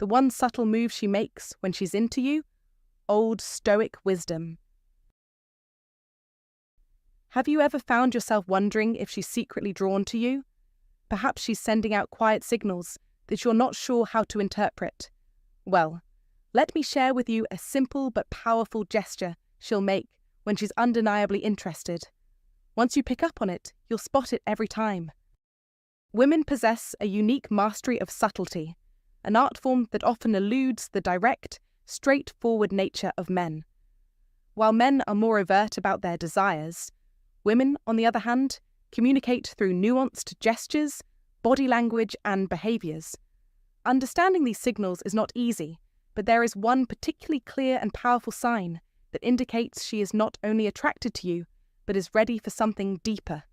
The one subtle move she makes when she's into you? Old Stoic wisdom. Have you ever found yourself wondering if she's secretly drawn to you? Perhaps she's sending out quiet signals that you're not sure how to interpret. Well, let me share with you a simple but powerful gesture she'll make when she's undeniably interested. Once you pick up on it, you'll spot it every time. Women possess a unique mastery of subtlety, an art form that often eludes the direct, straightforward nature of men. While men are more overt about their desires, women, on the other hand, communicate through nuanced gestures, body language, and behaviours. Understanding these signals is not easy, but there is one particularly clear and powerful sign that indicates she is not only attracted to you, but is ready for something deeper.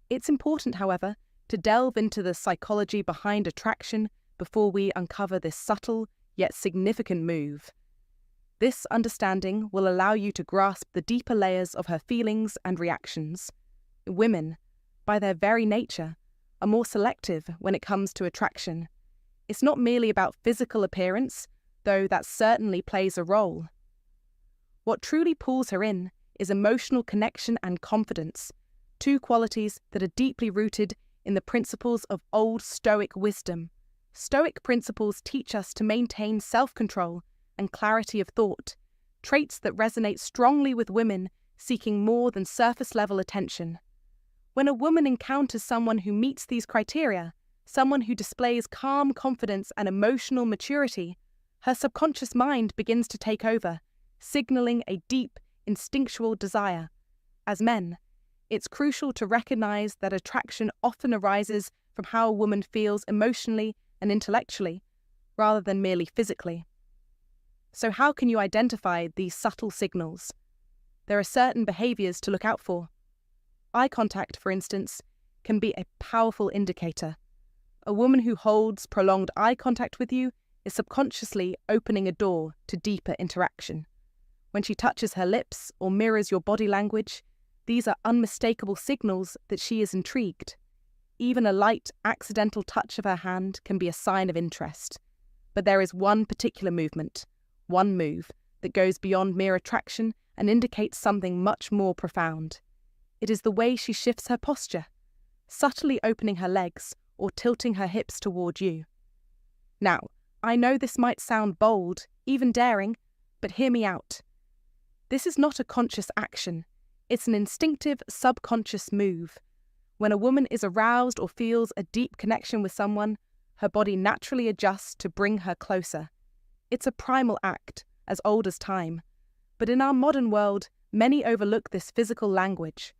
It's important, however, to delve into the psychology behind attraction before we uncover this subtle yet significant move. This understanding will allow you to grasp the deeper layers of her feelings and reactions. Women, by their very nature, are more selective when it comes to attraction. It's not merely about physical appearance, though that certainly plays a role. What truly pulls her in is emotional connection and confidence, two qualities that are deeply rooted in the principles of Old Stoic wisdom. Stoic principles teach us to maintain self-control and clarity of thought, traits that resonate strongly with women seeking more than surface-level attention. When a woman encounters someone who meets these criteria, someone who displays calm confidence and emotional maturity, her subconscious mind begins to take over, signaling a deep, instinctual desire. As men, it's crucial to recognize that attraction often arises from how a woman feels emotionally and intellectually, rather than merely physically. So how can you identify these subtle signals? There are certain behaviors to look out for. Eye contact, for instance, can be a powerful indicator. A woman who holds prolonged eye contact with you is subconsciously opening a door to deeper interaction. When she touches her lips or mirrors your body language, these are unmistakable signals that she is intrigued. Even a light, accidental touch of her hand can be a sign of interest. But there is one particular movement, one move, that goes beyond mere attraction and indicates something much more profound. It is the way she shifts her posture, subtly opening her legs or tilting her hips toward you. Now, I know this might sound bold, even daring, but hear me out. This is not a conscious action. It's an instinctive, subconscious move. When a woman is aroused or feels a deep connection with someone, her body naturally adjusts to bring her closer. It's a primal act, as old as time. But in our modern world, many overlook this physical language.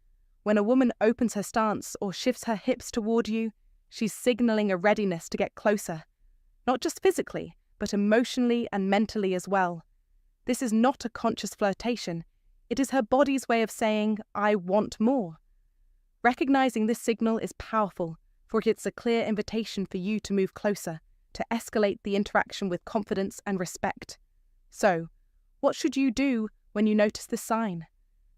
When a woman opens her stance or shifts her hips toward you, she's signaling a readiness to get closer. Not just physically, but emotionally and mentally as well. This is not a conscious flirtation. It is her body's way of saying, I want more. Recognizing this signal is powerful, for it's a clear invitation for you to move closer, to escalate the interaction with confidence and respect. So, what should you do when you notice this sign?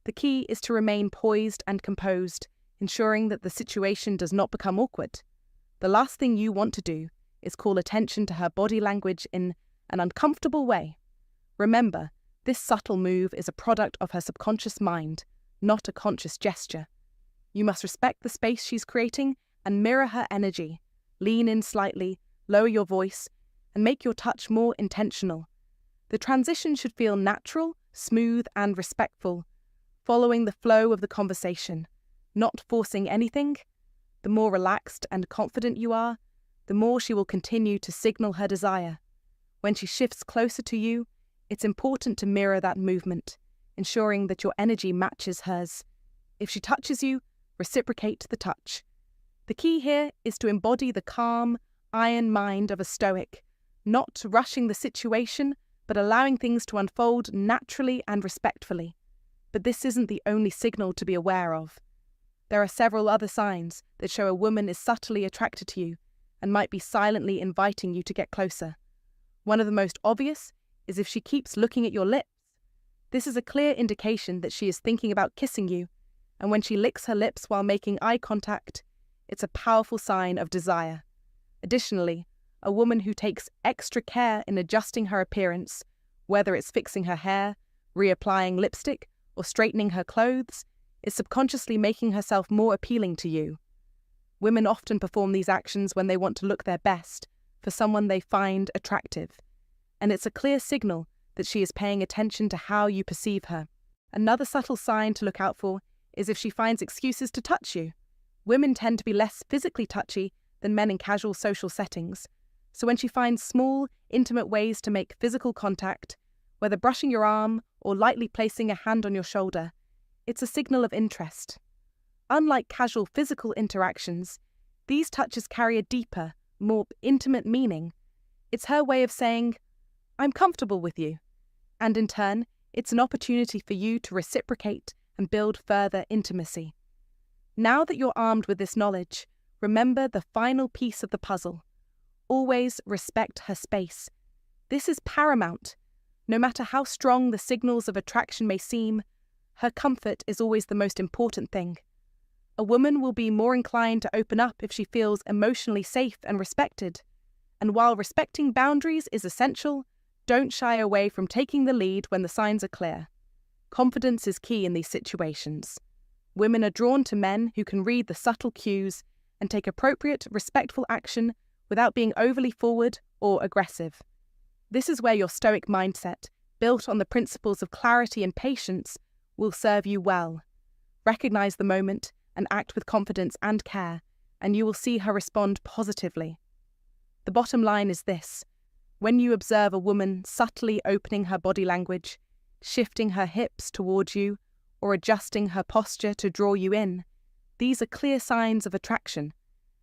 The key is to remain poised and composed, ensuring that the situation does not become awkward. The last thing you want to do is call attention to her body language in an uncomfortable way. Remember, this subtle move is a product of her subconscious mind, not a conscious gesture. You must respect the space she's creating and mirror her energy. Lean in slightly, lower your voice, and make your touch more intentional. The transition should feel natural, smooth, and respectful, following the flow of the conversation, not forcing anything. The more relaxed and confident you are, the more she will continue to signal her desire. When she shifts closer to you, it's important to mirror that movement, ensuring that your energy matches hers. If she touches you, reciprocate the touch. The key here is to embody the calm, iron mind of a Stoic, not rushing the situation, but allowing things to unfold naturally and respectfully. But this isn't the only signal to be aware of. There are several other signs that show a woman is subtly attracted to you and might be silently inviting you to get closer. One of the most obvious is if she keeps looking at your lips. This is a clear indication that she is thinking about kissing you, and when she licks her lips while making eye contact, it's a powerful sign of desire. Additionally, a woman who takes extra care in adjusting her appearance, whether it's fixing her hair, reapplying lipstick, or straightening her clothes, is subconsciously making herself more appealing to you. Women often perform these actions when they want to look their best for someone they find attractive, and it's a clear signal that she is paying attention to how you perceive her. Another subtle sign to look out for is if she finds excuses to touch you. Women tend to be less physically touchy than men in casual social settings, so when she finds small, intimate ways to make physical contact, whether brushing your arm or lightly placing a hand on your shoulder, it's a signal of interest. Unlike casual physical interactions, these touches carry a deeper, more intimate meaning. It's her way of saying, "I'm comfortable with you," and in turn, it's an opportunity for you to reciprocate and build further intimacy. Now that you're armed with this knowledge, remember the final piece of the puzzle. Always respect her space. This is paramount. No matter how strong the signals of attraction may seem, her comfort is always the most important thing. A woman will be more inclined to open up if she feels emotionally safe and respected. And while respecting boundaries is essential, don't shy away from taking the lead when the signs are clear. Confidence is key in these situations. Women are drawn to men who can read the subtle cues and take appropriate, respectful action without being overly forward or aggressive. This is where your Stoic mindset, built on the principles of clarity and patience, will serve you well. Recognize the moment and act with confidence and care, and you will see her respond positively. The bottom line is this: when you observe a woman subtly opening her body language, shifting her hips towards you, or adjusting her posture to draw you in, these are clear signs of attraction.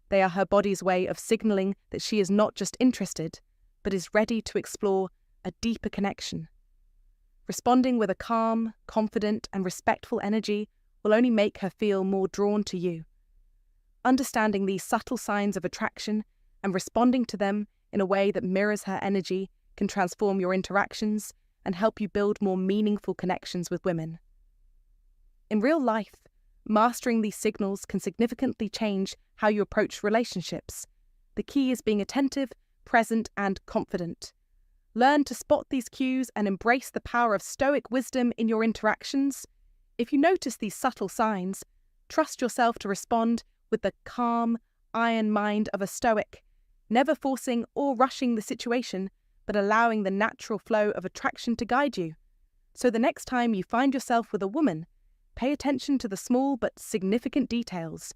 They are her body's way of signaling that she is not just interested, but is ready to explore a deeper connection. Responding with a calm, confident, and respectful energy will only make her feel more drawn to you. Understanding these subtle signs of attraction and responding to them in a way that mirrors her energy can transform your interactions and help you build more meaningful connections with women. In real life, mastering these signals can significantly change how you approach relationships. The key is being attentive, present, and confident. Learn to spot these cues and embrace the power of Stoic wisdom in your interactions. If you notice these subtle signs, trust yourself to respond with the calm, iron mind of a Stoic, never forcing or rushing the situation, but allowing the natural flow of attraction to guide you. So the next time you find yourself with a woman, pay attention to the small but significant details.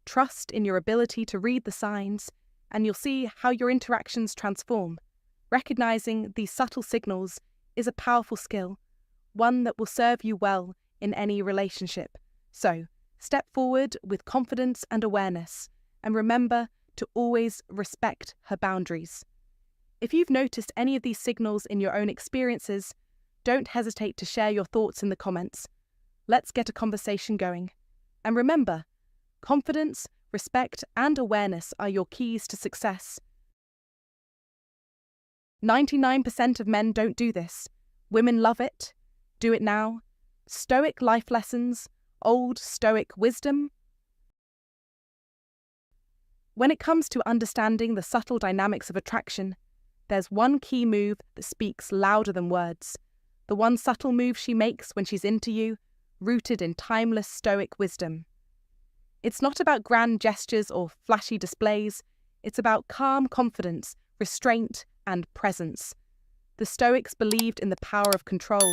Trust in your ability to read the signs, and you'll see how your interactions transform. Recognizing these subtle signals is a powerful skill, one that will serve you well in any relationship. So, step forward with confidence and awareness, and remember to always respect her boundaries. If you've noticed any of these signals in your own experiences, don't hesitate to share your thoughts in the comments. Let's get a conversation going. And remember, confidence, respect, and awareness are your keys to success. 99% of men don't do this. Women love it. Do it now. Stoic life lessons, Old Stoic wisdom. When it comes to understanding the subtle dynamics of attraction, there's one key move that speaks louder than words. The one subtle move she makes when she's into you, rooted in timeless Stoic wisdom. It's not about grand gestures or flashy displays. It's about calm confidence, restraint, and presence. The Stoics believed in the power of control,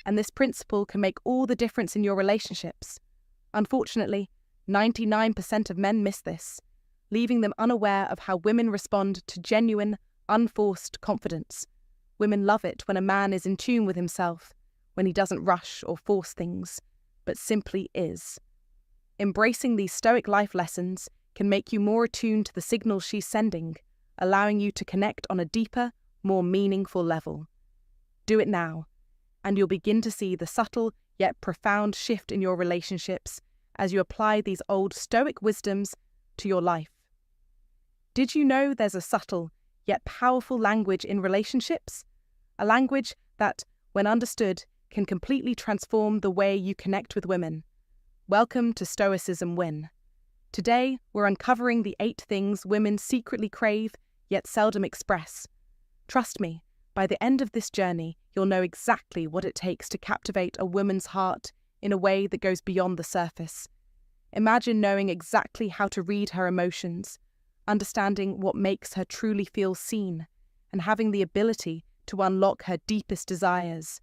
and this principle can make all the difference in your relationships. Unfortunately, 99% of men miss this, leaving them unaware of how women respond to genuine, unforced confidence. Women love it when a man is in tune with himself, when he doesn't rush or force things, but simply is. Embracing these Stoic life lessons can make you more attuned to the signals she's sending, allowing you to connect on a deeper, more meaningful level. Do it now, and you'll begin to see the subtle yet profound shift in your relationships as you apply these old Stoic wisdoms to your life. Did you know there's a subtle yet powerful language in relationships? A language that, when understood, can completely transform the way you connect with women. Welcome to Stoicism Win. Today, we're uncovering the 8 things women secretly crave yet seldom express. Trust me, by the end of this journey, you'll know exactly what it takes to captivate a woman's heart in a way that goes beyond the surface. Imagine knowing exactly how to read her emotions, understanding what makes her truly feel seen, and having the ability to unlock her deepest desires.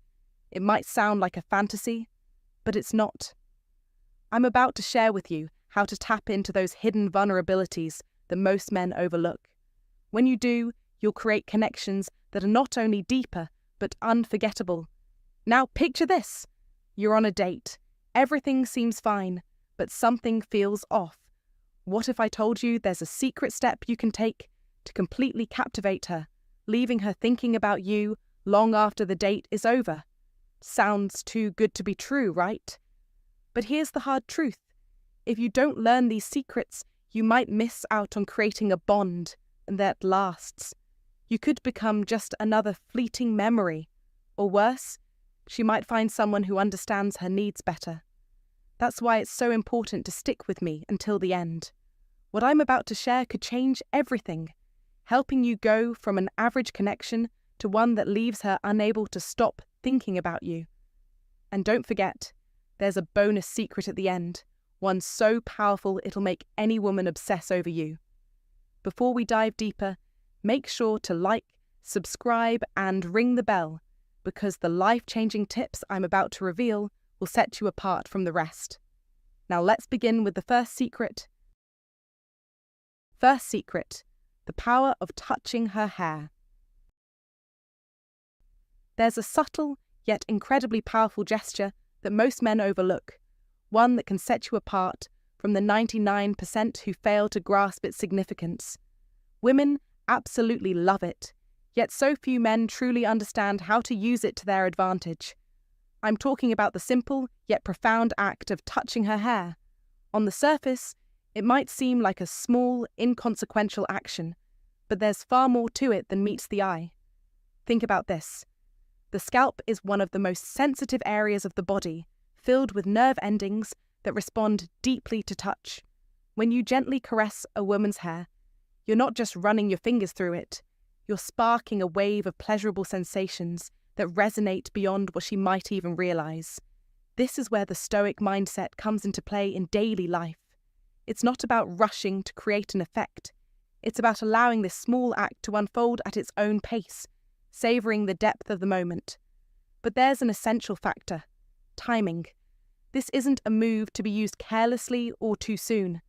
It might sound like a fantasy, but it's not. I'm about to share with you how to tap into those hidden vulnerabilities that most men overlook. When you do, you'll create connections that are not only deeper, but unforgettable. Now picture this. You're on a date. Everything seems fine, but something feels off. What if I told you there's a secret step you can take to completely captivate her, leaving her thinking about you long after the date is over? Sounds too good to be true, right? But here's the hard truth. If you don't learn these secrets, you might miss out on creating a bond that lasts. You could become just another fleeting memory. Or worse, she might find someone who understands her needs better. That's why it's so important to stick with me until the end. What I'm about to share could change everything, helping you go from an average connection to one that leaves her unable to stop thinking about you. And don't forget, there's a bonus secret at the end, one so powerful it'll make any woman obsess over you. Before we dive deeper, make sure to like, subscribe, and ring the bell, because the life-changing tips I'm about to reveal will set you apart from the rest. Now let's begin with the first secret. First secret, the power of touching her hair. There's a subtle, yet incredibly powerful gesture that most men overlook, one that can set you apart from the 99% who fail to grasp its significance. Women absolutely love it, yet so few men truly understand how to use it to their advantage. I'm talking about the simple yet profound act of touching her hair. On the surface, it might seem like a small, inconsequential action, but there's far more to it than meets the eye. Think about this. The scalp is one of the most sensitive areas of the body, filled with nerve endings that respond deeply to touch. When you gently caress a woman's hair, you're not just running your fingers through it, you're sparking a wave of pleasurable sensations that resonate beyond what she might even realize. This is where the Stoic mindset comes into play in daily life. It's not about rushing to create an effect. It's about allowing this small act to unfold at its own pace, savoring the depth of the moment. But there's an essential factor: timing. This isn't a move to be used carelessly or too soon.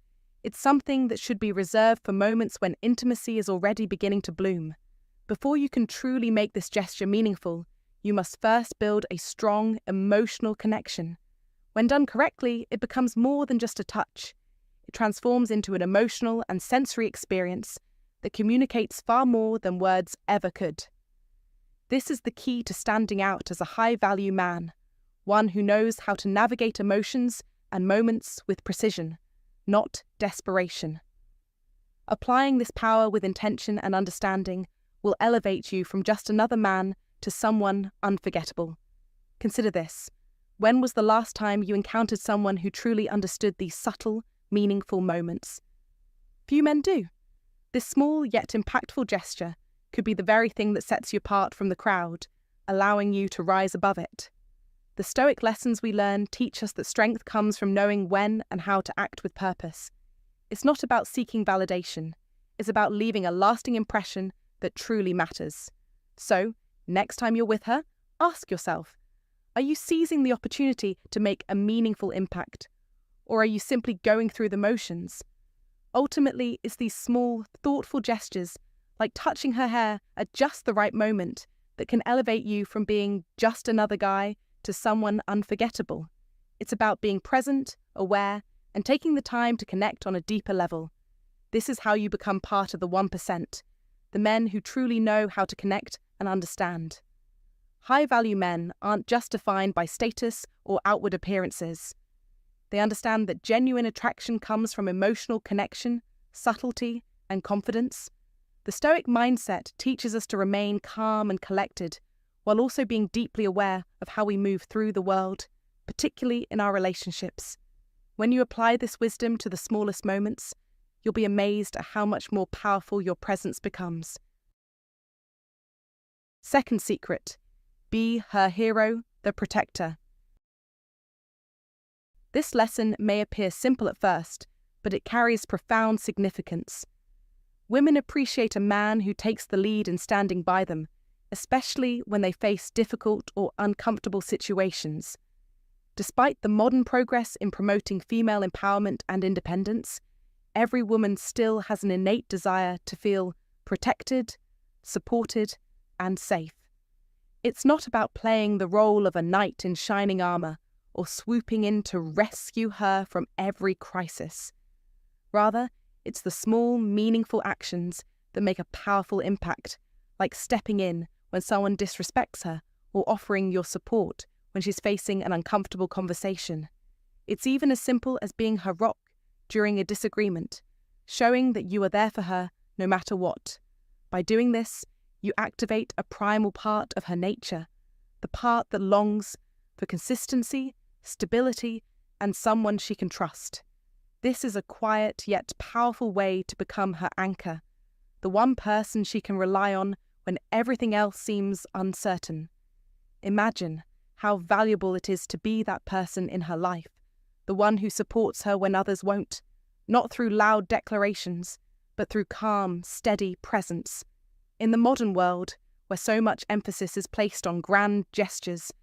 It's something that should be reserved for moments when intimacy is already beginning to bloom. Before you can truly make this gesture meaningful, you must first build a strong emotional connection. When done correctly, it becomes more than just a touch. It transforms into an emotional and sensory experience that communicates far more than words ever could. This is the key to standing out as a high-value man, one who knows how to navigate emotions and moments with precision, not desperation. Applying this power with intention and understanding will elevate you from just another man to someone unforgettable. Consider this. When was the last time you encountered someone who truly understood these subtle, meaningful moments? Few men do. This small yet impactful gesture could be the very thing that sets you apart from the crowd, allowing you to rise above it. The Stoic lessons we learn teach us that strength comes from knowing when and how to act with purpose. It's not about seeking validation. It's about leaving a lasting impression that truly matters. So, next time you're with her, ask yourself, are you seizing the opportunity to make a meaningful impact? Or are you simply going through the motions? Ultimately, it's these small, thoughtful gestures, like touching her hair at just the right moment, that can elevate you from being just another guy to someone unforgettable. It's about being present, aware, and taking the time to connect on a deeper level. This is how you become part of the 1%, the men who truly know how to connect and understand. High-value men aren't just defined by status or outward appearances. They understand that genuine attraction comes from emotional connection, subtlety, and confidence. The Stoic mindset teaches us to remain calm and collected, while also being deeply aware of how we move through the world, particularly in our relationships. When you apply this wisdom to the smallest moments, you'll be amazed at how much more powerful your presence becomes. Second secret: be her hero, the protector. This lesson may appear simple at first, but it carries profound significance. Women appreciate a man who takes the lead in standing by them, especially when they face difficult or uncomfortable situations. Despite the modern progress in promoting female empowerment and independence, every woman still has an innate desire to feel protected, supported, and safe. It's not about playing the role of a knight in shining armor or swooping in to rescue her from every crisis. Rather, it's the small, meaningful actions that make a powerful impact, like stepping in when someone disrespects her or offering your support when she's facing an uncomfortable conversation. It's even as simple as being her rock during a disagreement, showing that you are there for her no matter what. By doing this, you activate a primal part of her nature, the part that longs for consistency, stability, and someone she can trust. This is a quiet yet powerful way to become her anchor, the one person she can rely on when everything else seems uncertain. Imagine how valuable it is to be that person in her life, the one who supports her when others won't, not through loud declarations, but through calm, steady presence. In the modern world, where so much emphasis is placed on grand gestures,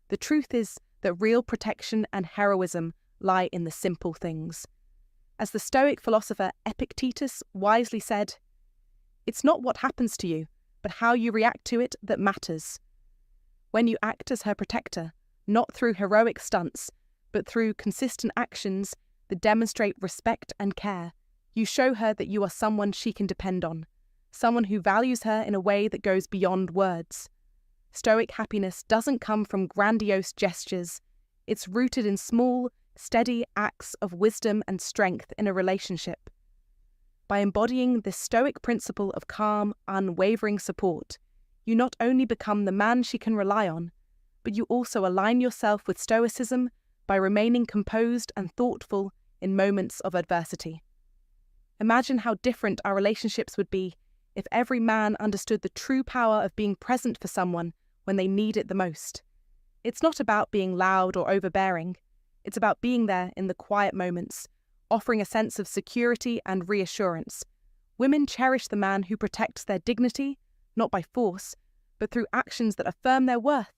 the truth is that real protection and heroism lie in the simple things. As the Stoic philosopher Epictetus wisely said, "It's not what happens to you, but how you react to it that matters." When you act as her protector, not through heroic stunts, but through consistent actions that demonstrate respect and care, you show her that you are someone she can depend on, someone who values her in a way that goes beyond words. Stoic happiness doesn't come from grandiose gestures. It's rooted in small, steady acts of wisdom and strength in a relationship. By embodying this Stoic principle of calm, unwavering support, you not only become the man she can rely on, but you also align yourself with Stoicism by remaining composed and thoughtful in moments of adversity. Imagine how different our relationships would be if every man understood the true power of being present for someone when they need it the most. It's not about being loud or overbearing. It's about being there in the quiet moments, offering a sense of security and reassurance. Women cherish the man who protects their dignity, not by force, but through actions that affirm their worth.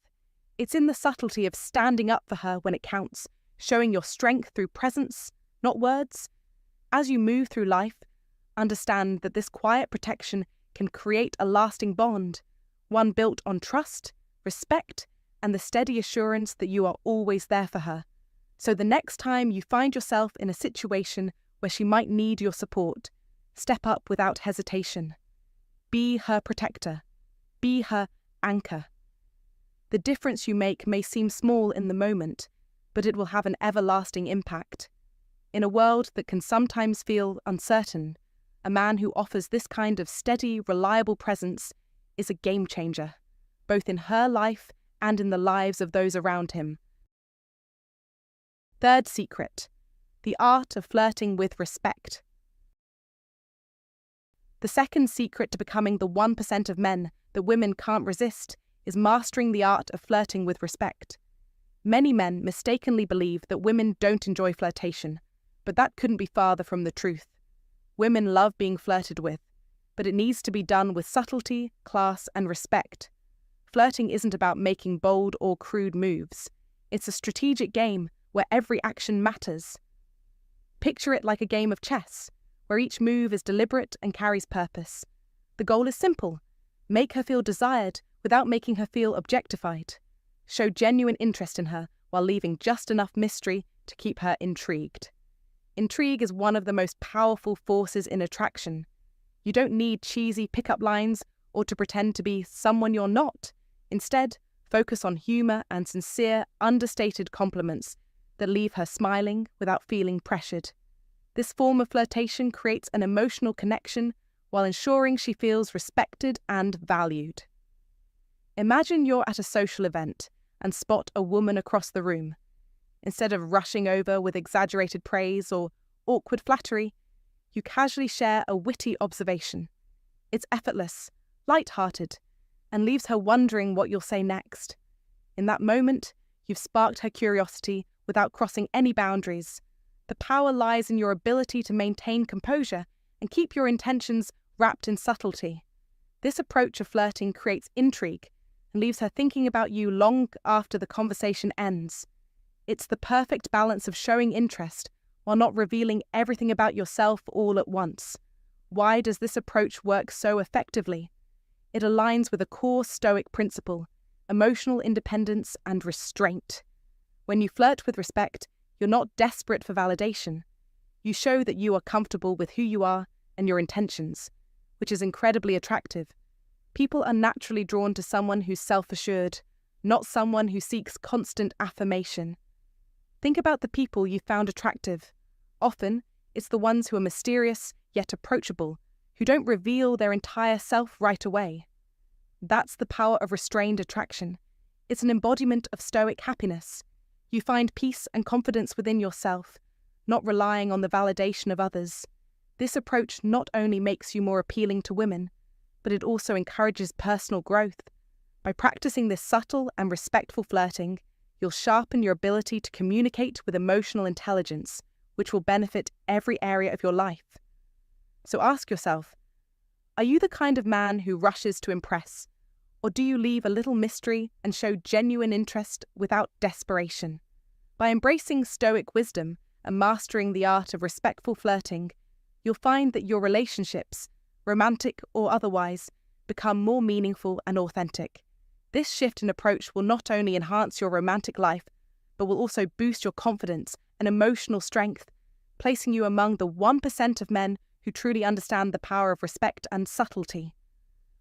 It's in the subtlety of standing up for her when it counts, showing your strength through presence, not words. As you move through life, understand that this quiet protection can create a lasting bond, one built on trust, respect, and the steady assurance that you are always there for her. So the next time you find yourself in a situation where she might need your support, step up without hesitation. Be her protector. Be her anchor. The difference you make may seem small in the moment, but it will have an everlasting impact. In a world that can sometimes feel uncertain, a man who offers this kind of steady, reliable presence is a game changer, both in her life and in the lives of those around him. Third secret: the art of flirting with respect. The second secret to becoming the 1% of men that women can't resist is mastering the art of flirting with respect. Many men mistakenly believe that women don't enjoy flirtation, but that couldn't be farther from the truth. Women love being flirted with, but it needs to be done with subtlety, class, and respect. Flirting isn't about making bold or crude moves. It's a strategic game where every action matters. Picture it like a game of chess, where each move is deliberate and carries purpose. The goal is simple: make her feel desired without making her feel objectified. Show genuine interest in her while leaving just enough mystery to keep her intrigued. Intrigue is one of the most powerful forces in attraction. You don't need cheesy pickup lines or to pretend to be someone you're not. Instead, focus on humor and sincere, understated compliments that leave her smiling without feeling pressured. This form of flirtation creates an emotional connection while ensuring she feels respected and valued. Imagine you're at a social event and spot a woman across the room. Instead of rushing over with exaggerated praise or awkward flattery, you casually share a witty observation. It's effortless, light-hearted, and leaves her wondering what you'll say next. In that moment, you've sparked her curiosity without crossing any boundaries. The power lies in your ability to maintain composure and keep your intentions wrapped in subtlety. This approach of flirting creates intrigue and leaves her thinking about you long after the conversation ends. It's the perfect balance of showing interest while not revealing everything about yourself all at once. Why does this approach work so effectively? It aligns with a core Stoic principle: emotional independence and restraint. When you flirt with respect, you're not desperate for validation. You show that you are comfortable with who you are and your intentions, which is incredibly attractive. People are naturally drawn to someone who's self-assured, not someone who seeks constant affirmation. Think about the people you found attractive. Often, it's the ones who are mysterious yet approachable, who don't reveal their entire self right away. That's the power of restrained attraction. It's an embodiment of Stoic happiness. You find peace and confidence within yourself, not relying on the validation of others. This approach not only makes you more appealing to women, but it also encourages personal growth. By practicing this subtle and respectful flirting, you'll sharpen your ability to communicate with emotional intelligence, which will benefit every area of your life. So ask yourself, are you the kind of man who rushes to impress, or do you leave a little mystery and show genuine interest without desperation? By embracing Stoic wisdom and mastering the art of respectful flirting, you'll find that your relationships, romantic or otherwise, become more meaningful and authentic. This shift in approach will not only enhance your romantic life, but will also boost your confidence and emotional strength, placing you among the 1% of men who truly understand the power of respect and subtlety.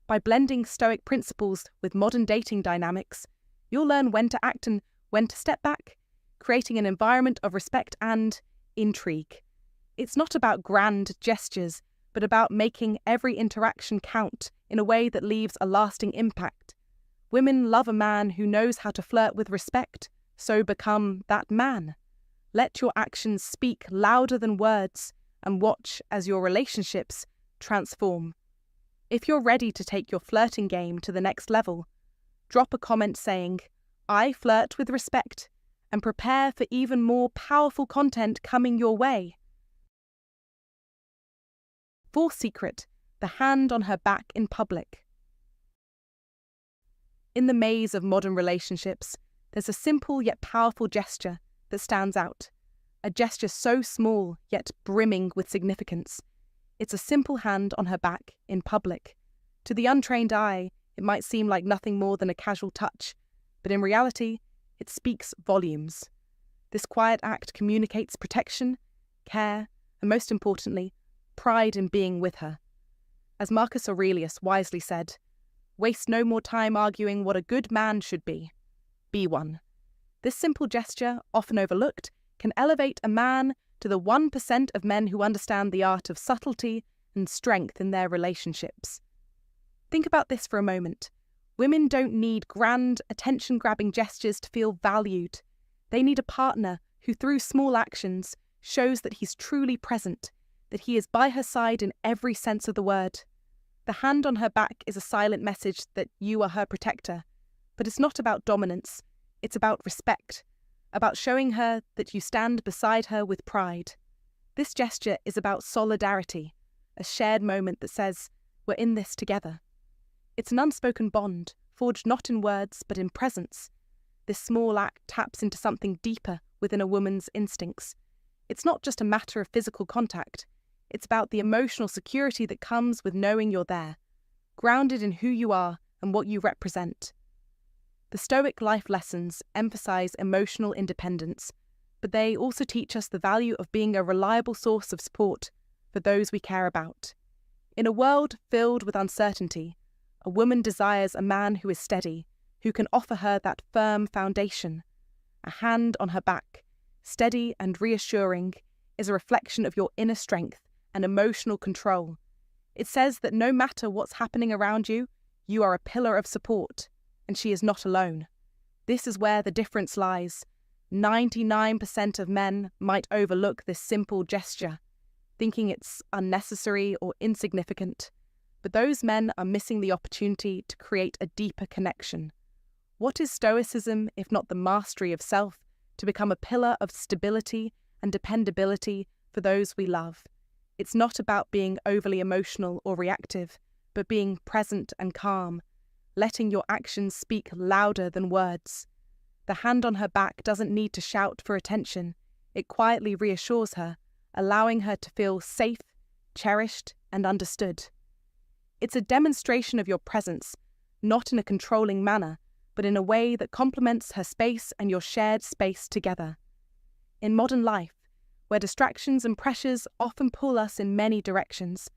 By blending Stoic principles with modern dating dynamics, you'll learn when to act and when to step back, creating an environment of respect and intrigue. It's not about grand gestures, but about making every interaction count in a way that leaves a lasting impact. Women love a man who knows how to flirt with respect, so become that man. Let your actions speak louder than words and watch as your relationships transform. If you're ready to take your flirting game to the next level, drop a comment saying, "I flirt with respect," and prepare for even more powerful content coming your way. Fourth secret, the hand on her back in public. In the maze of modern relationships, there's a simple yet powerful gesture that stands out. A gesture so small yet brimming with significance. It's a simple hand on her back in public. To the untrained eye, it might seem like nothing more than a casual touch, but in reality, it speaks volumes. This quiet act communicates protection, care, and most importantly, pride in being with her. As Marcus Aurelius wisely said, "Waste no more time arguing what a good man should be. Be one." This simple gesture, often overlooked, can elevate a man to the 1% of men who understand the art of subtlety and strength in their relationships. Think about this for a moment. Women don't need grand, attention-grabbing gestures to feel valued. They need a partner who, through small actions, shows that he's truly present, that he is by her side in every sense of the word. The hand on her back is a silent message that you are her protector. But it's not about dominance. It's about respect, about showing her that you stand beside her with pride. This gesture is about solidarity, a shared moment that says, "We're in this together." It's an unspoken bond, forged not in words but in presence. This small act taps into something deeper within a woman's instincts. It's not just a matter of physical contact. It's about the emotional security that comes with knowing you're there, grounded in who you are and what you represent. The Stoic life lessons emphasize emotional independence, but they also teach us the value of being a reliable source of support for those we care about. In a world filled with uncertainty, a woman desires a man who is steady, who can offer her that firm foundation. A hand on her back, steady and reassuring, is a reflection of your inner strength and emotional control. It says that no matter what's happening around you, you are a pillar of support, and she is not alone. This is where the difference lies. 99% of men might overlook this simple gesture. thinking it's unnecessary or insignificant. But those men are missing the opportunity to create a deeper connection. What is Stoicism if not the mastery of self to become a pillar of stability and dependability for those we love? It's not about being overly emotional or reactive, but being present and calm, letting your actions speak louder than words. The hand on her back doesn't need to shout for attention. It quietly reassures her, allowing her to feel safe, cherished, and understood. It's a demonstration of your presence, not in a controlling manner, but in a way that complements her space and your shared space together. In modern life, where distractions and pressures often pull us in many directions,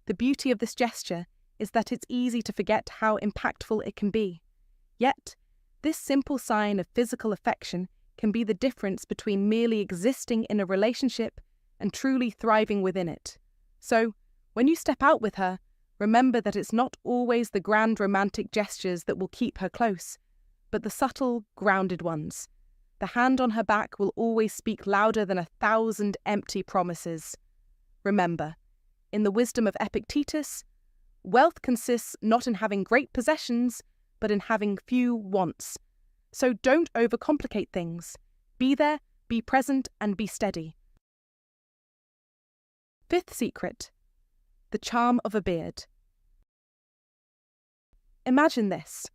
the beauty of this gesture is that it's easy to forget how impactful it can be. Yet, this simple sign of physical affection can be the difference between merely existing in a relationship and truly thriving within it. So, when you step out with her, remember that it's not always the grand romantic gestures that will keep her close, but the subtle, grounded ones. The hand on her back will always speak louder than 1,000 empty promises. Remember, in the wisdom of Epictetus, wealth consists not in having great possessions, but in having few wants. So don't overcomplicate things. Be there, be present, and be steady. Fifth secret: the charm of a beard. Imagine this.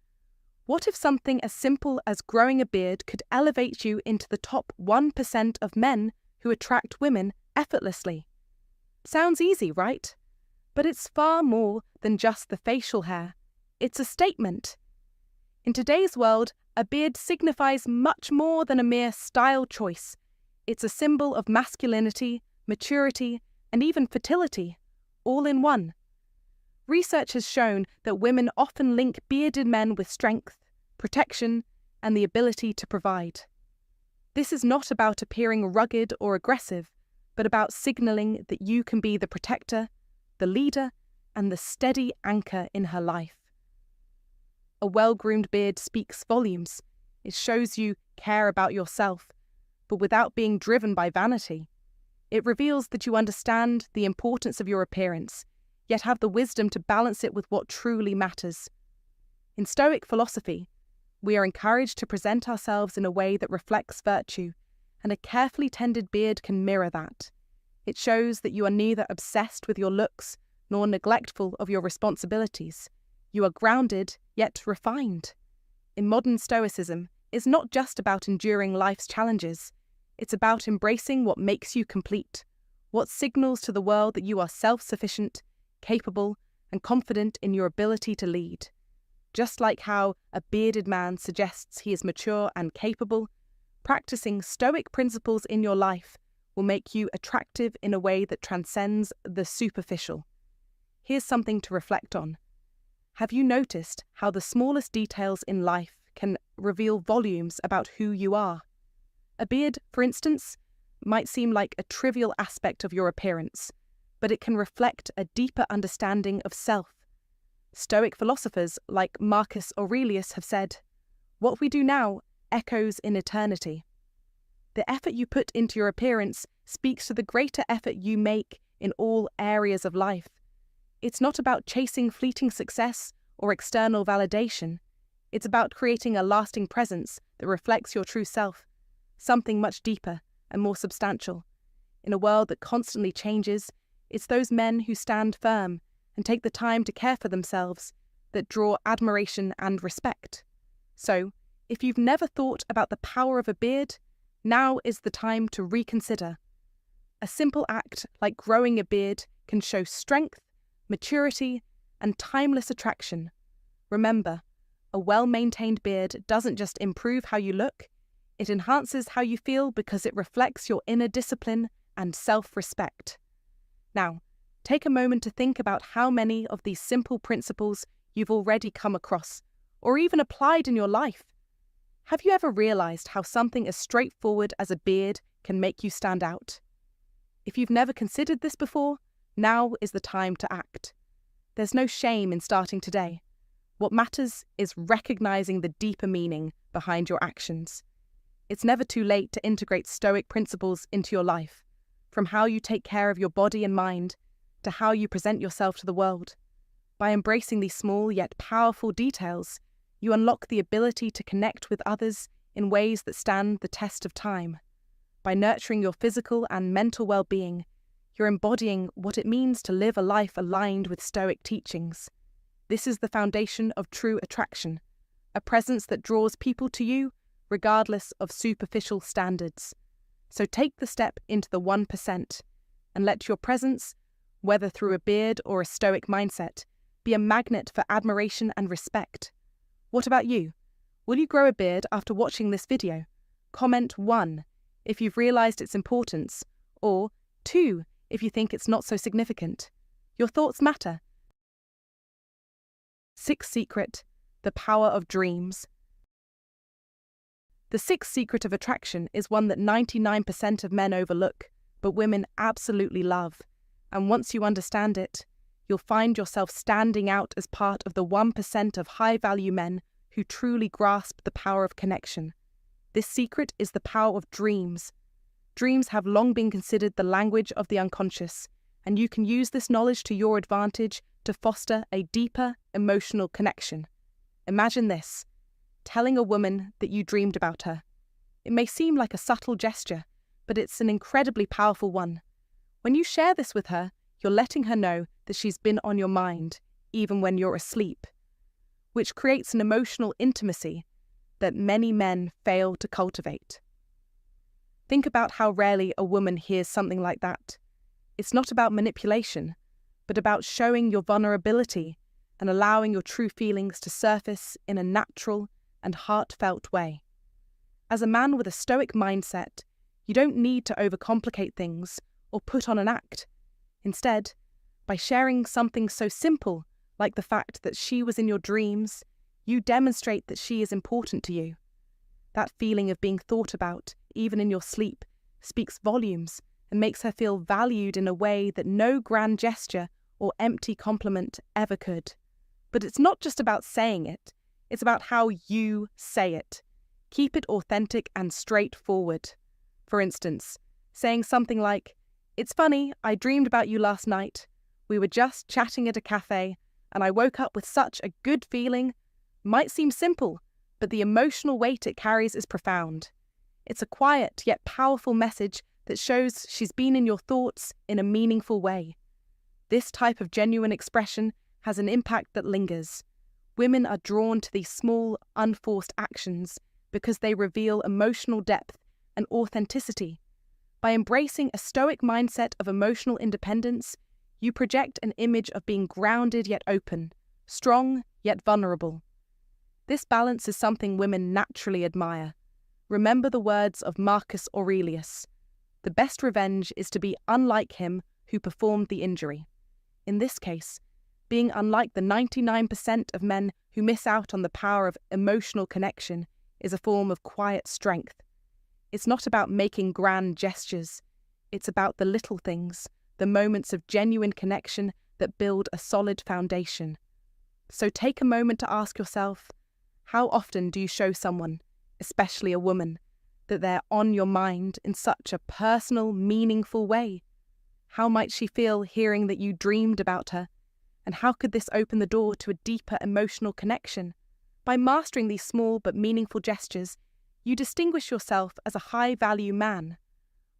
What if something as simple as growing a beard could elevate you into the top 1% of men who attract women effortlessly? Sounds easy, right? But it's far more than just the facial hair. It's a statement. In today's world, a beard signifies much more than a mere style choice. It's a symbol of masculinity, maturity, and even fertility, all in one. Research has shown that women often link bearded men with strength, protection, and the ability to provide. This is not about appearing rugged or aggressive, but about signaling that you can be the protector, the leader, and the steady anchor in her life. A well-groomed beard speaks volumes. It shows you care about yourself, but without being driven by vanity. It reveals that you understand the importance of your appearance, yet have the wisdom to balance it with what truly matters. In Stoic philosophy, we are encouraged to present ourselves in a way that reflects virtue, and a carefully tended beard can mirror that. It shows that you are neither obsessed with your looks nor neglectful of your responsibilities. You are grounded, yet refined. In modern Stoicism, it's not just about enduring life's challenges. It's about embracing what makes you complete, what signals to the world that you are self-sufficient, capable, and confident in your ability to lead. Just like how a bearded man suggests he is mature and capable, practicing Stoic principles in your life will make you attractive in a way that transcends the superficial. Here's something to reflect on. Have you noticed how the smallest details in life can reveal volumes about who you are? A beard, for instance, might seem like a trivial aspect of your appearance, but it can reflect a deeper understanding of self. Stoic philosophers like Marcus Aurelius have said, "What we do now echoes in eternity." The effort you put into your appearance speaks to the greater effort you make in all areas of life. It's not about chasing fleeting success or external validation. It's about creating a lasting presence that reflects your true self, something much deeper and more substantial. In a world that constantly changes, it's those men who stand firm and take the time to care for themselves that draw admiration and respect. So, if you've never thought about the power of a beard, now is the time to reconsider. A simple act like growing a beard can show strength, maturity, and timeless attraction. Remember, a well-maintained beard doesn't just improve how you look, it enhances how you feel because it reflects your inner discipline and self-respect. Now, take a moment to think about how many of these simple principles you've already come across, or even applied in your life. Have you ever realized how something as straightforward as a beard can make you stand out? If you've never considered this before, now is the time to act. There's no shame in starting today. What matters is recognizing the deeper meaning behind your actions. It's never too late to integrate Stoic principles into your life, from how you take care of your body and mind to how you present yourself to the world. By embracing these small yet powerful details, you unlock the ability to connect with others in ways that stand the test of time. By nurturing your physical and mental well-being, you're embodying what it means to live a life aligned with Stoic teachings. This is the foundation of true attraction, a presence that draws people to you regardless of superficial standards. So take the step into the 1% and let your presence, whether through a beard or a Stoic mindset, be a magnet for admiration and respect. What about you? Will you grow a beard after watching this video? Comment 1 if you've realised its importance, or 2 if you think it's not so significant. Your thoughts matter. Sixth secret, the power of dreams. The sixth secret of attraction is one that 99% of men overlook, but women absolutely love. And once you understand it, you'll find yourself standing out as part of the 1% of high-value men who truly grasp the power of connection. This secret is the power of dreams. Dreams have long been considered the language of the unconscious, and you can use this knowledge to your advantage to foster a deeper emotional connection. Imagine this: telling a woman that you dreamed about her. It may seem like a subtle gesture, but it's an incredibly powerful one. When you share this with her, you're letting her know that she's been on your mind, even when you're asleep, which creates an emotional intimacy that many men fail to cultivate. Think about how rarely a woman hears something like that. It's not about manipulation, but about showing your vulnerability and allowing your true feelings to surface in a natural and heartfelt way. As a man with a Stoic mindset, you don't need to overcomplicate things or put on an act. Instead, by sharing something so simple like the fact that she was in your dreams, you demonstrate that she is important to you. That feeling of being thought about, even in your sleep, speaks volumes and makes her feel valued in a way that no grand gesture or empty compliment ever could. But it's not just about saying it, it's about how you say it. Keep it authentic and straightforward. For instance, saying something like, "It's funny, I dreamed about you last night. We were just chatting at a cafe, and I woke up with such a good feeling," might seem simple, but the emotional weight it carries is profound. It's a quiet yet powerful message that shows she's been in your thoughts in a meaningful way. This type of genuine expression has an impact that lingers. Women are drawn to these small, unforced actions because they reveal emotional depth and authenticity. By embracing a Stoic mindset of emotional independence, you project an image of being grounded yet open, strong yet vulnerable. This balance is something women naturally admire. Remember the words of Marcus Aurelius: "The best revenge is to be unlike him who performed the injury." In this case, being unlike the 99% of men who miss out on the power of emotional connection is a form of quiet strength. It's not about making grand gestures. It's about the little things, the moments of genuine connection that build a solid foundation. So take a moment to ask yourself, how often do you show someone, especially a woman, that they're on your mind in such a personal, meaningful way? How might she feel hearing that you dreamed about her? And how could this open the door to a deeper emotional connection? By mastering these small but meaningful gestures, you distinguish yourself as a high-value man.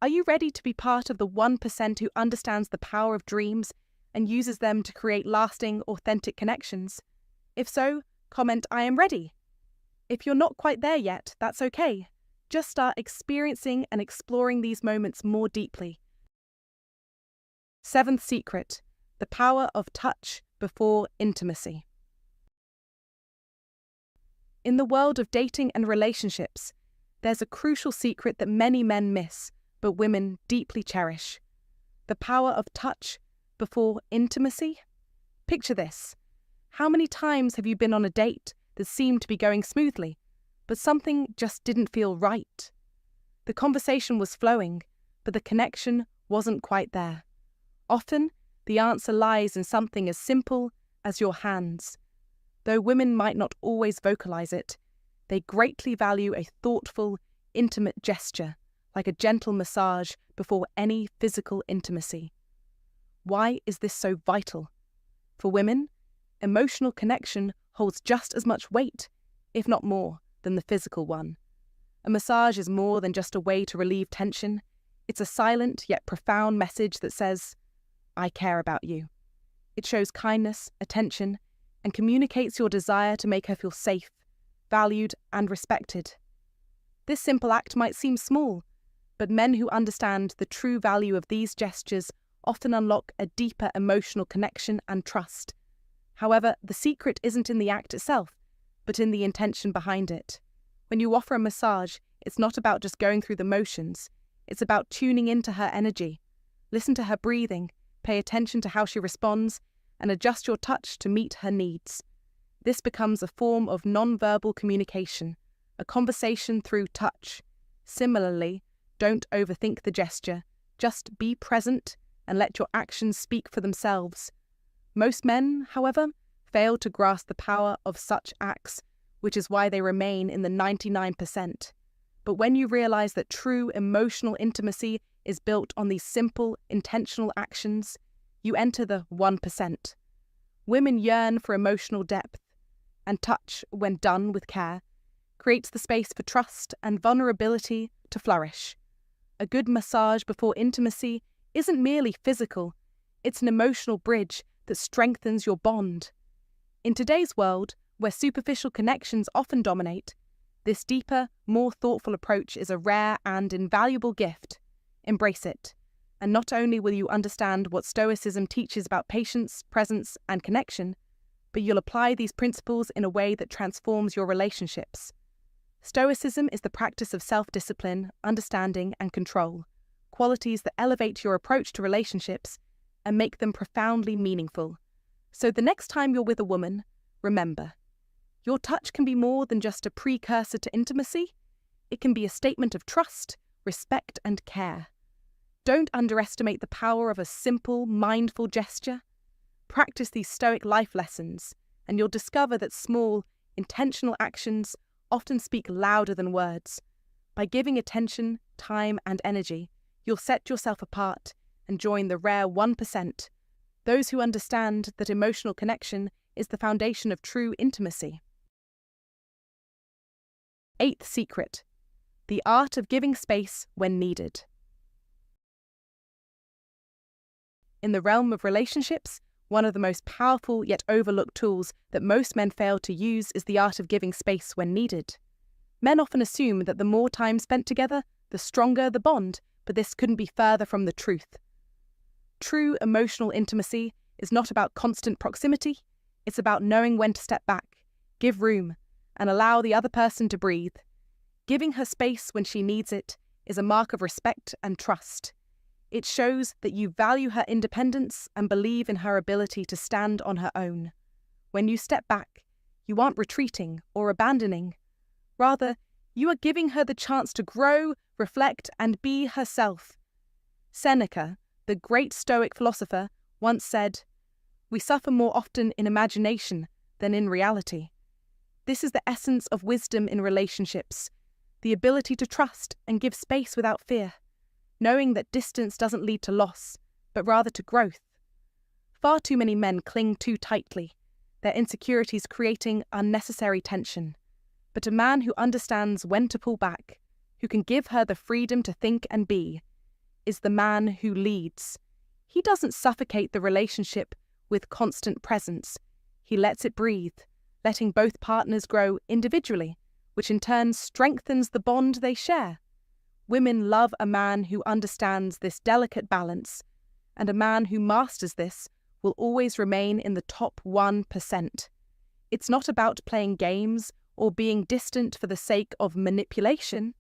Are you ready to be part of the 1% who understands the power of dreams and uses them to create lasting, authentic connections? If so, comment "I am ready." If you're not quite there yet, that's okay. Just start experiencing and exploring these moments more deeply. Seventh secret, the power of touch before intimacy. In the world of dating and relationships, there's a crucial secret that many men miss, but women deeply cherish: the power of touch before intimacy. Picture this. How many times have you been on a date that seemed to be going smoothly, but something just didn't feel right? The conversation was flowing, but the connection wasn't quite there. Often, the answer lies in something as simple as your hands. Though women might not always vocalize it, they greatly value a thoughtful, intimate gesture, like a gentle massage before any physical intimacy. Why is this so vital? For women, emotional connection holds just as much weight, if not more, than the physical one. A massage is more than just a way to relieve tension. It's a silent yet profound message that says, I care about you. It shows kindness, attention, and communicates your desire to make her feel safe, valued, and respected. This simple act might seem small, but men who understand the true value of these gestures often unlock a deeper emotional connection and trust. However, the secret isn't in the act itself, but in the intention behind it. When you offer a massage, it's not about just going through the motions. It's about tuning into her energy. Listen to her breathing, pay attention to how she responds, and adjust your touch to meet her needs. This becomes a form of non-verbal communication, a conversation through touch. Similarly, don't overthink the gesture. Just be present and let your actions speak for themselves. Most men, however, fail to grasp the power of such acts, which is why they remain in the 99%. But when you realize that true emotional intimacy is built on these simple, intentional actions, you enter the 1%. Women yearn for emotional depth, and touch, when done with care, creates the space for trust and vulnerability to flourish. A good massage before intimacy isn't merely physical, it's an emotional bridge that strengthens your bond. In today's world, where superficial connections often dominate, this deeper, more thoughtful approach is a rare and invaluable gift. Embrace it, and not only will you understand what Stoicism teaches about patience, presence, and connection, but you'll apply these principles in a way that transforms your relationships. Stoicism is the practice of self-discipline, understanding, and control, qualities that elevate your approach to relationships and make them profoundly meaningful. So the next time you're with a woman, remember, your touch can be more than just a precursor to intimacy. It can be a statement of trust, respect, and care. Don't underestimate the power of a simple, mindful gesture. Practice these Stoic life lessons, and you'll discover that small, intentional actions often speak louder than words. By giving attention, time, and energy, you'll set yourself apart and join the rare 1%, those who understand that emotional connection is the foundation of true intimacy. 8th secret: the art of giving space when needed. In the realm of relationships, one of the most powerful yet overlooked tools that most men fail to use is the art of giving space when needed. Men often assume that the more time spent together, the stronger the bond, but this couldn't be further from the truth. True emotional intimacy is not about constant proximity, it's about knowing when to step back, give room, and allow the other person to breathe. Giving her space when she needs it is a mark of respect and trust. It shows that you value her independence and believe in her ability to stand on her own. When you step back, you aren't retreating or abandoning. Rather, you are giving her the chance to grow, reflect, and be herself. Seneca, the great Stoic philosopher, once said, "We suffer more often in imagination than in reality." This is the essence of wisdom in relationships, the ability to trust and give space without fear, knowing that distance doesn't lead to loss, but rather to growth. Far too many men cling too tightly, their insecurities creating unnecessary tension. But a man who understands when to pull back, who can give her the freedom to think and be, is the man who leads. He doesn't suffocate the relationship with constant presence. He lets it breathe, letting both partners grow individually, which in turn strengthens the bond they share. Women love a man who understands this delicate balance, and a man who masters this will always remain in the top 1%. It's not about playing games or being distant for the sake of manipulation.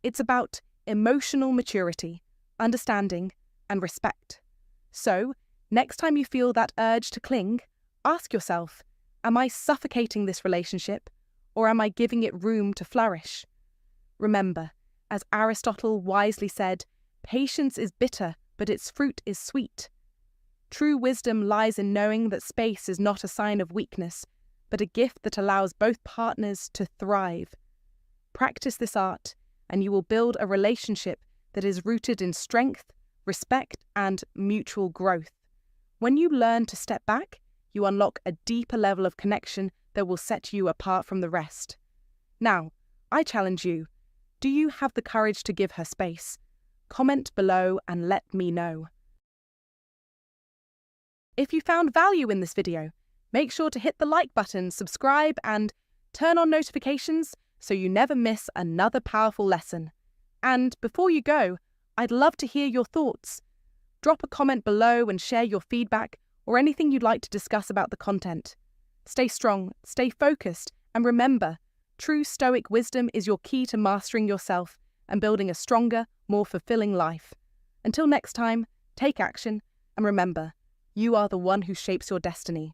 It's about emotional maturity, understanding, and respect. So, next time you feel that urge to cling, ask yourself, am I suffocating this relationship, or am I giving it room to flourish? Remember, as Aristotle wisely said, patience is bitter, but its fruit is sweet. True wisdom lies in knowing that space is not a sign of weakness, but a gift that allows both partners to thrive. Practice this art, and you will build a relationship that is rooted in strength, respect, and mutual growth. When you learn to step back, you unlock a deeper level of connection that will set you apart from the rest. Now, I challenge you. Do you have the courage to give her space? Comment below and let me know. If you found value in this video, make sure to hit the like button, subscribe, and turn on notifications so you never miss another powerful lesson. And before you go, I'd love to hear your thoughts. Drop a comment below and share your feedback or anything you'd like to discuss about the content. Stay strong, stay focused, and remember, true Stoic wisdom is your key to mastering yourself and building a stronger, more fulfilling life. Until next time, take action, and remember, you are the one who shapes your destiny.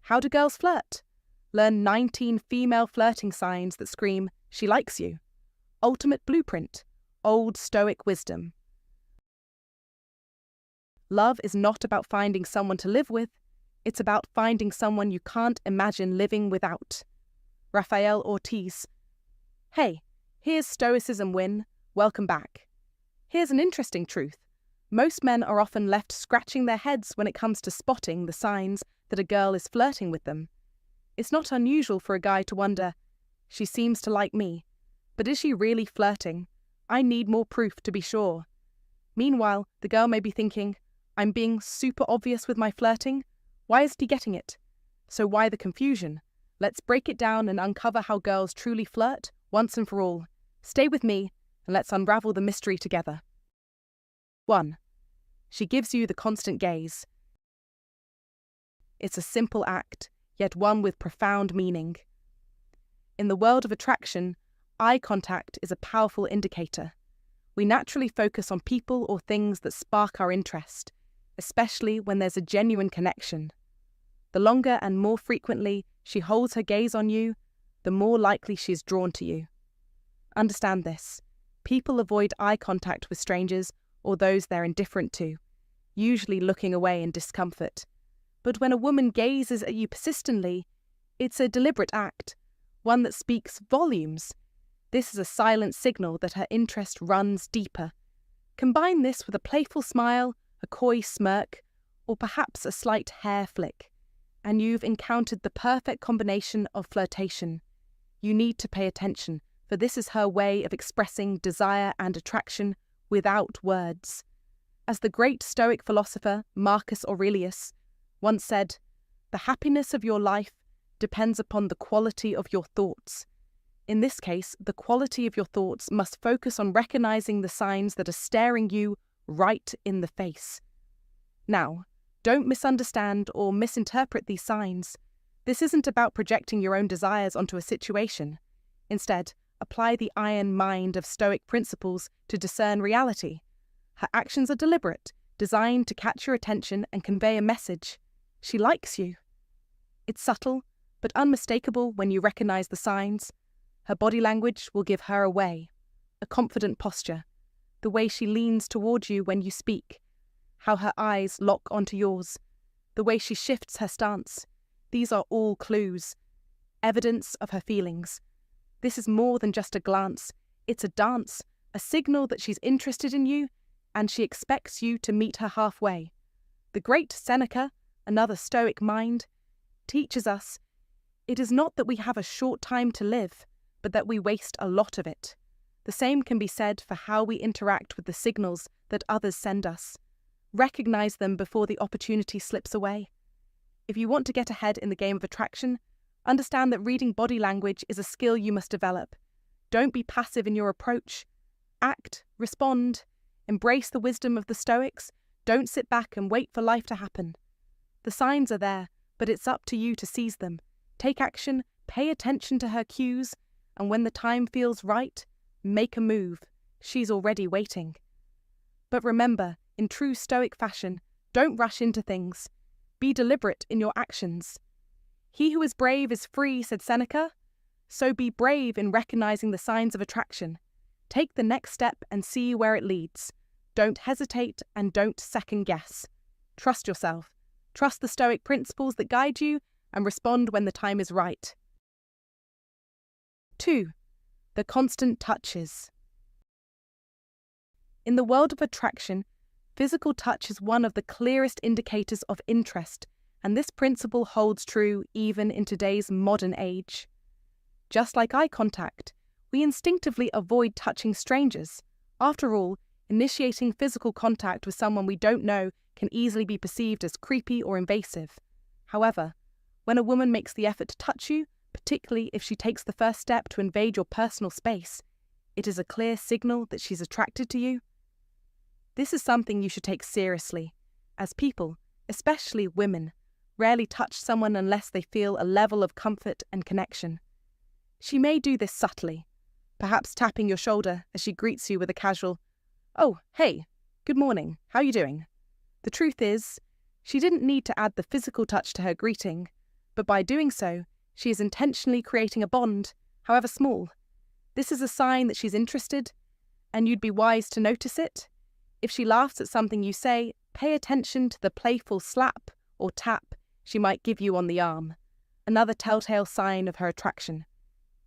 How do girls flirt? Learn 19 female flirting signs that scream, "She likes you." Ultimate blueprint. Old Stoic wisdom. Love is not about finding someone to live with, it's about finding someone you can't imagine living without. Rafael Ortiz. Hey, here's Stoicismwin. Welcome back. Here's an interesting truth. Most men are often left scratching their heads when it comes to spotting the signs that a girl is flirting with them. It's not unusual for a guy to wonder, she seems to like me, but is she really flirting? I need more proof to be sure. Meanwhile, the girl may be thinking, I'm being super obvious with my flirting. Why isn't he getting it? So why the confusion? Let's break it down and uncover how girls truly flirt once and for all. Stay with me and let's unravel the mystery together. 1. She gives you the constant gaze. It's a simple act, yet one with profound meaning. In the world of attraction, eye contact is a powerful indicator. We naturally focus on people or things that spark our interest, especially when there's a genuine connection. The longer and more frequently she holds her gaze on you, the more likely she is drawn to you. Understand this. People avoid eye contact with strangers or those they're indifferent to, usually looking away in discomfort. But when a woman gazes at you persistently, it's a deliberate act, one that speaks volumes. This is a silent signal that her interest runs deeper. Combine this with a playful smile, a coy smirk, or perhaps a slight hair flick, and you've encountered the perfect combination of flirtation. You need to pay attention, for this is her way of expressing desire and attraction without words. As the great Stoic philosopher Marcus Aurelius once said, "The happiness of your life depends upon the quality of your thoughts." In this case, the quality of your thoughts must focus on recognizing the signs that are staring you right in the face. Now, don't misunderstand or misinterpret these signs. This isn't about projecting your own desires onto a situation. Instead, apply the iron mind of Stoic principles to discern reality. Her actions are deliberate, designed to catch your attention and convey a message. She likes you. It's subtle, but unmistakable when you recognize the signs. Her body language will give her away. A confident posture, the way she leans toward you when you speak, how her eyes lock onto yours, the way she shifts her stance. These are all clues, evidence of her feelings. This is more than just a glance. It's a dance, a signal that she's interested in you, and she expects you to meet her halfway. The great Seneca, another Stoic mind, teaches us it is not that we have a short time to live, but that we waste a lot of it. The same can be said for how we interact with the signals that others send us. Recognize them before the opportunity slips away. If you want to get ahead in the game of attraction, understand that reading body language is a skill you must develop. Don't be passive in your approach. Act, respond, embrace the wisdom of the Stoics. Don't sit back and wait for life to happen. The signs are there, but it's up to you to seize them. Take action, pay attention to her cues, and when the time feels right, make a move. She's already waiting. But remember, in true Stoic fashion, don't rush into things. Be deliberate in your actions. He who is brave is free, said Seneca. So be brave in recognizing the signs of attraction. Take the next step and see where it leads. Don't hesitate and don't second guess. Trust yourself. Trust the Stoic principles that guide you and respond when the time is right. 2. The constant touches. In the world of attraction, physical touch is one of the clearest indicators of interest, and this principle holds true even in today's modern age. Just like eye contact, we instinctively avoid touching strangers. After all, initiating physical contact with someone we don't know can easily be perceived as creepy or invasive. However, when a woman makes the effort to touch you, particularly if she takes the first step to invade your personal space, it is a clear signal that she's attracted to you. This is something you should take seriously, as people, especially women, rarely touch someone unless they feel a level of comfort and connection. She may do this subtly, perhaps tapping your shoulder as she greets you with a casual, "Oh, hey, good morning, how are you doing?" The truth is, she didn't need to add the physical touch to her greeting, but by doing so, she is intentionally creating a bond, however small. This is a sign that she's interested, and you'd be wise to notice it. If she laughs at something you say, pay attention to the playful slap or tap she might give you on the arm, another telltale sign of her attraction.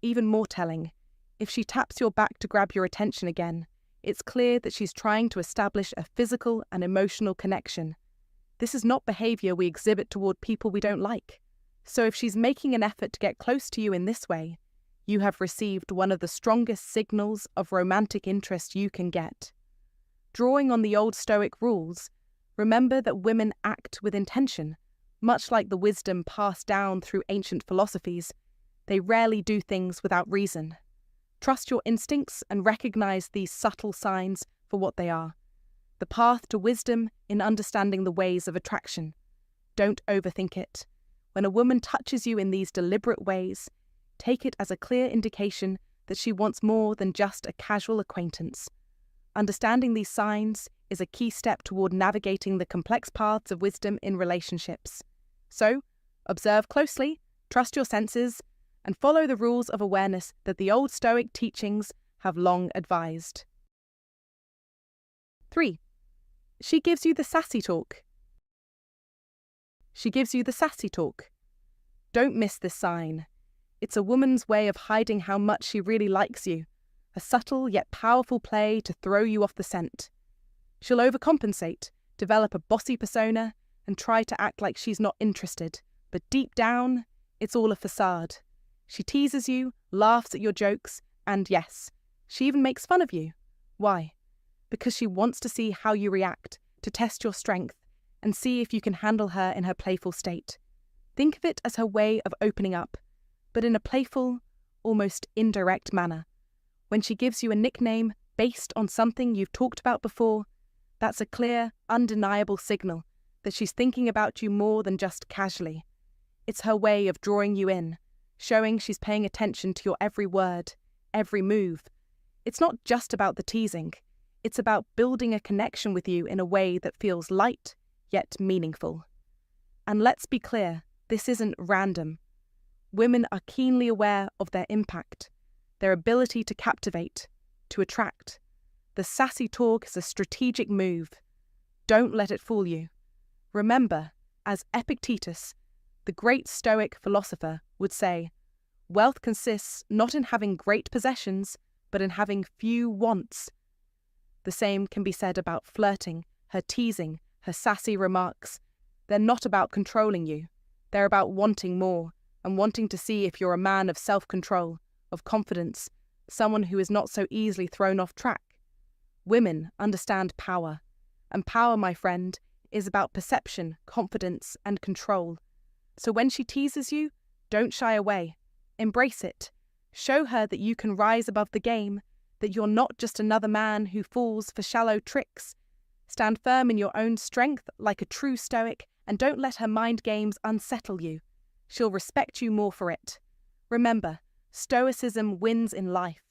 Even more telling, if she taps your back to grab your attention again, it's clear that she's trying to establish a physical and emotional connection. This is not behavior we exhibit toward people we don't like. So if she's making an effort to get close to you in this way, you have received one of the strongest signals of romantic interest you can get. Drawing on the Old Stoic rules, remember that women act with intention. Much like the wisdom passed down through ancient philosophies, they rarely do things without reason. Trust your instincts and recognize these subtle signs for what they are. The path to wisdom in understanding the ways of attraction. Don't overthink it. When a woman touches you in these deliberate ways, take it as a clear indication that she wants more than just a casual acquaintance. Understanding these signs is a key step toward navigating the complex paths of wisdom in relationships. So, observe closely, trust your senses, and follow the rules of awareness that the Old Stoic teachings have long advised. 3. She gives you the sassy talk. She gives you the sassy talk. Don't miss this sign. It's a woman's way of hiding how much she really likes you, a subtle yet powerful play to throw you off the scent. She'll overcompensate, develop a bossy persona, and try to act like she's not interested, but deep down, it's all a facade. She teases you, laughs at your jokes, and yes, she even makes fun of you. Why? Because she wants to see how you react, to test your strength, and see if you can handle her in her playful state. Think of it as her way of opening up, but in a playful, almost indirect manner. When she gives you a nickname based on something you've talked about before, that's a clear, undeniable signal that she's thinking about you more than just casually. It's her way of drawing you in, showing she's paying attention to your every word, every move. It's not just about the teasing. It's about building a connection with you in a way that feels light, yet meaningful. And let's be clear, this isn't random. Women are keenly aware of their impact, their ability to captivate, to attract. The sassy talk is a strategic move. Don't let it fool you. Remember, as Epictetus, the great Stoic philosopher, would say, wealth consists not in having great possessions, but in having few wants. The same can be said about flirting, her teasing, her sassy remarks. They're not about controlling you. They're about wanting more, and wanting to see if you're a man of self-control, of confidence, someone who is not so easily thrown off track. Women understand power, and power, my friend, is about perception, confidence, and control. So when she teases you, don't shy away. Embrace it. Show her that you can rise above the game, that you're not just another man who falls for shallow tricks. Stand firm in your own strength like a true Stoic, and don't let her mind games unsettle you. She'll respect you more for it. Remember, Stoicism wins in life.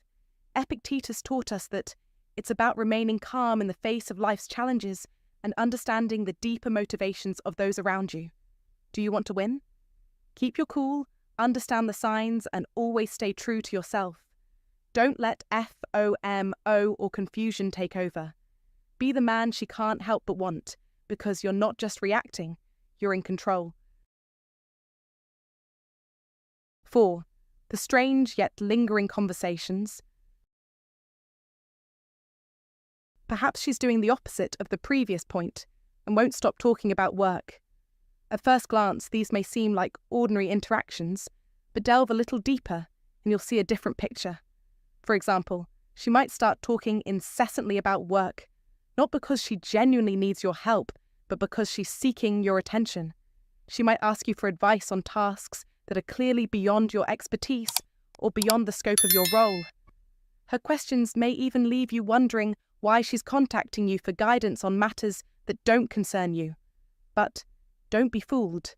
Epictetus taught us that it's about remaining calm in the face of life's challenges and understanding the deeper motivations of those around you. Do you want to win? Keep your cool, understand the signs, and always stay true to yourself. Don't let FOMO or confusion take over. Be the man she can't help but want, because you're not just reacting, you're in control. 4. The strange yet lingering conversations. Perhaps she's doing the opposite of the previous point and won't stop talking about work. At first glance, these may seem like ordinary interactions, but delve a little deeper and you'll see a different picture. For example, she might start talking incessantly about work, not because she genuinely needs your help, but because she's seeking your attention. She might ask you for advice on tasks that are clearly beyond your expertise or beyond the scope of your role. Her questions may even leave you wondering why she's contacting you for guidance on matters that don't concern you. But don't be fooled.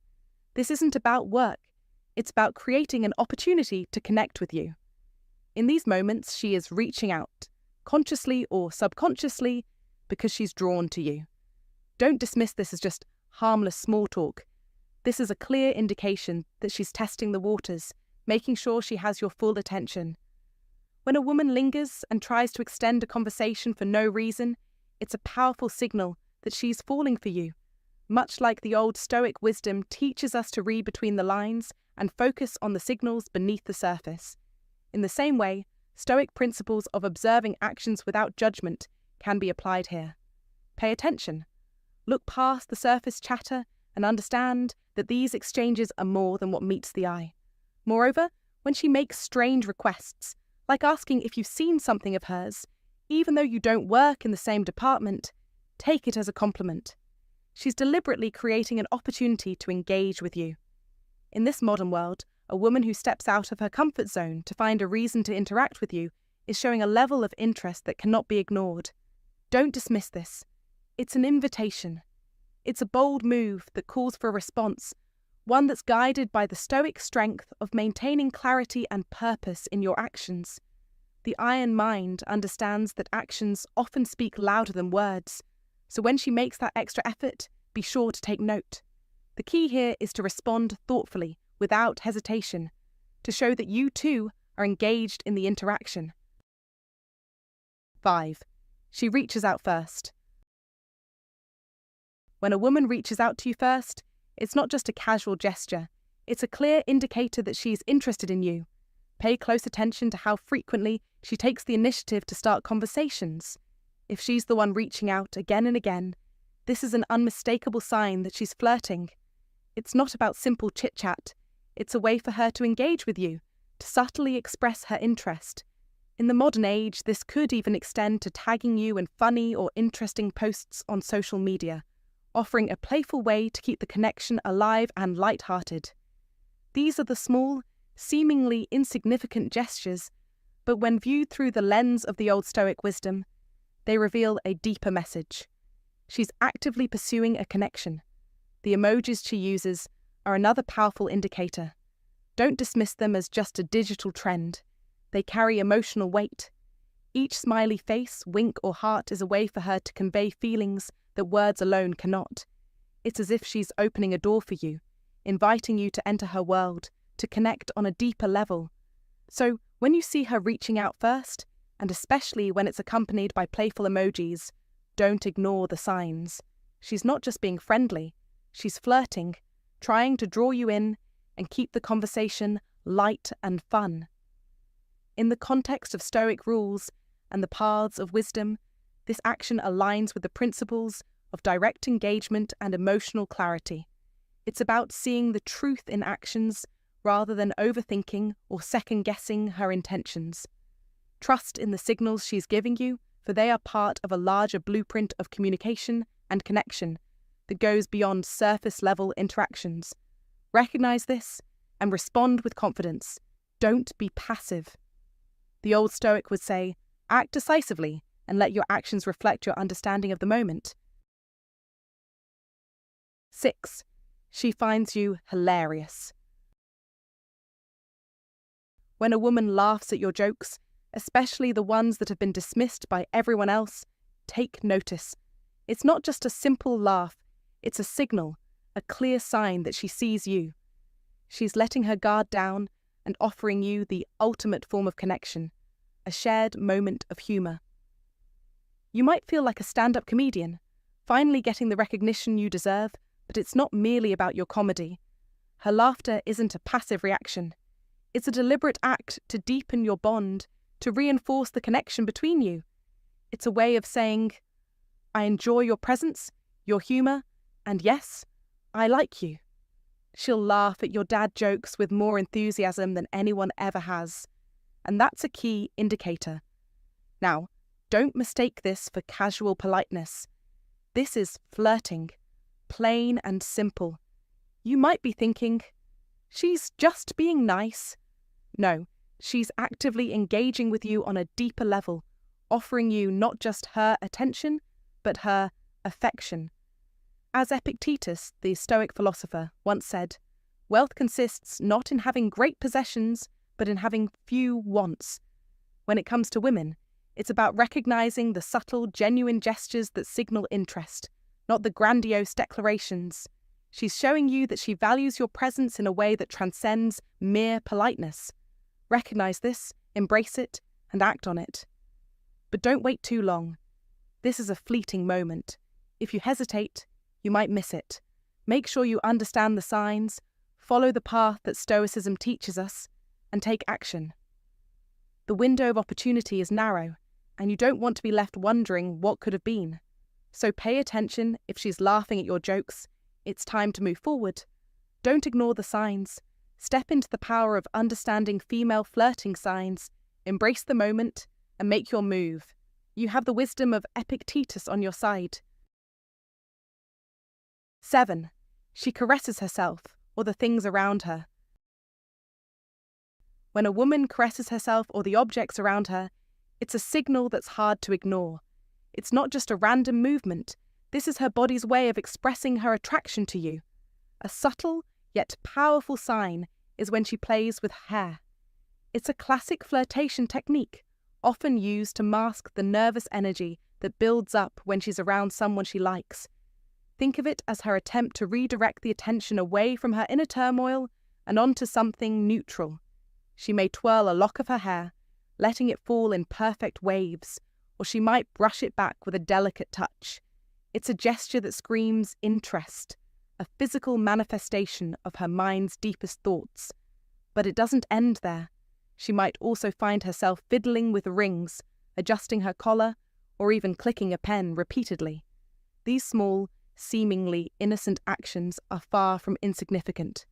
This isn't about work. It's about creating an opportunity to connect with you. In these moments, she is reaching out, consciously or subconsciously, because she's drawn to you. Don't dismiss this as just harmless small talk. This is a clear indication that she's testing the waters, making sure she has your full attention. When a woman lingers and tries to extend a conversation for no reason, it's a powerful signal that she's falling for you. Much like the old Stoic wisdom teaches us to read between the lines and focus on the signals beneath the surface. In the same way, Stoic principles of observing actions without judgment can be applied here. Pay attention. Look past the surface chatter and understand that these exchanges are more than what meets the eye. Moreover, when she makes strange requests, like asking if you've seen something of hers, even though you don't work in the same department, take it as a compliment. She's deliberately creating an opportunity to engage with you. In this modern world, a woman who steps out of her comfort zone to find a reason to interact with you is showing a level of interest that cannot be ignored. Don't dismiss this. It's an invitation. It's a bold move that calls for a response, one that's guided by the Stoic strength of maintaining clarity and purpose in your actions. The iron mind understands that actions often speak louder than words, so when she makes that extra effort, be sure to take note. The key here is to respond thoughtfully, without hesitation, to show that you too are engaged in the interaction. 5. She reaches out first. When a woman reaches out to you first, it's not just a casual gesture. It's a clear indicator that she's interested in you. Pay close attention to how frequently she takes the initiative to start conversations. If she's the one reaching out again and again, this is an unmistakable sign that she's flirting. It's not about simple chit-chat. It's a way for her to engage with you, to subtly express her interest. In the modern age, this could even extend to tagging you in funny or interesting posts on social media, offering a playful way to keep the connection alive and light-hearted. These are the small, seemingly insignificant gestures, but when viewed through the lens of the old Stoic wisdom, they reveal a deeper message. She's actively pursuing a connection. The emojis she uses are another powerful indicator. Don't dismiss them as just a digital trend. They carry emotional weight. Each smiley face, wink or heart is a way for her to convey feelings that words alone cannot. It's as if she's opening a door for you, inviting you to enter her world, to connect on a deeper level. So, when you see her reaching out first, and especially when it's accompanied by playful emojis, don't ignore the signs. She's not just being friendly, she's flirting, trying to draw you in and keep the conversation light and fun. In the context of Stoic rules and the paths of wisdom, this action aligns with the principles of direct engagement and emotional clarity. It's about seeing the truth in actions rather than overthinking or second-guessing her intentions. Trust in the signals she's giving you, for they are part of a larger blueprint of communication and connection that goes beyond surface-level interactions. Recognize this and respond with confidence. Don't be passive. The old Stoic would say, act decisively and let your actions reflect your understanding of the moment. 6. She finds you hilarious. When a woman laughs at your jokes, especially the ones that have been dismissed by everyone else, take notice. It's not just a simple laugh, it's a signal, a clear sign that she sees you. She's letting her guard down and offering you the ultimate form of connection, a shared moment of humour. You might feel like a stand-up comedian, finally getting the recognition you deserve, but it's not merely about your comedy. Her laughter isn't a passive reaction. It's a deliberate act to deepen your bond, to reinforce the connection between you. It's a way of saying, I enjoy your presence, your humour, and yes, I like you. She'll laugh at your dad jokes with more enthusiasm than anyone ever has. And that's a key indicator. Now, don't mistake this for casual politeness. This is flirting, plain and simple. You might be thinking, she's just being nice. No, she's actively engaging with you on a deeper level, offering you not just her attention, but her affection. As Epictetus, the Stoic philosopher, once said, wealth consists not in having great possessions, but in having few wants. When it comes to women, it's about recognizing the subtle, genuine gestures that signal interest, not the grandiose declarations. She's showing you that she values your presence in a way that transcends mere politeness. Recognize this, embrace it, and act on it. But don't wait too long. This is a fleeting moment. If you hesitate, you might miss it. Make sure you understand the signs, follow the path that Stoicism teaches us, and take action. The window of opportunity is narrow, and you don't want to be left wondering what could have been. So pay attention if she's laughing at your jokes. It's time to move forward. Don't ignore the signs. Step into the power of understanding female flirting signs, embrace the moment, and make your move. You have the wisdom of Epictetus on your side. 7. She caresses herself, or the things around her. When a woman caresses herself or the objects around her, it's a signal that's hard to ignore. It's not just a random movement. This is her body's way of expressing her attraction to you. A subtle, yet powerful sign is when she plays with hair. It's a classic flirtation technique, often used to mask the nervous energy that builds up when she's around someone she likes. Think of it as her attempt to redirect the attention away from her inner turmoil and onto something neutral. She may twirl a lock of her hair, letting it fall in perfect waves, or she might brush it back with a delicate touch. It's a gesture that screams interest, a physical manifestation of her mind's deepest thoughts. But it doesn't end there. She might also find herself fiddling with rings, adjusting her collar, or even clicking a pen repeatedly. These small, seemingly innocent actions are far from insignificant.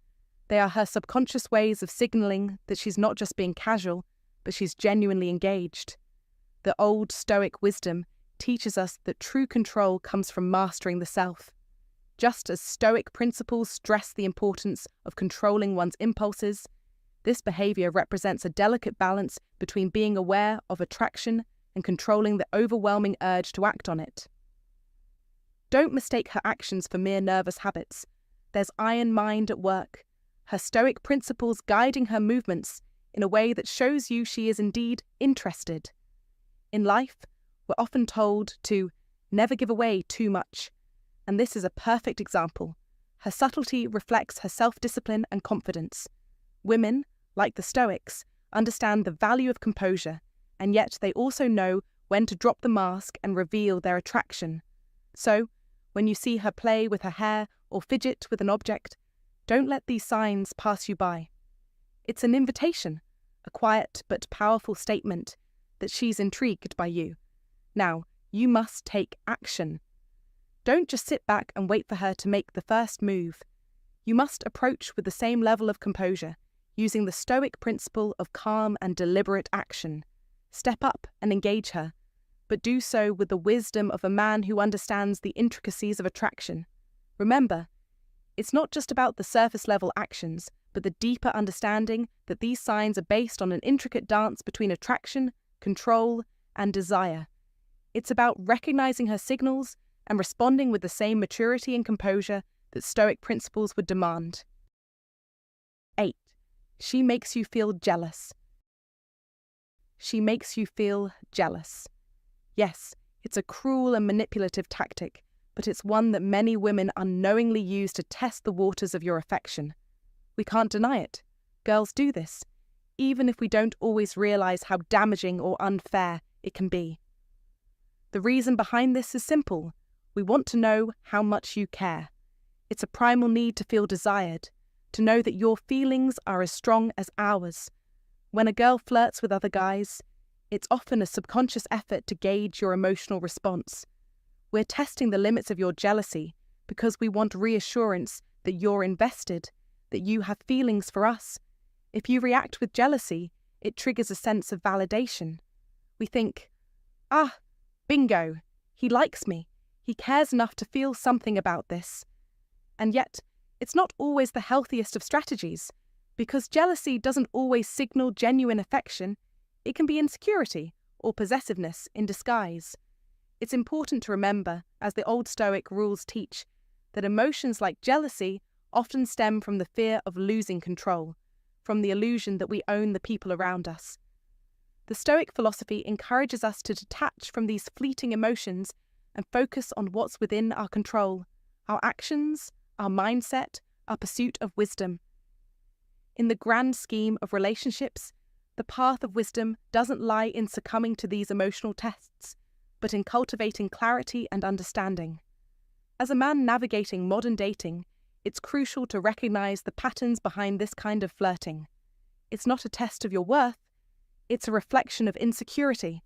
They are her subconscious ways of signaling that she's not just being casual, but she's genuinely engaged. The Old Stoic wisdom teaches us that true control comes from mastering the self. Just as Stoic principles stress the importance of controlling one's impulses, this behavior represents a delicate balance between being aware of attraction and controlling the overwhelming urge to act on it. Don't mistake her actions for mere nervous habits. There's iron mind at work, her Stoic principles guiding her movements in a way that shows you she is indeed interested. In life, we're often told to never give away too much, and this is a perfect example. Her subtlety reflects her self-discipline and confidence. Women, like the Stoics, understand the value of composure, and yet they also know when to drop the mask and reveal their attraction. So, when you see her play with her hair or fidget with an object, don't let these signs pass you by. It's an invitation, a quiet but powerful statement that she's intrigued by you. Now, you must take action. Don't just sit back and wait for her to make the first move. You must approach with the same level of composure, using the Stoic principle of calm and deliberate action. Step up and engage her, but do so with the wisdom of a man who understands the intricacies of attraction. Remember, it's not just about the surface-level actions, but the deeper understanding that these signs are based on an intricate dance between attraction, control, and desire. It's about recognizing her signals and responding with the same maturity and composure that Stoic principles would demand. 8. She makes you feel jealous. She makes you feel jealous. Yes, it's a cruel and manipulative tactic, but it's one that many women unknowingly use to test the waters of your affection. We can't deny it. Girls do this, even if we don't always realize how damaging or unfair it can be. The reason behind this is simple. We want to know how much you care. It's a primal need to feel desired, to know that your feelings are as strong as ours. When a girl flirts with other guys, it's often a subconscious effort to gauge your emotional response. We're testing the limits of your jealousy because we want reassurance that you're invested, that you have feelings for us. If you react with jealousy, it triggers a sense of validation. We think, bingo, he likes me. He cares enough to feel something about this. And yet, it's not always the healthiest of strategies, because jealousy doesn't always signal genuine affection. It can be insecurity or possessiveness in disguise. It's important to remember, as the Old Stoic rules teach, that emotions like jealousy often stem from the fear of losing control, from the illusion that we own the people around us. The Stoic philosophy encourages us to detach from these fleeting emotions and focus on what's within our control, our actions, our mindset, our pursuit of wisdom. In the grand scheme of relationships, the path of wisdom doesn't lie in succumbing to these emotional tests, but in cultivating clarity and understanding. As a man navigating modern dating, it's crucial to recognize the patterns behind this kind of flirting. It's not a test of your worth, it's a reflection of insecurity.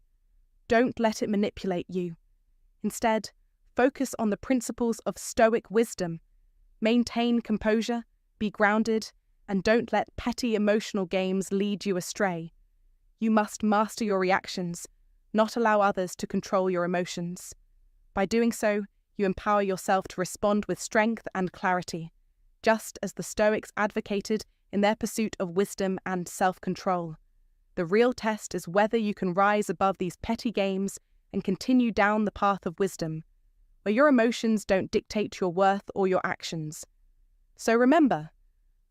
Don't let it manipulate you. Instead, focus on the principles of Stoic wisdom. Maintain composure, be grounded, and don't let petty emotional games lead you astray. You must master your reactions, not allow others to control your emotions. By doing so, you empower yourself to respond with strength and clarity, just as the Stoics advocated in their pursuit of wisdom and self-control. The real test is whether you can rise above these petty games and continue down the path of wisdom, where your emotions don't dictate your worth or your actions. So remember,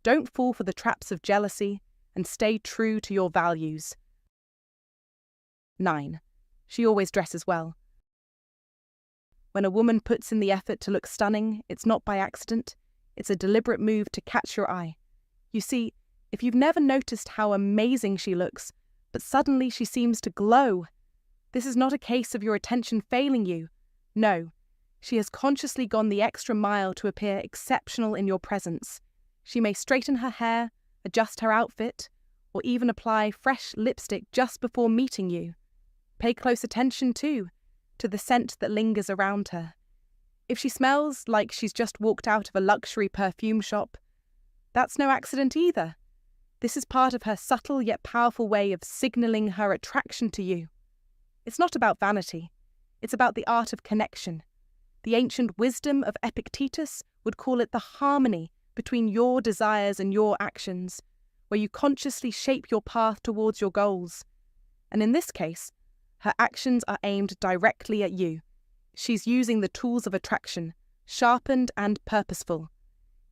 don't fall for the traps of jealousy and stay true to your values. 9. She always dresses well. When a woman puts in the effort to look stunning, it's not by accident, it's a deliberate move to catch your eye. You see, if you've never noticed how amazing she looks, but suddenly she seems to glow, this is not a case of your attention failing you. No, she has consciously gone the extra mile to appear exceptional in your presence. She may straighten her hair, adjust her outfit, or even apply fresh lipstick just before meeting you. Pay close attention, too, to the scent that lingers around her. If she smells like she's just walked out of a luxury perfume shop, that's no accident either. This is part of her subtle yet powerful way of signaling her attraction to you. It's not about vanity. It's about the art of connection. The ancient wisdom of Epictetus would call it the harmony between your desires and your actions, where you consciously shape your path towards your goals. And in this case, her actions are aimed directly at you. She's using the tools of attraction, sharpened and purposeful.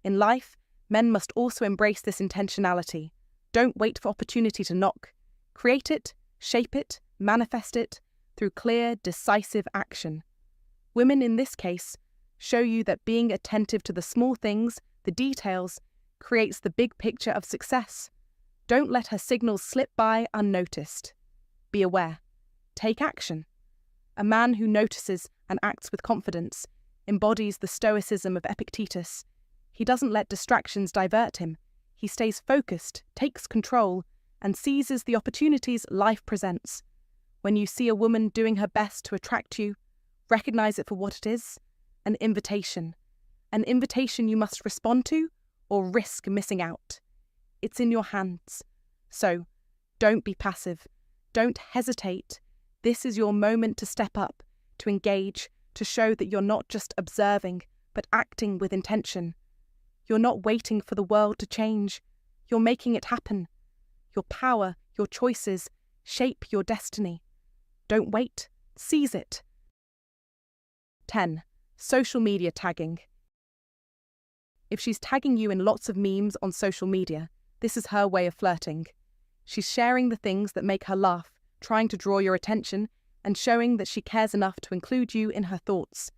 In life, men must also embrace this intentionality. Don't wait for opportunity to knock. Create it, shape it, manifest it through clear, decisive action. Women in this case show you that being attentive to the small things, the details, creates the big picture of success. Don't let her signals slip by unnoticed. Be aware. Take action. A man who notices and acts with confidence embodies the stoicism of Epictetus. He doesn't let distractions divert him. He stays focused, takes control, and seizes the opportunities life presents. When you see a woman doing her best to attract you, recognize it for what it is, an invitation. An invitation you must respond to or risk missing out. It's in your hands. So, don't be passive. Don't hesitate. This is your moment to step up, to engage, to show that you're not just observing, but acting with intention. You're not waiting for the world to change. You're making it happen. Your power, your choices, shape your destiny. Don't wait. Seize it. 10. Social media tagging. If she's tagging you in lots of memes on social media, this is her way of flirting. She's sharing the things that make her laugh, trying to draw your attention, and showing that she cares enough to include you in her thoughts.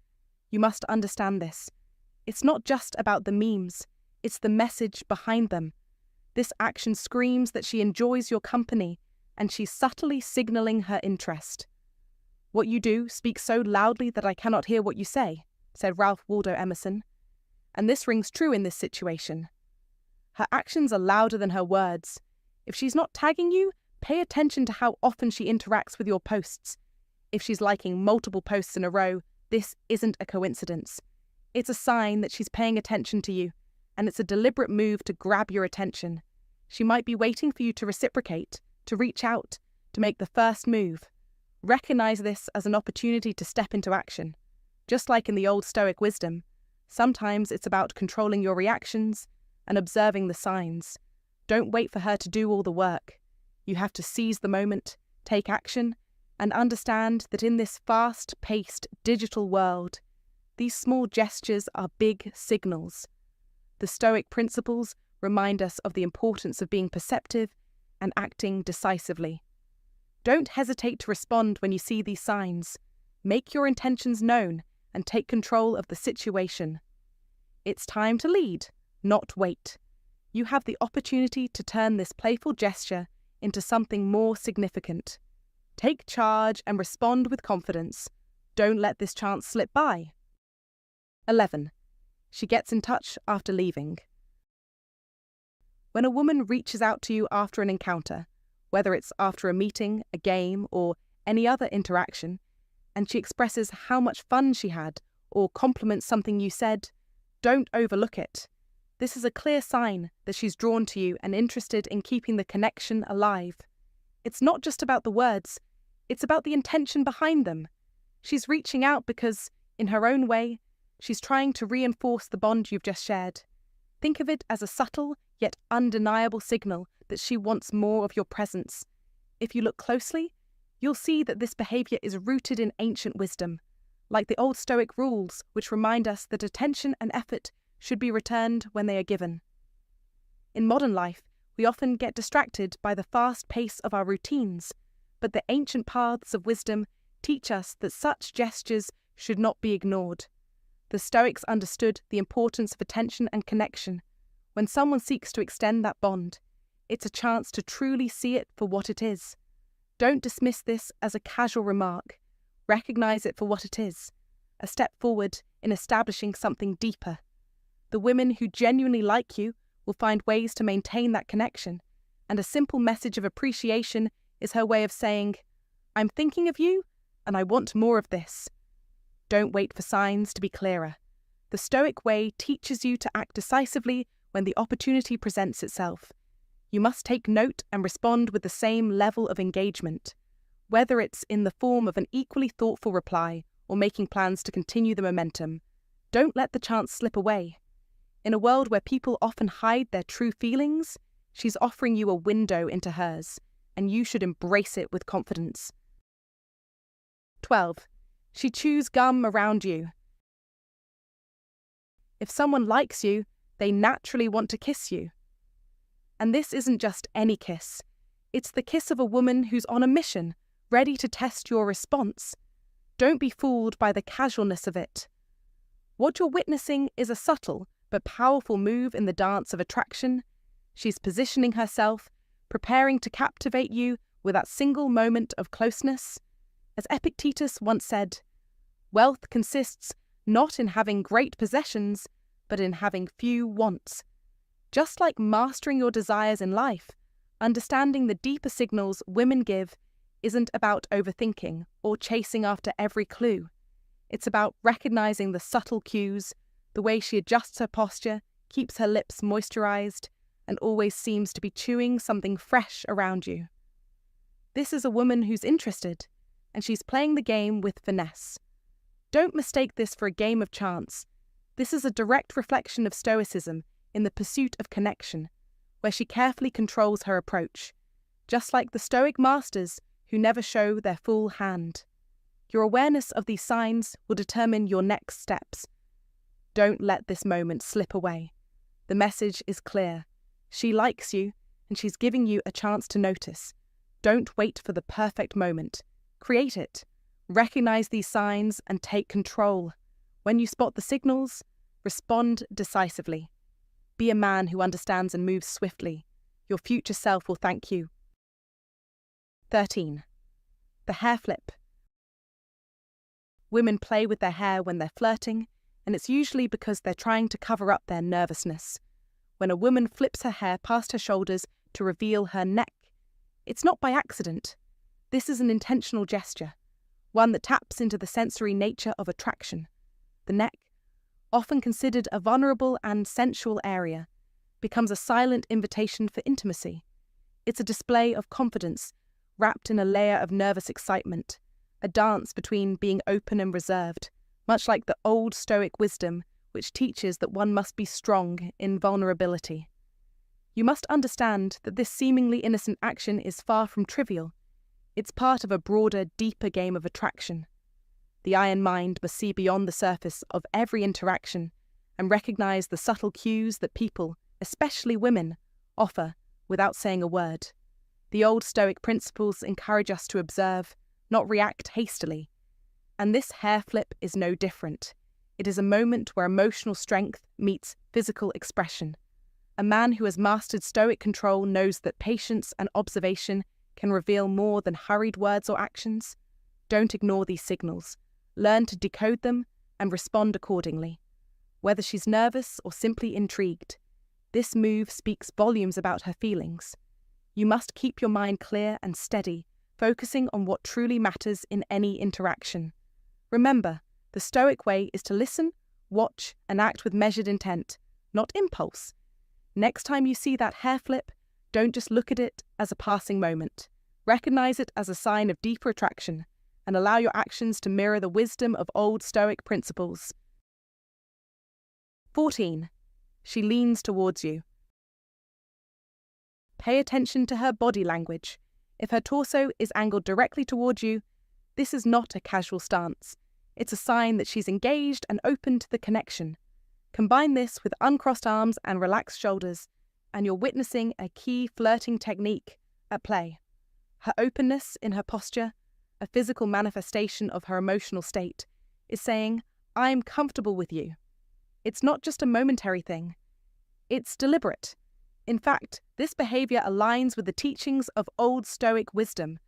You must understand this. It's not just about the memes, it's the message behind them. This action screams that she enjoys your company, and she's subtly signaling her interest. "What you do speaks so loudly that I cannot hear what you say," said Ralph Waldo Emerson. And this rings true in this situation. Her actions are louder than her words. If she's not tagging you, pay attention to how often she interacts with your posts. If she's liking multiple posts in a row, this isn't a coincidence. It's a sign that she's paying attention to you, and it's a deliberate move to grab your attention. She might be waiting for you to reciprocate, to reach out, to make the first move. Recognize this as an opportunity to step into action. Just like in the Old Stoic wisdom, sometimes it's about controlling your reactions and observing the signs. Don't wait for her to do all the work. You have to seize the moment, take action, and understand that in this fast-paced digital world, these small gestures are big signals. The Stoic principles remind us of the importance of being perceptive and acting decisively. Don't hesitate to respond when you see these signs. Make your intentions known and take control of the situation. It's time to lead, not wait. You have the opportunity to turn this playful gesture into something more significant. Take charge and respond with confidence. Don't let this chance slip by. 11. She gets in touch after leaving. When a woman reaches out to you after an encounter, whether it's after a meeting, a game, or any other interaction, and she expresses how much fun she had or compliments something you said, don't overlook it. This is a clear sign that she's drawn to you and interested in keeping the connection alive. It's not just about the words, it's about the intention behind them. She's reaching out because, in her own way, she's trying to reinforce the bond you've just shared. Think of it as a subtle yet undeniable signal that she wants more of your presence. If you look closely, you'll see that this behaviour is rooted in ancient wisdom, like the Old Stoic rules, which remind us that attention and effort should be returned when they are given. In modern life, we often get distracted by the fast pace of our routines, but the ancient paths of wisdom teach us that such gestures should not be ignored. The Stoics understood the importance of attention and connection. When someone seeks to extend that bond, it's a chance to truly see it for what it is. Don't dismiss this as a casual remark. Recognize it for what it is, a step forward in establishing something deeper. The women who genuinely like you will find ways to maintain that connection, and a simple message of appreciation is her way of saying, "I'm thinking of you, and I want more of this." Don't wait for signs to be clearer. The Stoic way teaches you to act decisively when the opportunity presents itself. You must take note and respond with the same level of engagement, whether it's in the form of an equally thoughtful reply or making plans to continue the momentum. Don't let the chance slip away. In a world where people often hide their true feelings, she's offering you a window into hers, and you should embrace it with confidence. 12. She chews gum around you. If someone likes you, they naturally want to kiss you. And this isn't just any kiss. It's the kiss of a woman who's on a mission, ready to test your response. Don't be fooled by the casualness of it. What you're witnessing is a subtle but powerful move in the dance of attraction. She's positioning herself, preparing to captivate you with that single moment of closeness. As Epictetus once said, "Wealth consists not in having great possessions, but in having few wants." Just like mastering your desires in life, understanding the deeper signals women give isn't about overthinking or chasing after every clue. It's about recognizing the subtle cues, the way she adjusts her posture, keeps her lips moisturized, and always seems to be chewing something fresh around you. This is a woman who's interested, and she's playing the game with finesse. Don't mistake this for a game of chance. This is a direct reflection of Stoicism in the pursuit of connection, where she carefully controls her approach, just like the Stoic masters who never show their full hand. Your awareness of these signs will determine your next steps. Don't let this moment slip away. The message is clear. She likes you, and she's giving you a chance to notice. Don't wait for the perfect moment. Create it. Recognize these signs and take control. When you spot the signals, respond decisively. Be a man who understands and moves swiftly. Your future self will thank you. 13. The hair flip. Women play with their hair when they're flirting, and it's usually because they're trying to cover up their nervousness. when a woman flips her hair past her shoulders to reveal her neck. It's not by accident. This is an intentional gesture, one that taps into the sensory nature of attraction. The neck, often considered a vulnerable and sensual area, becomes a silent invitation for intimacy. It's a display of confidence wrapped in a layer of nervous excitement, a dance between being open and reserved, much like the Old Stoic wisdom, which teaches that one must be strong in vulnerability. You must understand that this seemingly innocent action is far from trivial. It's part of a broader, deeper game of attraction. The iron mind must see beyond the surface of every interaction and recognize the subtle cues that people, especially women, offer without saying a word. The old Stoic principles encourage us to observe, not react hastily. And this hair flip is no different. It is a moment where emotional strength meets physical expression. A man who has mastered Stoic control knows that patience and observation can reveal more than hurried words or actions. Don't ignore these signals. Learn to decode them and respond accordingly. Whether she's nervous or simply intrigued, this move speaks volumes about her feelings. You must keep your mind clear and steady, focusing on what truly matters in any interaction. Remember, the Stoic way is to listen, watch, and act with measured intent, not impulse. Next time you see that hair flip, don't just look at it as a passing moment. Recognize it as a sign of deeper attraction, and allow your actions to mirror the wisdom of old Stoic principles. 14. She leans towards you. Pay attention to her body language. If her torso is angled directly towards you, this is not a casual stance. It's a sign that she's engaged and open to the connection. Combine this with uncrossed arms and relaxed shoulders, and you're witnessing a key flirting technique at play. Her openness in her posture, a physical manifestation of her emotional state, is saying, "I'm comfortable with you." It's not just a momentary thing. It's deliberate. In fact, this behavior aligns with the teachings of Old Stoic wisdom,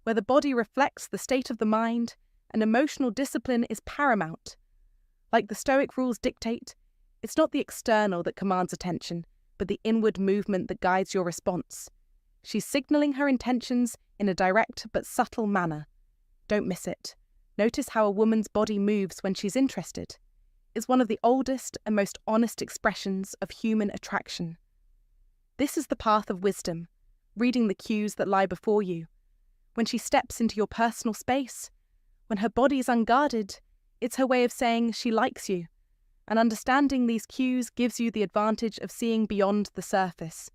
where the body reflects the state of the mind and emotional discipline is paramount. Like the Stoic rules dictate, it's not the external that commands attention, but the inward movement that guides your response. She's signaling her intentions in a direct but subtle manner. Don't miss it. Notice how a woman's body moves when she's interested. It's one of the oldest and most honest expressions of human attraction. This is the path of wisdom, reading the cues that lie before you. When she steps into your personal space, when her body is unguarded, it's her way of saying she likes you. And understanding these cues gives you the advantage of seeing beyond the surface.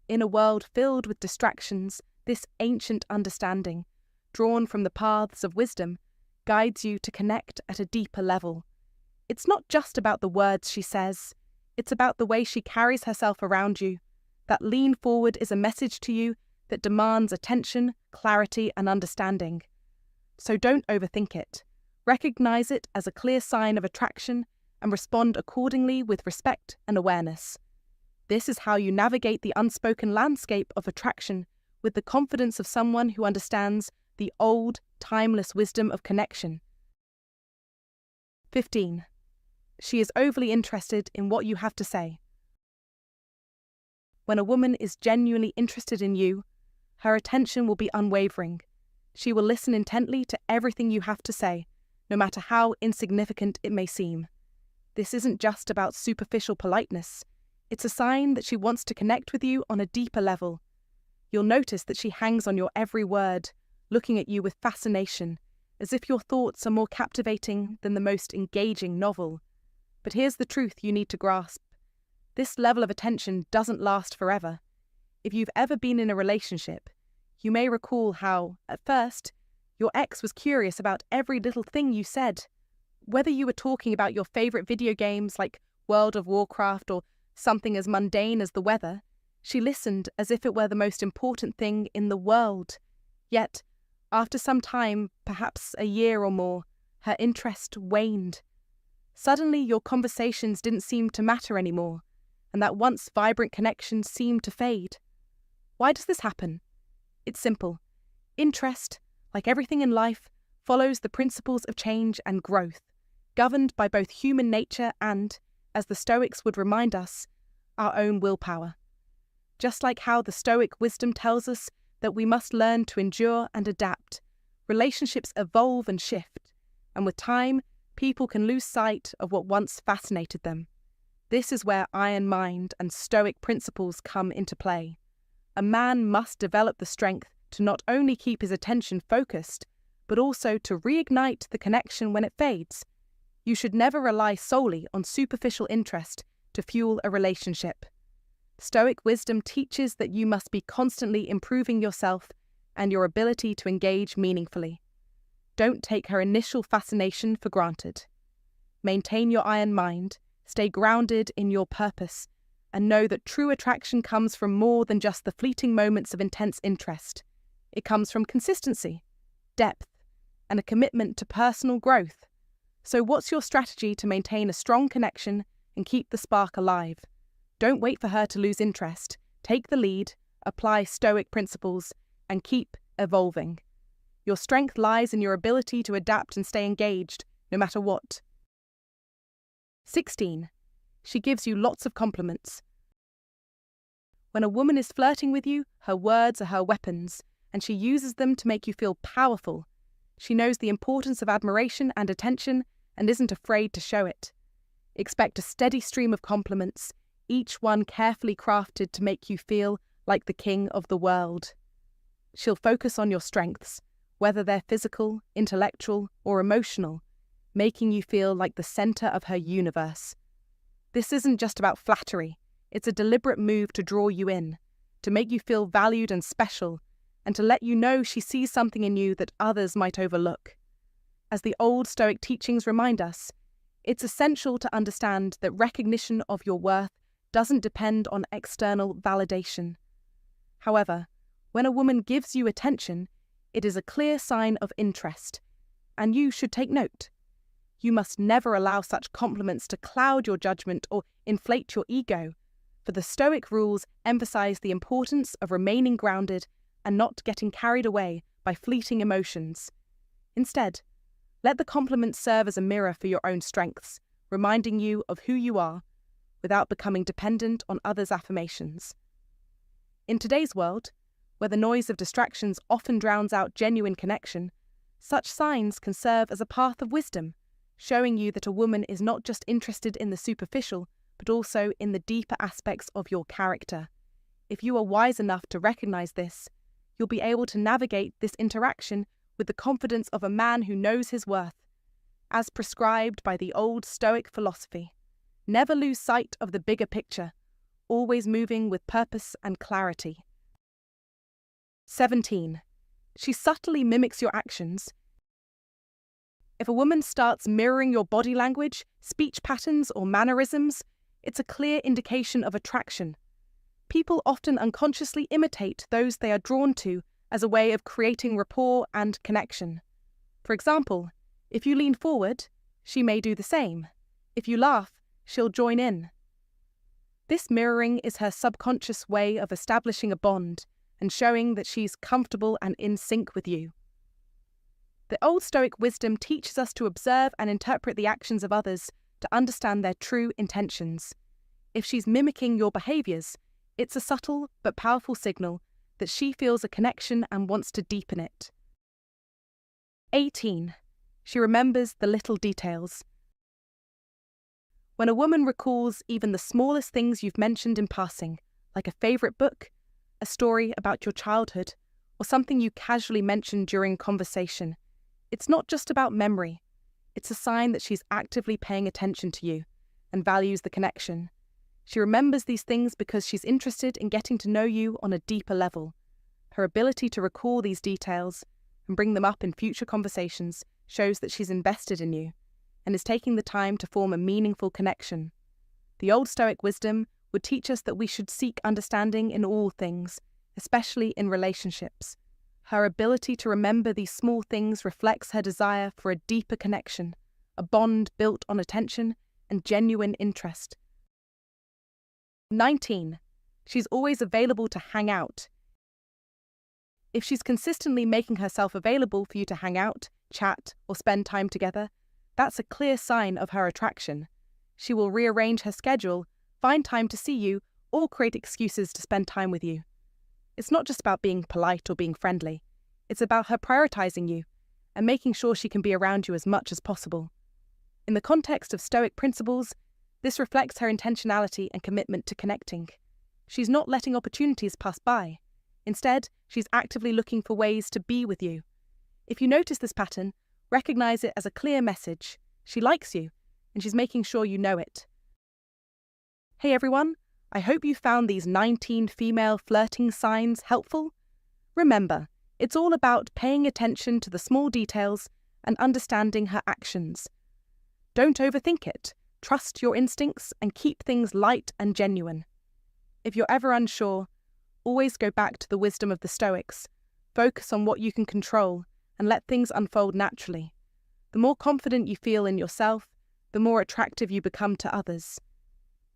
In a world filled with distractions, this ancient understanding, drawn from the paths of wisdom, guides you to connect at a deeper level. It's not just about the words she says, it's about the way she carries herself around you. That lean forward is a message to you that demands attention, clarity, and understanding. So don't overthink it. Recognize it as a clear sign of attraction and respond accordingly with respect and awareness. This is how you navigate the unspoken landscape of attraction with the confidence of someone who understands the old, timeless wisdom of connection. 15. She is overly interested in what you have to say. When a woman is genuinely interested in you, her attention will be unwavering. She will listen intently to everything you have to say, no matter how insignificant it may seem. This isn't just about superficial politeness. It's a sign that she wants to connect with you on a deeper level. You'll notice that she hangs on your every word, looking at you with fascination, as if your thoughts are more captivating than the most engaging novel. But here's the truth you need to grasp. This level of attention doesn't last forever. If you've ever been in a relationship, you may recall how, at first, your ex was curious about every little thing you said. Whether you were talking about your favourite video games like World of Warcraft or something as mundane as the weather, she listened as if it were the most important thing in the world. Yet, after some time, perhaps a year or more, her interest waned. Suddenly, your conversations didn't seem to matter anymore, and that once vibrant connection seemed to fade. Why does this happen? It's simple. Interest, like everything in life, follows the principles of change and growth, governed by both human nature and, as the Stoics would remind us, our own willpower. Just like how the Stoic wisdom tells us that we must learn to endure and adapt, relationships evolve and shift, and with time, people can lose sight of what once fascinated them. This is where iron mind and Stoic principles come into play. A man must develop the strength to not only keep his attention focused, but also to reignite the connection when it fades. You should never rely solely on superficial interest to fuel a relationship. Stoic wisdom teaches that you must be constantly improving yourself and your ability to engage meaningfully. Don't take her initial fascination for granted. Maintain your iron mind, stay grounded in your purpose, and know that true attraction comes from more than just the fleeting moments of intense interest. It comes from consistency, depth, and a commitment to personal growth. So what's your strategy to maintain a strong connection and keep the spark alive? Don't wait for her to lose interest. Take the lead, apply Stoic principles, and keep evolving. Your strength lies in your ability to adapt and stay engaged, no matter what. 16. She gives you lots of compliments. When a woman is flirting with you, her words are her weapons, and she uses them to make you feel powerful. She knows the importance of admiration and attention and isn't afraid to show it. Expect a steady stream of compliments, each one carefully crafted to make you feel like the king of the world. She'll focus on your strengths, whether they're physical, intellectual, or emotional, making you feel like the center of her universe. This isn't just about flattery. It's a deliberate move to draw you in, to make you feel valued and special, and to let you know she sees something in you that others might overlook. As the old Stoic teachings remind us, it's essential to understand that recognition of your worth doesn't depend on external validation. However, when a woman gives you attention, it is a clear sign of interest, and you should take note. You must never allow such compliments to cloud your judgment or inflate your ego, for the Stoic rules emphasize the importance of remaining grounded and not getting carried away by fleeting emotions. Instead, let the compliments serve as a mirror for your own strengths, reminding you of who you are, without becoming dependent on others' affirmations. In today's world, where the noise of distractions often drowns out genuine connection, such signs can serve as a path of wisdom, showing you that a woman is not just interested in the superficial, but also in the deeper aspects of your character. If you are wise enough to recognize this, you'll be able to navigate this interaction with the confidence of a man who knows his worth, as prescribed by the old Stoic philosophy. Never lose sight of the bigger picture, always moving with purpose and clarity. 17. She subtly mimics your actions. If a woman starts mirroring your body language, speech patterns, or mannerisms, it's a clear indication of attraction. People often unconsciously imitate those they are drawn to as a way of creating rapport and connection. For example, if you lean forward, she may do the same. If you laugh, she'll join in. This mirroring is her subconscious way of establishing a bond and showing that she's comfortable and in sync with you. The old Stoic wisdom teaches us to observe and interpret the actions of others to understand their true intentions. If she's mimicking your behaviors, it's a subtle but powerful signal that she feels a connection and wants to deepen it. 18. She remembers the little details. When a woman recalls even the smallest things you've mentioned in passing, like a favourite book, a story about your childhood, or something you casually mentioned during conversation, it's not just about memory. It's a sign that she's actively paying attention to you and values the connection. She remembers these things because she's interested in getting to know you on a deeper level. Her ability to recall these details and bring them up in future conversations shows that she's invested in you and is taking the time to form a meaningful connection. The old Stoic wisdom would teach us that we should seek understanding in all things, especially in relationships. Her ability to remember these small things reflects her desire for a deeper connection, a bond built on attention and genuine interest. 19. She's always available to hang out. If she's consistently making herself available for you to hang out, chat, or spend time together, that's a clear sign of her attraction. She will rearrange her schedule, find time to see you, or create excuses to spend time with you. It's not just about being polite or being friendly. It's about her prioritizing you and making sure she can be around you as much as possible. In the context of Stoic principles, this reflects her intentionality and commitment to connecting. She's not letting opportunities pass by. Instead, she's actively looking for ways to be with you. If you notice this pattern, recognize it as a clear message. She likes you, and she's making sure you know it. Hey everyone, I hope you found these 19 female flirting signs helpful. Remember, it's all about paying attention to the small details and understanding her actions. Don't overthink it. Trust your instincts and keep things light and genuine. If you're ever unsure, always go back to the wisdom of the Stoics. Focus on what you can control and let things unfold naturally. The more confident you feel in yourself, the more attractive you become to others.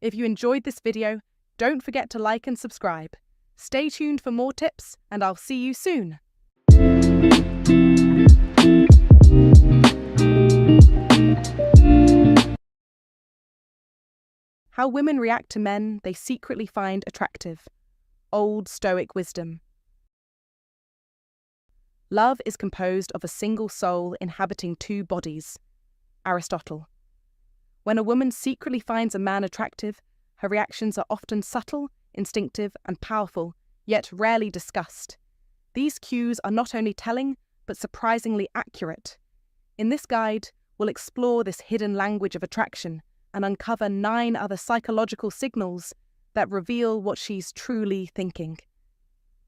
If you enjoyed this video, don't forget to like and subscribe. Stay tuned for more tips, and I'll see you soon. How women react to men they secretly find attractive. Old Stoic wisdom. Love is composed of a single soul inhabiting two bodies. Aristotle. When a woman secretly finds a man attractive, her reactions are often subtle, instinctive, and powerful, yet rarely discussed. These cues are not only telling, but surprisingly accurate. In this guide, we'll explore this hidden language of attraction and uncover 9 other psychological signals that reveal what she's truly thinking.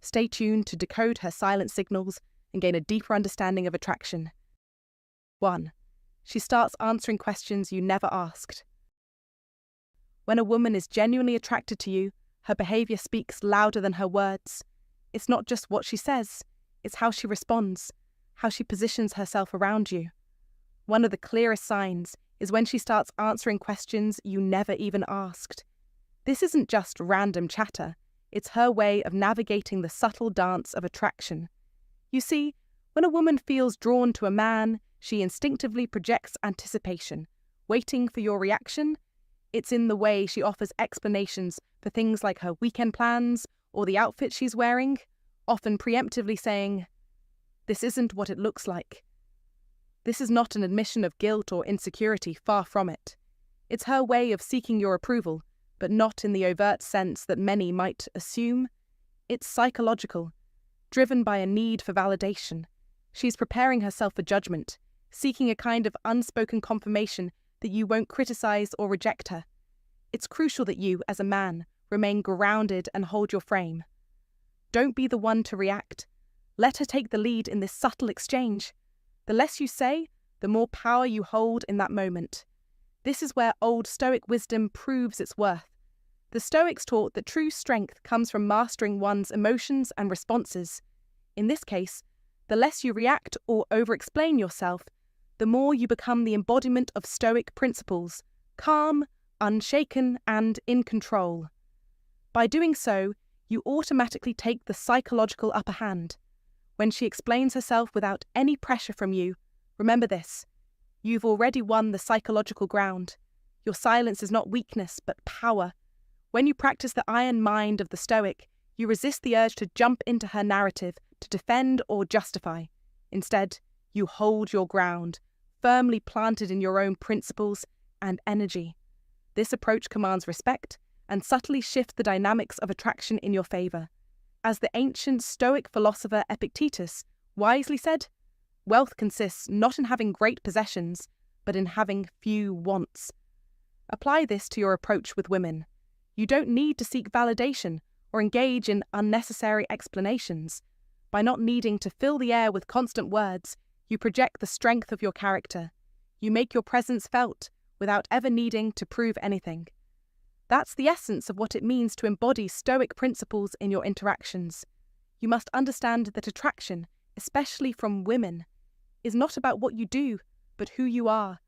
Stay tuned to decode her silent signals and gain a deeper understanding of attraction. 1. She starts answering questions you never asked. When a woman is genuinely attracted to you, her behavior speaks louder than her words. It's not just what she says, it's how she responds, how she positions herself around you. One of the clearest signs is when she starts answering questions you never even asked. This isn't just random chatter, it's her way of navigating the subtle dance of attraction. You see, when a woman feels drawn to a man, she instinctively projects anticipation, waiting for your reaction. It's in the way she offers explanations for things like her weekend plans or the outfit she's wearing, often preemptively saying, "This isn't what it looks like." This is not an admission of guilt or insecurity, far from it. It's her way of seeking your approval, but not in the overt sense that many might assume. It's psychological, driven by a need for validation. She's preparing herself for judgment, seeking a kind of unspoken confirmation that you won't criticize or reject her. It's crucial that you, as a man, remain grounded and hold your frame. Don't be the one to react. Let her take the lead in this subtle exchange. The less you say, the more power you hold in that moment. This is where Old Stoic wisdom proves its worth. The Stoics taught that true strength comes from mastering one's emotions and responses. In this case, the less you react or over-explain yourself, the more you become the embodiment of Stoic principles, calm, unshaken, and in control. By doing so, you automatically take the psychological upper hand. When she explains herself without any pressure from you, remember this: you've already won the psychological ground. Your silence is not weakness, but power. When you practice the iron mind of the Stoic, you resist the urge to jump into her narrative, to defend or justify. Instead, you hold your ground, firmly planted in your own principles and energy. This approach commands respect and subtly shifts the dynamics of attraction in your favor. As the ancient Stoic philosopher Epictetus wisely said, wealth consists not in having great possessions, but in having few wants. Apply this to your approach with women. You don't need to seek validation or engage in unnecessary explanations. By not needing to fill the air with constant words, you project the strength of your character. You make your presence felt without ever needing to prove anything. That's the essence of what it means to embody Stoic principles in your interactions. You must understand that attraction, especially from women, is not about what you do, but who you are.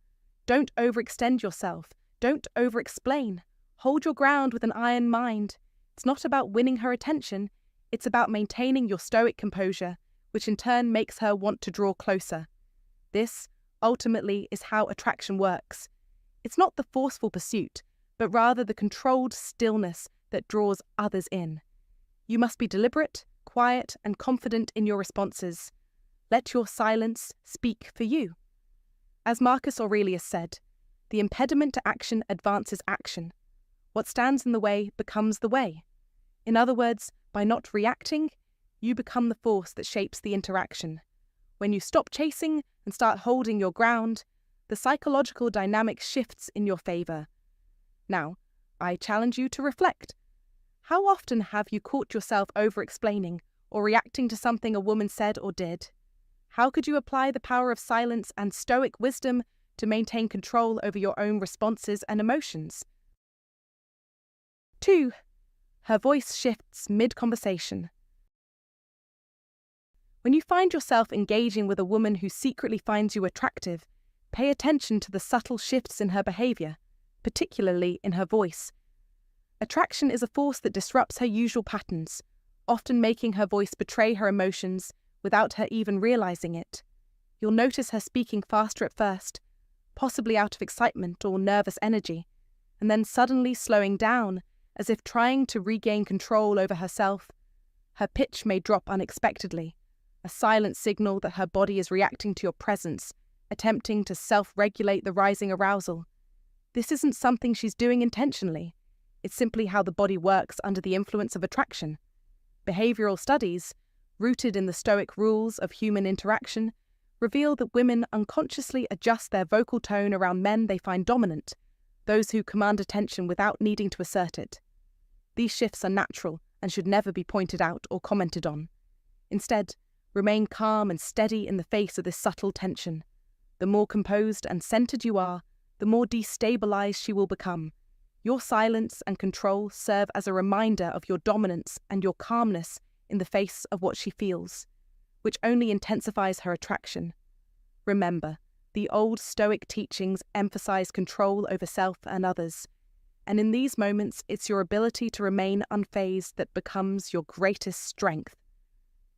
Don't overextend yourself. Don't over-explain. Hold your ground with an iron mind. It's not about winning her attention. It's about maintaining your Stoic composure, which in turn makes her want to draw closer. This, ultimately, is how attraction works. It's not the forceful pursuit, but rather the controlled stillness that draws others in. You must be deliberate, quiet, and confident in your responses. Let your silence speak for you. As Marcus Aurelius said, the impediment to action advances action. What stands in the way becomes the way. In other words, by not reacting, you become the force that shapes the interaction. When you stop chasing and start holding your ground, the psychological dynamic shifts in your favor. Now, I challenge you to reflect. How often have you caught yourself over-explaining or reacting to something a woman said or did? How could you apply the power of silence and stoic wisdom to maintain control over your own responses and emotions? 2. Her voice shifts mid-conversation. When you find yourself engaging with a woman who secretly finds you attractive, pay attention to the subtle shifts in her behavior, particularly in her voice. Attraction is a force that disrupts her usual patterns, often making her voice betray her emotions without her even realizing it. You'll notice her speaking faster at first, possibly out of excitement or nervous energy, and then suddenly slowing down, as if trying to regain control over herself. Her pitch may drop unexpectedly, a silent signal that her body is reacting to your presence, attempting to self-regulate the rising arousal. This isn't something she's doing intentionally. It's simply how the body works under the influence of attraction. Behavioral studies, rooted in the Stoic rules of human interaction, reveal that women unconsciously adjust their vocal tone around men they find dominant, those who command attention without needing to assert it. These shifts are natural and should never be pointed out or commented on. Instead, remain calm and steady in the face of this subtle tension. The more composed and centered you are, the more destabilized she will become. Your silence and control serve as a reminder of your dominance and your calmness in the face of what she feels, which only intensifies her attraction. Remember, the old Stoic teachings emphasize control over self and others, and in these moments it's your ability to remain unfazed that becomes your greatest strength.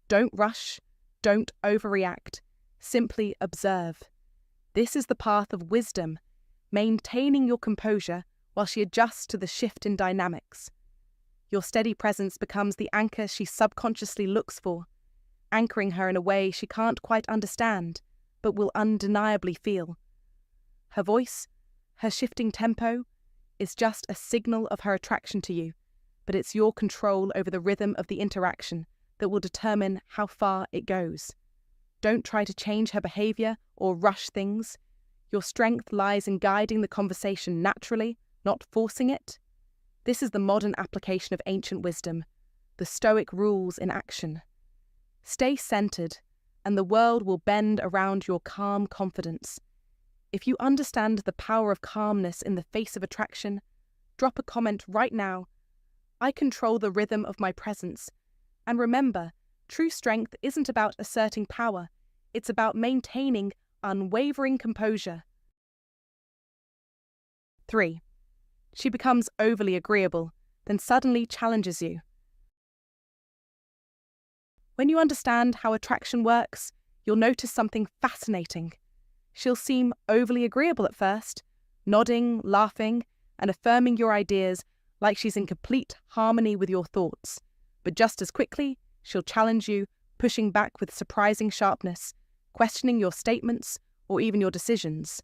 Don't rush, don't overreact, simply observe. This is the path of wisdom, maintaining your composure while she adjusts to the shift in dynamics. Your steady presence becomes the anchor she subconsciously looks for, anchoring her in a way she can't quite understand, but will undeniably feel. Her voice, her shifting tempo, is just a signal of her attraction to you, but it's your control over the rhythm of the interaction that will determine how far it goes. Don't try to change her behavior or rush things. Your strength lies in guiding the conversation naturally, not forcing it. This is the modern application of ancient wisdom, the Stoic rules in action. Stay centered, and the world will bend around your calm confidence. If you understand the power of calmness in the face of attraction, drop a comment right now. I control the rhythm of my presence. And remember, true strength isn't about asserting power, it's about maintaining unwavering composure. 3. She becomes overly agreeable, then suddenly challenges you. When you understand how attraction works, you'll notice something fascinating. She'll seem overly agreeable at first, nodding, laughing, and affirming your ideas like she's in complete harmony with your thoughts. But just as quickly, she'll challenge you, pushing back with surprising sharpness, questioning your statements or even your decisions.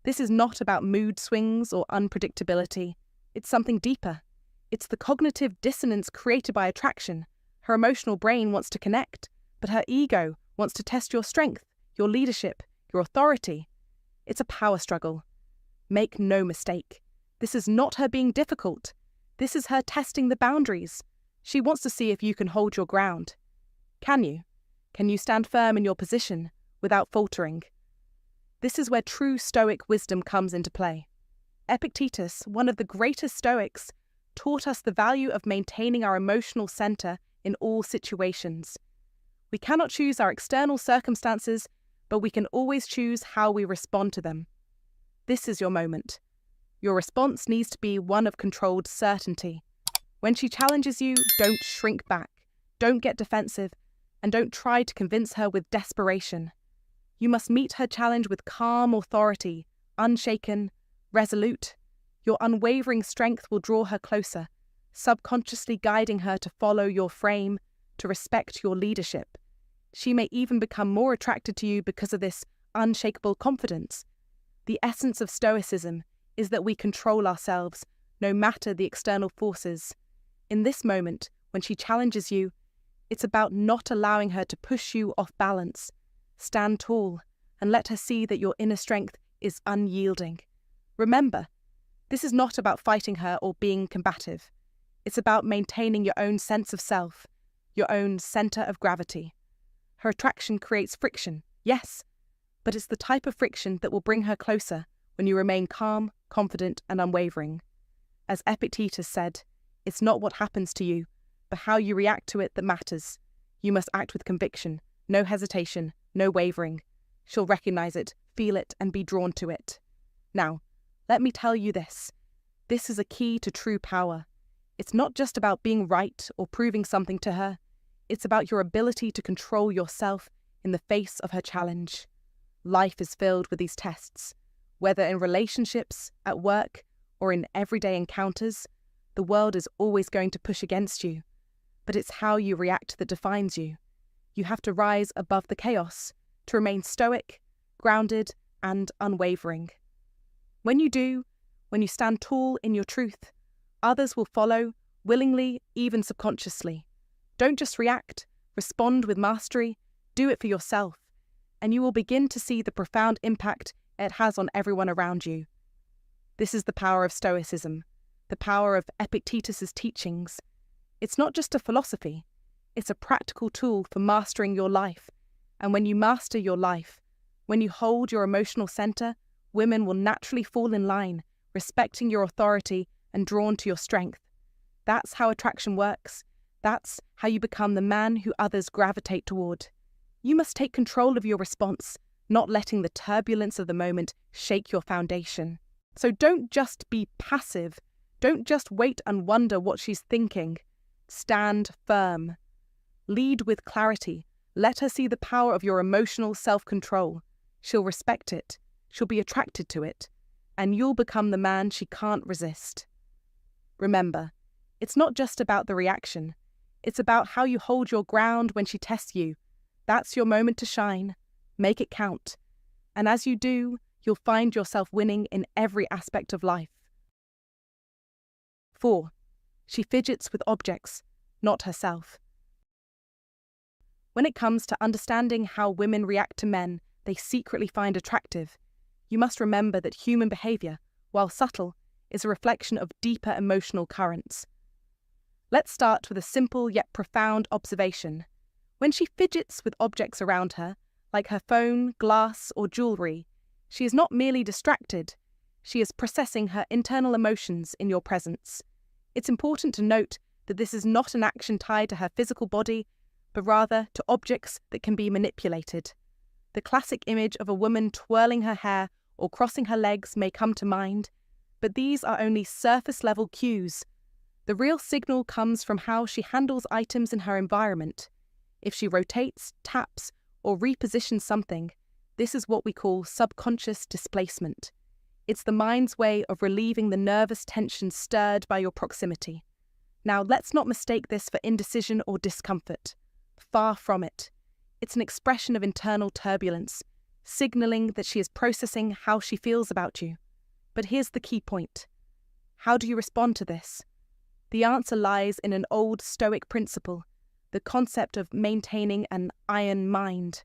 This is not about mood swings or unpredictability. It's something deeper. It's the cognitive dissonance created by attraction. Her emotional brain wants to connect, but her ego wants to test your strength, your leadership, your authority. It's a power struggle. Make no mistake. This is not her being difficult. This is her testing the boundaries. She wants to see if you can hold your ground. Can you? Can you stand firm in your position without faltering? This is where true Stoic wisdom comes into play. Epictetus, one of the greatest Stoics, taught us the value of maintaining our emotional center in all situations. We cannot choose our external circumstances, but we can always choose how we respond to them. This is your moment. Your response needs to be one of controlled certainty. When she challenges you, don't shrink back, don't get defensive, and don't try to convince her with desperation. You must meet her challenge with calm authority, unshaken, resolute. Your unwavering strength will draw her closer, subconsciously guiding her to follow your frame, to respect your leadership. She may even become more attracted to you because of this unshakable confidence. The essence of Stoicism is that we control ourselves, no matter the external forces. In this moment, when she challenges you, it's about not allowing her to push you off balance. Stand tall and let her see that your inner strength is unyielding. Remember, this is not about fighting her or being combative. It's about maintaining your own sense of self, your own center of gravity. Her attraction creates friction, yes, but it's the type of friction that will bring her closer when you remain calm, confident, and unwavering. As Epictetus said, it's not what happens to you, but how you react to it that matters. You must act with conviction, no hesitation, no wavering. She'll recognize it, feel it, and be drawn to it. Now, let me tell you this. This is a key to true power. It's not just about being right or proving something to her. It's about your ability to control yourself in the face of her challenge. Life is filled with these tests. Whether in relationships, at work, or in everyday encounters, the world is always going to push against you. But it's how you react that defines you. You have to rise above the chaos, to remain stoic, grounded, and unwavering. When you do, when you stand tall in your truth, others will follow, willingly, even subconsciously. Don't just react, respond with mastery, do it for yourself, and you will begin to see the profound impact it has on everyone around you. This is the power of Stoicism, the power of Epictetus's teachings. It's not just a philosophy, it's a practical tool for mastering your life. And when you master your life, when you hold your emotional center, women will naturally fall in line, respecting your authority and drawn to your strength. That's how attraction works. That's how you become the man who others gravitate toward. You must take control of your response, not letting the turbulence of the moment shake your foundation. So don't just be passive. Don't just wait and wonder what she's thinking. Stand firm. Lead with clarity. Let her see the power of your emotional self-control. She'll respect it. She'll be attracted to it. And you'll become the man she can't resist. Remember, it's not just about the reaction. It's about how you hold your ground when she tests you. That's your moment to shine. Make it count. And as you do, you'll find yourself winning in every aspect of life. 4. She fidgets with objects, not herself. When it comes to understanding how women react to men they secretly find attractive, you must remember that human behavior, while subtle, is a reflection of deeper emotional currents. Let's start with a simple yet profound observation. When she fidgets with objects around her, like her phone, glass, or jewelry, she is not merely distracted, she is processing her internal emotions in your presence. It's important to note that this is not an action tied to her physical body, but rather to objects that can be manipulated. The classic image of a woman twirling her hair or crossing her legs may come to mind, but these are only surface-level cues. The real signal comes from how she handles items in her environment. If she rotates, taps, or repositions something, this is what we call subconscious displacement. It's the mind's way of relieving the nervous tension stirred by your proximity. Now, let's not mistake this for indecision or discomfort. Far from it. It's an expression of internal turbulence, signaling that she is processing how she feels about you. But here's the key point. How do you respond to this? The answer lies in an old Stoic principle, the concept of maintaining an iron mind.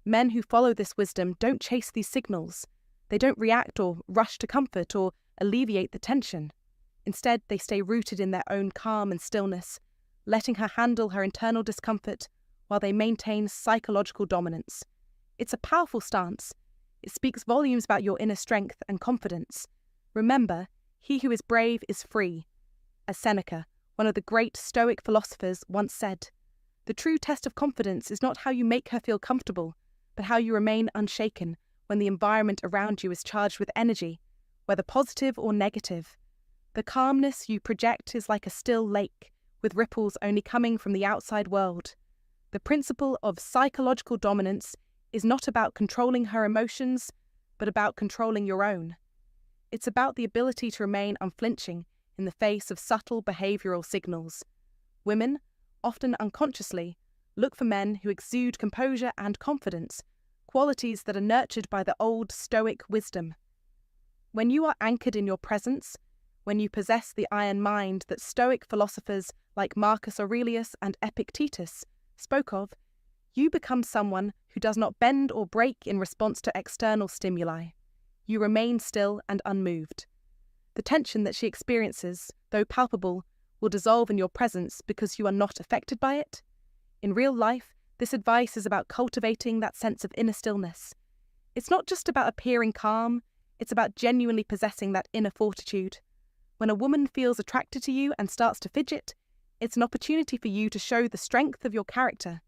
Men who follow this wisdom don't chase these signals. They don't react or rush to comfort or alleviate the tension. Instead, they stay rooted in their own calm and stillness, letting her handle her internal discomfort while they maintain psychological dominance. It's a powerful stance. It speaks volumes about your inner strength and confidence. Remember, he who is brave is free. As Seneca, one of the great Stoic philosophers, once said, "The true test of confidence is not how you make her feel comfortable, but how you remain unshaken when the environment around you is charged with energy, whether positive or negative. The calmness you project is like a still lake, with ripples only coming from the outside world. The principle of psychological dominance is not about controlling her emotions, but about controlling your own. It's about the ability to remain unflinching in the face of subtle behavioral signals. Women, often unconsciously, look for men who exude composure and confidence, qualities that are nurtured by the old Stoic wisdom. When you are anchored in your presence, when you possess the iron mind that Stoic philosophers like Marcus Aurelius and Epictetus spoke of, you become someone who does not bend or break in response to external stimuli. You remain still and unmoved. The tension that she experiences, though palpable, will dissolve in your presence because you are not affected by it. In real life, this advice is about cultivating that sense of inner stillness. It's not just about appearing calm, it's about genuinely possessing that inner fortitude. When a woman feels attracted to you and starts to fidget, it's an opportunity for you to show the strength of your character.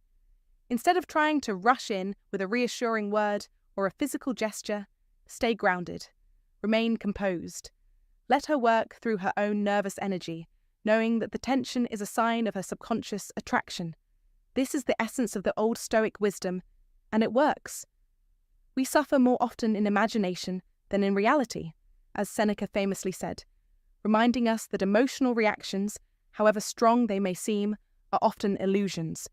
Instead of trying to rush in with a reassuring word or a physical gesture, stay grounded. Remain composed. Let her work through her own nervous energy, knowing that the tension is a sign of her subconscious attraction. This is the essence of the old Stoic wisdom, and it works. We suffer more often in imagination than in reality, as Seneca famously said, reminding us that emotional reactions, however strong they may seem, are often illusions.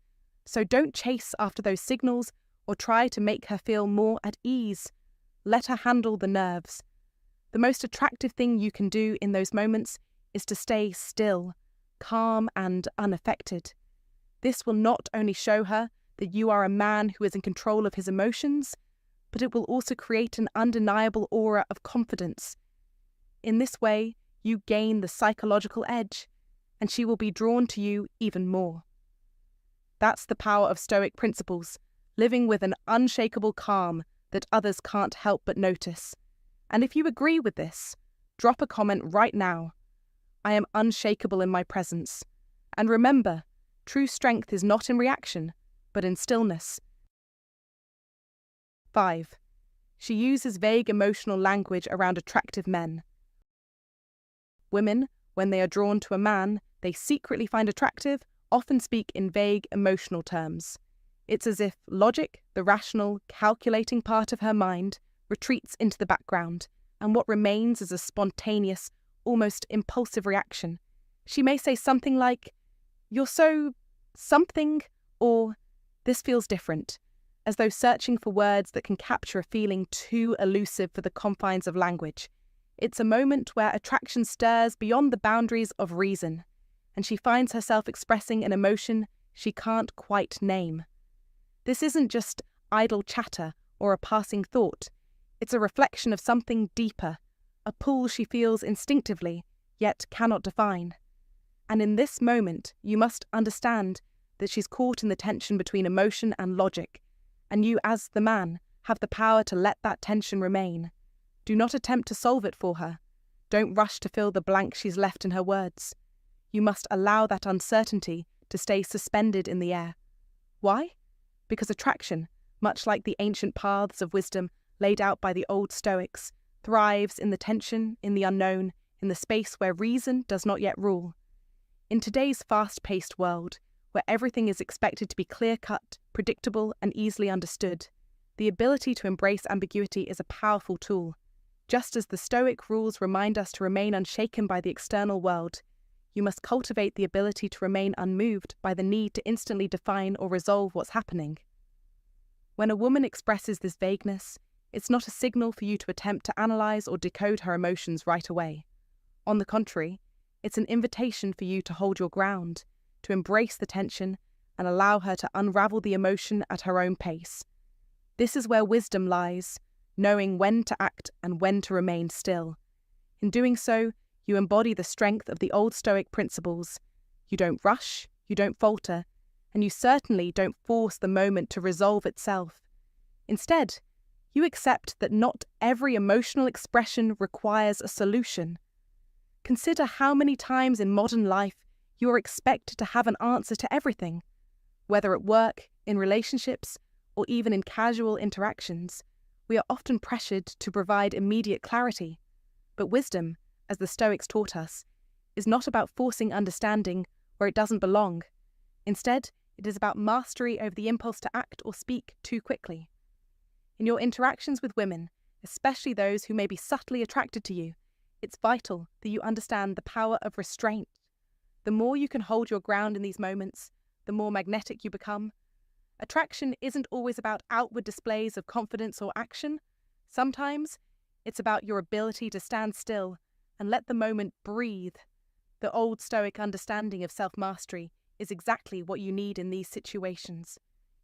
So don't chase after those signals or try to make her feel more at ease. Let her handle the nerves. The most attractive thing you can do in those moments is to stay still, calm and unaffected. This will not only show her that you are a man who is in control of his emotions, but it will also create an undeniable aura of confidence. In this way, you gain the psychological edge, and she will be drawn to you even more. That's the power of Stoic principles, living with an unshakable calm that others can't help but notice. And if you agree with this, drop a comment right now. I am unshakable in my presence. And remember, true strength is not in reaction, but in stillness. 5. She uses vague emotional language around attractive men. Women, when they are drawn to a man they secretly find attractive, often speak in vague emotional terms. It's as if logic, the rational, calculating part of her mind, retreats into the background, and what remains is a spontaneous, almost impulsive reaction. She may say something like, "You're so something," or "This feels different," as though searching for words that can capture a feeling too elusive for the confines of language. It's a moment where attraction stirs beyond the boundaries of reason, and she finds herself expressing an emotion she can't quite name. This isn't just idle chatter or a passing thought. It's a reflection of something deeper, a pull she feels instinctively, yet cannot define. And in this moment, you must understand that she's caught in the tension between emotion and logic, and you, as the man, have the power to let that tension remain. Do not attempt to solve it for her. Don't rush to fill the blank she's left in her words. You must allow that uncertainty to stay suspended in the air. Why? Because attraction, much like the ancient paths of wisdom laid out by the old Stoics, thrives in the tension, in the unknown, in the space where reason does not yet rule. In today's fast-paced world, where everything is expected to be clear-cut, predictable, and easily understood, the ability to embrace ambiguity is a powerful tool. Just as the Stoic rules remind us to remain unshaken by the external world, you must cultivate the ability to remain unmoved by the need to instantly define or resolve what's happening. When a woman expresses this vagueness, it's not a signal for you to attempt to analyze or decode her emotions right away. On the contrary, it's an invitation for you to hold your ground, to embrace the tension, and allow her to unravel the emotion at her own pace. This is where wisdom lies, knowing when to act and when to remain still. In doing so, you embody the strength of the old Stoic principles. You don't rush, you don't falter, and you certainly don't force the moment to resolve itself. Instead, you accept that not every emotional expression requires a solution. Consider how many times in modern life you are expected to have an answer to everything. Whether at work, in relationships, or even in casual interactions, we are often pressured to provide immediate clarity. But wisdom, as the Stoics taught us, is not about forcing understanding where it doesn't belong. Instead, it is about mastery over the impulse to act or speak too quickly. In your interactions with women, especially those who may be subtly attracted to you. It's vital that you understand the power of restraint. The more you can hold your ground in these moments, the more magnetic you become. Attraction isn't always about outward displays of confidence or action. Sometimes it's about your ability to stand still and let the moment breathe. The old Stoic understanding of self-mastery is exactly what you need in these situations.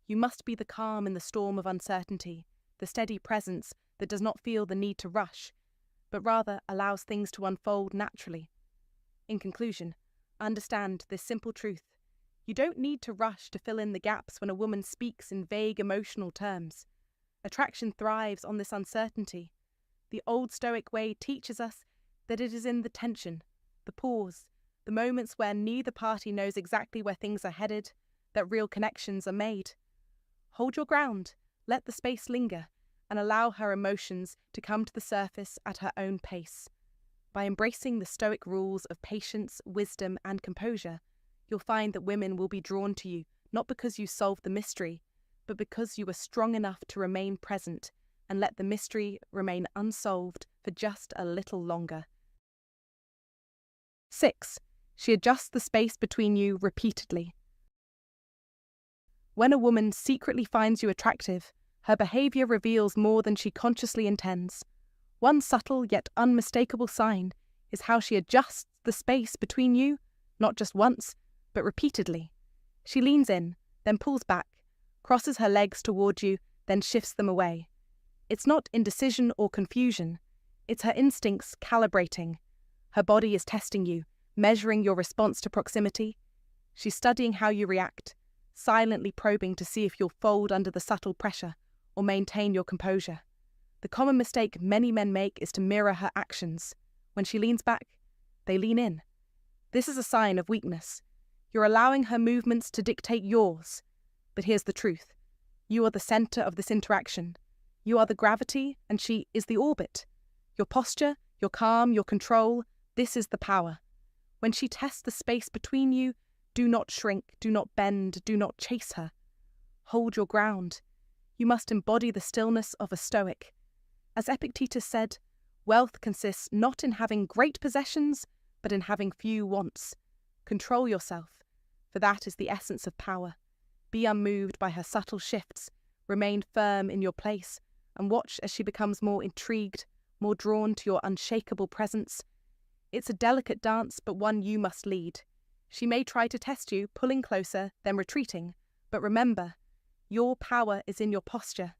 You must be the calm in the storm of uncertainty, the steady presence that does not feel the need to rush, but rather allows things to unfold naturally. In conclusion, understand this simple truth. You don't need to rush to fill in the gaps when a woman speaks in vague emotional terms. Attraction thrives on this uncertainty. The old Stoic way teaches us that it is in the tension, the pause, the moments where neither party knows exactly where things are headed, that real connections are made. Hold your ground, let the space linger, and allow her emotions to come to the surface at her own pace. By embracing the Stoic rules of patience, wisdom, and composure, you'll find that women will be drawn to you not because you solved the mystery, but because you were strong enough to remain present and let the mystery remain unsolved for just a little longer. 6. She adjusts the space between you repeatedly. When a woman secretly finds you attractive, her behavior reveals more than she consciously intends. One subtle yet unmistakable sign is how she adjusts the space between you, not just once, but repeatedly. She leans in, then pulls back, crosses her legs toward you, then shifts them away. It's not indecision or confusion. It's her instincts calibrating. Her body is testing you, measuring your response to proximity. She's studying how you react, silently probing to see if you'll fold under the subtle pressure or maintain your composure. The common mistake many men make is to mirror her actions. When she leans back, they lean in. This is a sign of weakness. You're allowing her movements to dictate yours. But here's the truth. You are the center of this interaction. You are the gravity, and she is the orbit. Your posture, your calm, your control, this is the power. When she tests the space between you, do not shrink, do not bend, do not chase her. Hold your ground. You must embody the stillness of a Stoic. As Epictetus said, wealth consists not in having great possessions, but in having few wants. Control yourself, for that is the essence of power. Be unmoved by her subtle shifts, remain firm in your place, and watch as she becomes more intrigued, more drawn to your unshakable presence. It's a delicate dance, but one you must lead. She may try to test you, pulling closer, then retreating, but remember, your power is in your posture.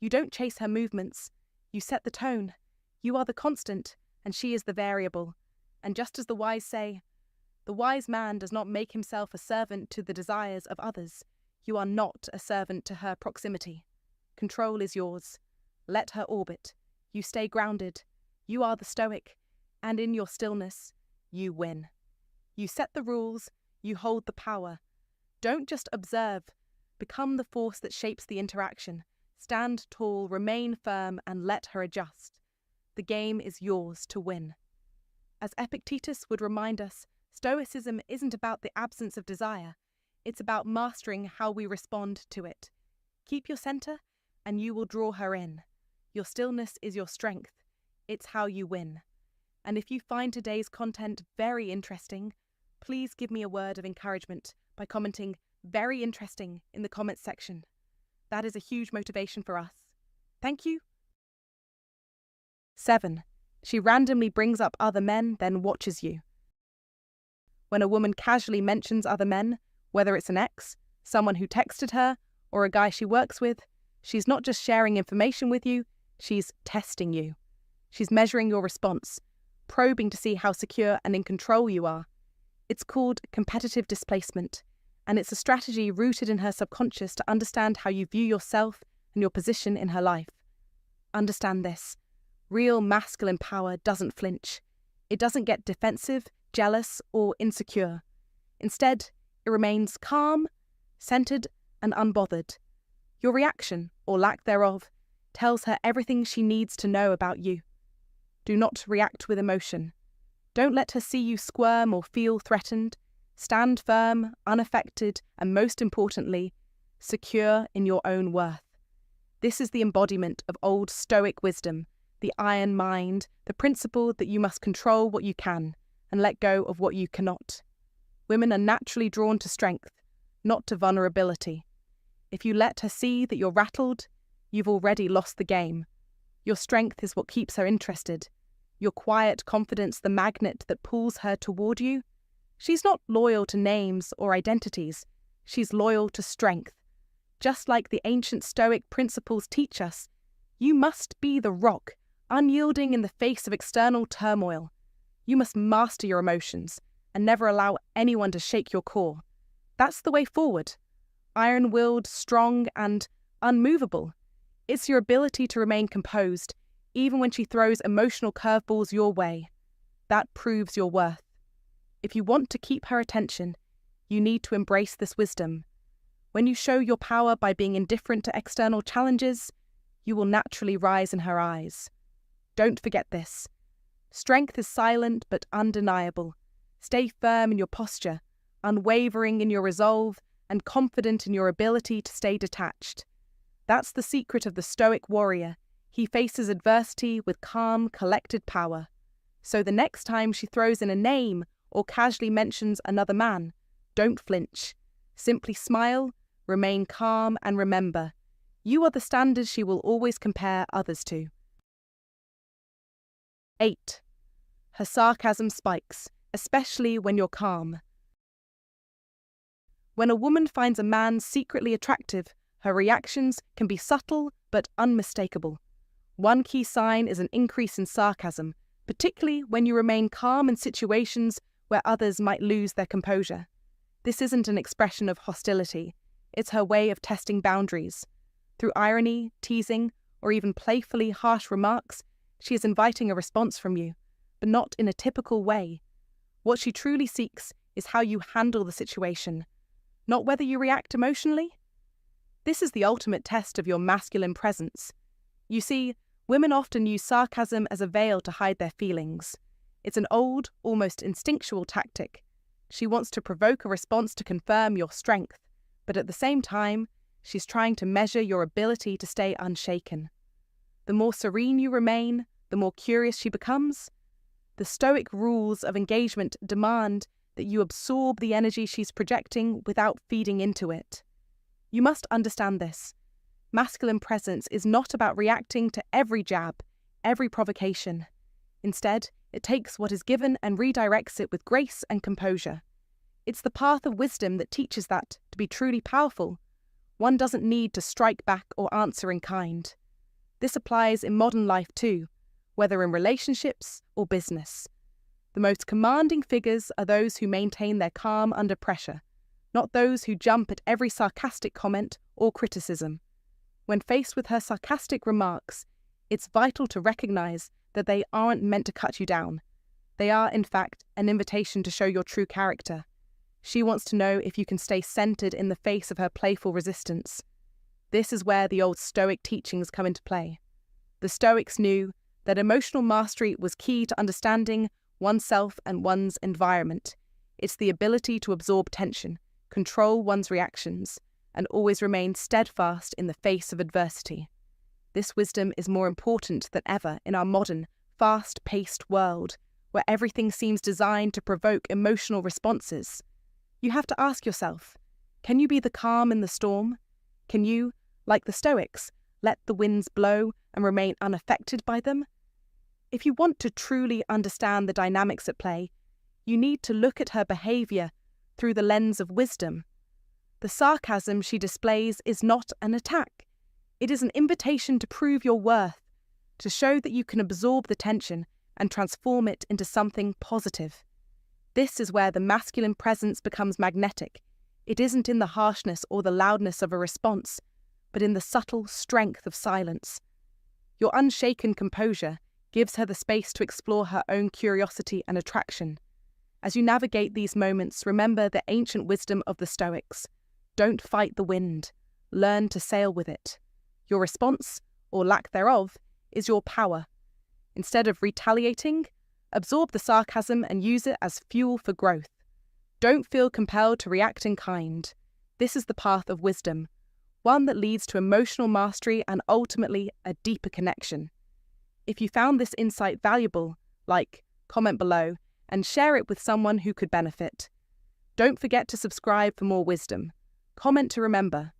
You don't chase her movements. You set the tone. You are the constant, and she is the variable. And just as the wise say, the wise man does not make himself a servant to the desires of others. You are not a servant to her proximity. Control is yours. Let her orbit. You stay grounded. You are the Stoic, and in your stillness, you win. You set the rules, you hold the power. Don't just observe. Become the force that shapes the interaction. Stand tall, remain firm, and let her adjust. The game is yours to win. As Epictetus would remind us, Stoicism isn't about the absence of desire. It's about mastering how we respond to it. Keep your center, and you will draw her in. Your stillness is your strength. It's how you win. And if you find today's content very interesting, please give me a word of encouragement by commenting "very interesting" in the comments section. That is a huge motivation for us. Thank you. 7. She randomly brings up other men, then watches you. When a woman casually mentions other men, whether it's an ex, someone who texted her, or a guy she works with, she's not just sharing information with you, she's testing you. She's measuring your response, probing to see how secure and in control you are. It's called competitive displacement, and it's a strategy rooted in her subconscious to understand how you view yourself and your position in her life. Understand this. Real masculine power doesn't flinch. It doesn't get defensive, jealous, or insecure. Instead, it remains calm, centered, and unbothered. Your reaction, or lack thereof, tells her everything she needs to know about you. Do not react with emotion. Don't let her see you squirm or feel threatened. Stand firm, unaffected, and most importantly, secure in your own worth. This is the embodiment of Old Stoic wisdom, the iron mind, the principle that you must control what you can and let go of what you cannot. Women are naturally drawn to strength, not to vulnerability. If you let her see that you're rattled, you've already lost the game. Your strength is what keeps her interested. Your quiet confidence, the magnet that pulls her toward you. She's not loyal to names or identities. She's loyal to strength. Just like the ancient Stoic principles teach us, you must be the rock, unyielding in the face of external turmoil. You must master your emotions and never allow anyone to shake your core. That's the way forward. Iron-willed, strong, and unmovable. It's your ability to remain composed, even when she throws emotional curveballs your way. That proves your worth. If you want to keep her attention, you need to embrace this wisdom. When you show your power by being indifferent to external challenges, you will naturally rise in her eyes. Don't forget this. Strength is silent but undeniable. Stay firm in your posture, unwavering in your resolve, and confident in your ability to stay detached. That's the secret of the Stoic warrior. He faces adversity with calm, collected power. So the next time she throws in a name or casually mentions another man, don't flinch. Simply smile, remain calm, and remember, you are the standard she will always compare others to. 8. Her sarcasm spikes, especially when you're calm. When a woman finds a man secretly attractive, her reactions can be subtle but unmistakable. One key sign is an increase in sarcasm, particularly when you remain calm in situations where others might lose their composure. This isn't an expression of hostility, it's her way of testing boundaries. Through irony, teasing, or even playfully harsh remarks, she is inviting a response from you, but not in a typical way. What she truly seeks is how you handle the situation, not whether you react emotionally. This is the ultimate test of your masculine presence. You see, women often use sarcasm as a veil to hide their feelings. It's an old, almost instinctual tactic. She wants to provoke a response to confirm your strength, but at the same time, she's trying to measure your ability to stay unshaken. The more serene you remain, the more curious she becomes. The Stoic rules of engagement demand that you absorb the energy she's projecting without feeding into it. You must understand this. Masculine presence is not about reacting to every jab, every provocation. Instead, it takes what is given and redirects it with grace and composure. It's the path of wisdom that teaches that, to be truly powerful, one doesn't need to strike back or answer in kind. This applies in modern life too, whether in relationships or business. The most commanding figures are those who maintain their calm under pressure, not those who jump at every sarcastic comment or criticism. When faced with her sarcastic remarks, it's vital to recognize that they aren't meant to cut you down. They are, in fact, an invitation to show your true character. She wants to know if you can stay centered in the face of her playful resistance. This is where the old Stoic teachings come into play. The Stoics knew that emotional mastery was key to understanding oneself and one's environment. It's the ability to absorb tension, control one's reactions, and always remain steadfast in the face of adversity. This wisdom is more important than ever in our modern, fast-paced world, where everything seems designed to provoke emotional responses. You have to ask yourself, can you be the calm in the storm? Can you, like the Stoics, let the winds blow and remain unaffected by them? If you want to truly understand the dynamics at play, you need to look at her behaviour through the lens of wisdom. The sarcasm she displays is not an attack. It is an invitation to prove your worth, to show that you can absorb the tension and transform it into something positive. This is where the masculine presence becomes magnetic. It isn't in the harshness or the loudness of a response, but in the subtle strength of silence. Your unshaken composure gives her the space to explore her own curiosity and attraction. As you navigate these moments, remember the ancient wisdom of the Stoics. Don't fight the wind. Learn to sail with it. Your response, or lack thereof, is your power. Instead of retaliating, absorb the sarcasm and use it as fuel for growth. Don't feel compelled to react in kind. This is the path of wisdom, one that leads to emotional mastery and ultimately a deeper connection. If you found this insight valuable, like, comment below, and share it with someone who could benefit. Don't forget to subscribe for more wisdom. Comment to remember.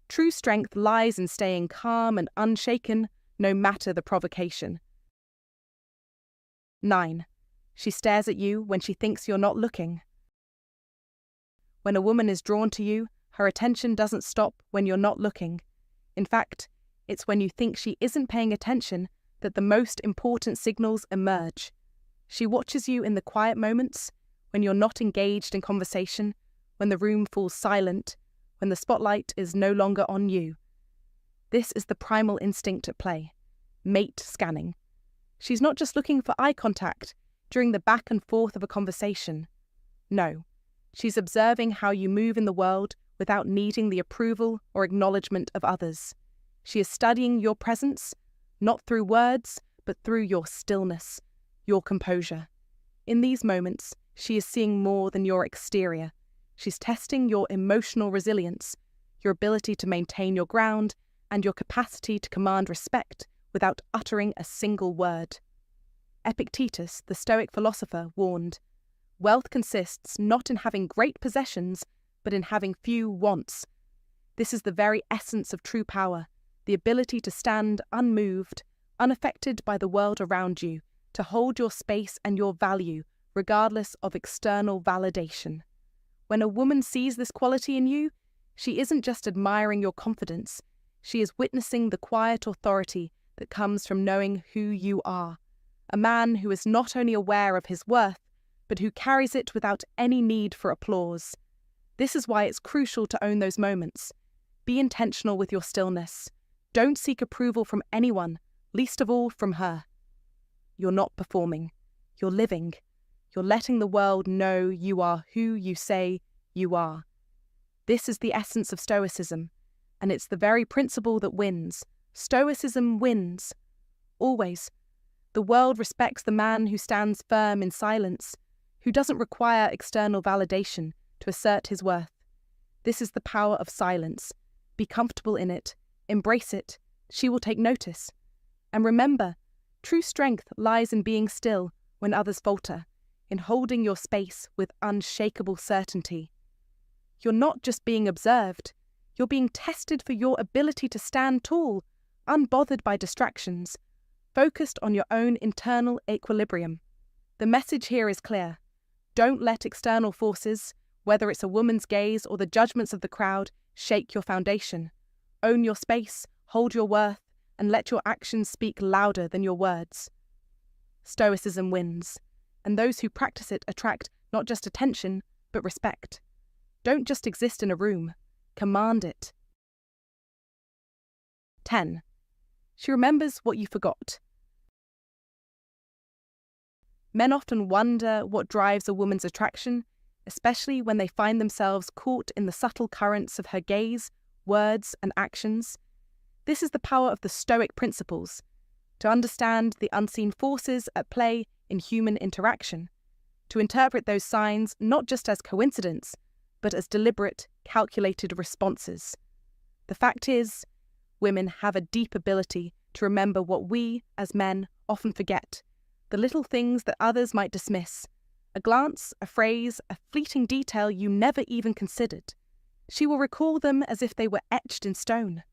True strength lies in staying calm and unshaken, no matter the provocation. 9. She stares at you when she thinks you're not looking. When a woman is drawn to you, her attention doesn't stop when you're not looking. In fact, it's when you think she isn't paying attention that the most important signals emerge. She watches you in the quiet moments, when you're not engaged in conversation, when the room falls silent, when the spotlight is no longer on you. This is the primal instinct at play, mate scanning. She's not just looking for eye contact during the back and forth of a conversation. No, she's observing how you move in the world without needing the approval or acknowledgement of others. She is studying your presence, not through words, but through your stillness, your composure. In these moments, she is seeing more than your exterior. She's testing your emotional resilience, your ability to maintain your ground, and your capacity to command respect without uttering a single word. Epictetus, the Stoic philosopher, warned, "Wealth consists not in having great possessions, but in having few wants." This is the very essence of true power, the ability to stand unmoved, unaffected by the world around you, to hold your space and your value, regardless of external validation. When a woman sees this quality in you, she isn't just admiring your confidence, she is witnessing the quiet authority that comes from knowing who you are. A man who is not only aware of his worth, but who carries it without any need for applause. This is why it's crucial to own those moments. Be intentional with your stillness. Don't seek approval from anyone, least of all from her. You're not performing. You're living. You're letting the world know you are who you say you are. This is the essence of Stoicism, and it's the very principle that wins. Stoicism wins. Always. The world respects the man who stands firm in silence, who doesn't require external validation to assert his worth. This is the power of silence. Be comfortable in it. Embrace it. She will take notice. And remember, true strength lies in being still when others falter, in holding your space with unshakable certainty. You're not just being observed, you're being tested for your ability to stand tall, unbothered by distractions, focused on your own internal equilibrium. The message here is clear. Don't let external forces, whether it's a woman's gaze or the judgments of the crowd, shake your foundation. Own your space, hold your worth, and let your actions speak louder than your words. Stoicism wins, and those who practice it attract not just attention, but respect. Don't just exist in a room, command it. 10. She remembers what you forgot. Men often wonder what drives a woman's attraction, especially when they find themselves caught in the subtle currents of her gaze, words, and actions. This is the power of the Stoic principles, to understand the unseen forces at play in human interaction, to interpret those signs not just as coincidence, but as deliberate, calculated responses. The fact is, women have a deep ability to remember what we, as men, often forget, the little things that others might dismiss, a glance, a phrase, a fleeting detail you never even considered. She will recall them as if they were etched in stone.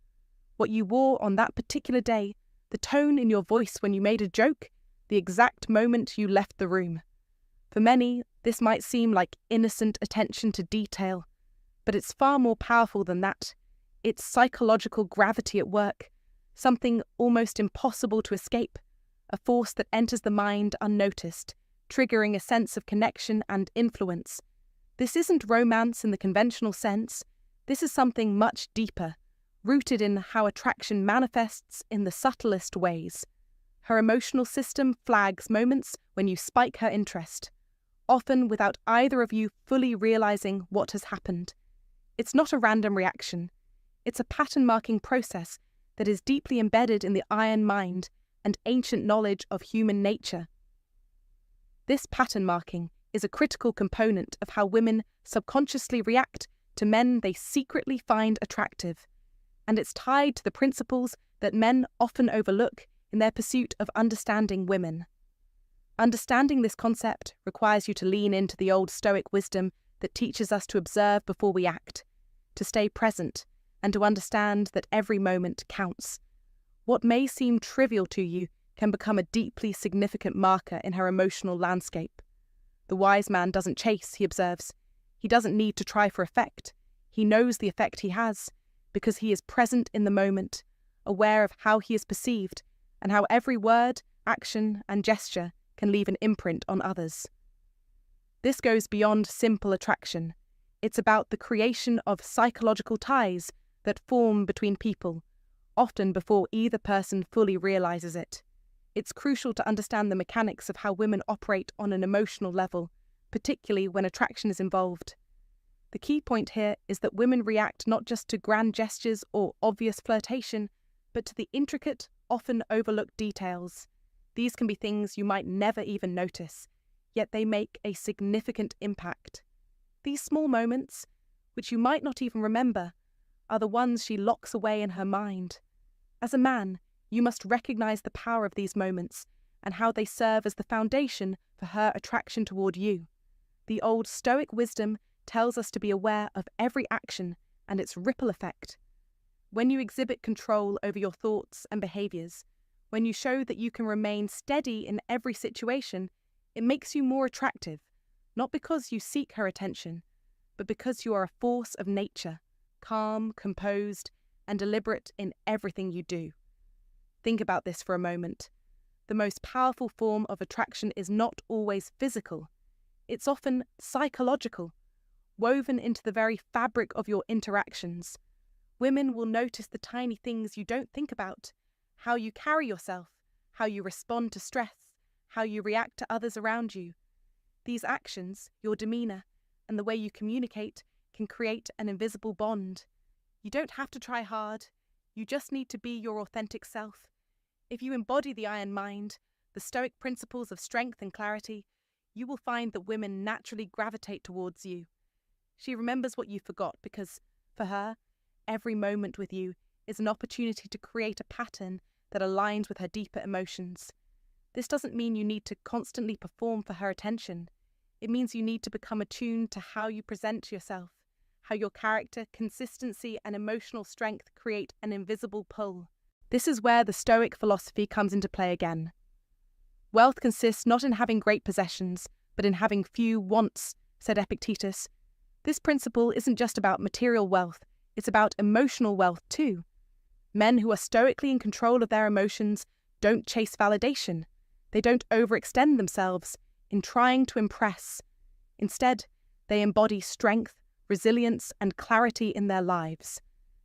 What you wore on that particular day, the tone in your voice when you made a joke, the exact moment you left the room. For many, this might seem like innocent attention to detail, but it's far more powerful than that. It's psychological gravity at work, something almost impossible to escape, a force that enters the mind unnoticed, triggering a sense of connection and influence. This isn't romance in the conventional sense. This is something much deeper, rooted in how attraction manifests in the subtlest ways. Her emotional system flags moments when you spike her interest, often without either of you fully realizing what has happened. It's not a random reaction. It's a pattern-marking process that is deeply embedded in the iron mind and ancient knowledge of human nature. This pattern marking is a critical component of how women subconsciously react to men they secretly find attractive, and it's tied to the principles that men often overlook in their pursuit of understanding women. Understanding this concept requires you to lean into the old Stoic wisdom that teaches us to observe before we act, to stay present, and to understand that every moment counts. What may seem trivial to you can become a deeply significant marker in her emotional landscape. The wise man doesn't chase, he observes. He doesn't need to try for effect. He knows the effect he has, because he is present in the moment, aware of how he is perceived, and how every word, action, and gesture can leave an imprint on others. This goes beyond simple attraction. It's about the creation of psychological ties that form between people, often before either person fully realizes it. It's crucial to understand the mechanics of how women operate on an emotional level, particularly when attraction is involved. The key point here is that women react not just to grand gestures or obvious flirtation, but to the intricate, often overlooked details. These can be things you might never even notice, yet they make a significant impact. These small moments, which you might not even remember, are the ones she locks away in her mind. As a man, you must recognize the power of these moments and how they serve as the foundation for her attraction toward you. The old Stoic wisdom tells us to be aware of every action and its ripple effect. When you exhibit control over your thoughts and behaviors, when you show that you can remain steady in every situation, it makes you more attractive, not because you seek her attention, but because you are a force of nature, calm, composed, and deliberate in everything you do. Think about this for a moment. The most powerful form of attraction is not always physical. It's often psychological, woven into the very fabric of your interactions. Women will notice the tiny things you don't think about, how you carry yourself, how you respond to stress, how you react to others around you. These actions, your demeanor, and the way you communicate can create an invisible bond. You don't have to try hard. You just need to be your authentic self. If you embody the iron mind, the Stoic principles of strength and clarity, you will find that women naturally gravitate towards you. She remembers what you forgot because, for her, every moment with you is an opportunity to create a pattern that aligns with her deeper emotions. This doesn't mean you need to constantly perform for her attention. It means you need to become attuned to how you present yourself, how your character, consistency, and emotional strength create an invisible pull. This is where the Stoic philosophy comes into play again. Wealth consists not in having great possessions, but in having few wants, said Epictetus. This principle isn't just about material wealth, it's about emotional wealth too. Men who are stoically in control of their emotions don't chase validation. They don't overextend themselves in trying to impress. Instead, they embody strength, resilience, and clarity in their lives.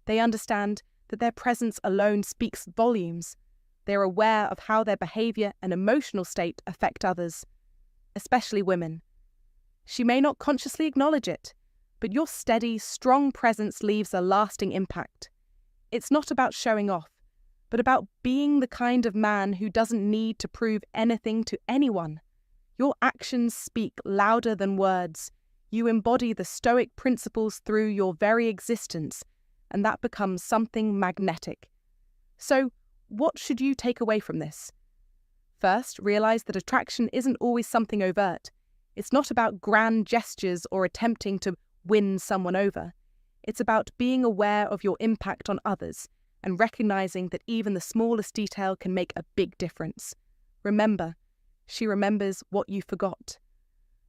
They understand that their presence alone speaks volumes. They are aware of how their behavior and emotional state affect others, especially women. She may not consciously acknowledge it, but your steady, strong presence leaves a lasting impact. It's not about showing off, but about being the kind of man who doesn't need to prove anything to anyone. Your actions speak louder than words. You embody the Stoic principles through your very existence, and that becomes something magnetic. So, what should you take away from this? First, realize that attraction isn't always something overt. It's not about grand gestures or attempting to win someone over. It's about being aware of your impact on others and recognizing that even the smallest detail can make a big difference. Remember, she remembers what you forgot.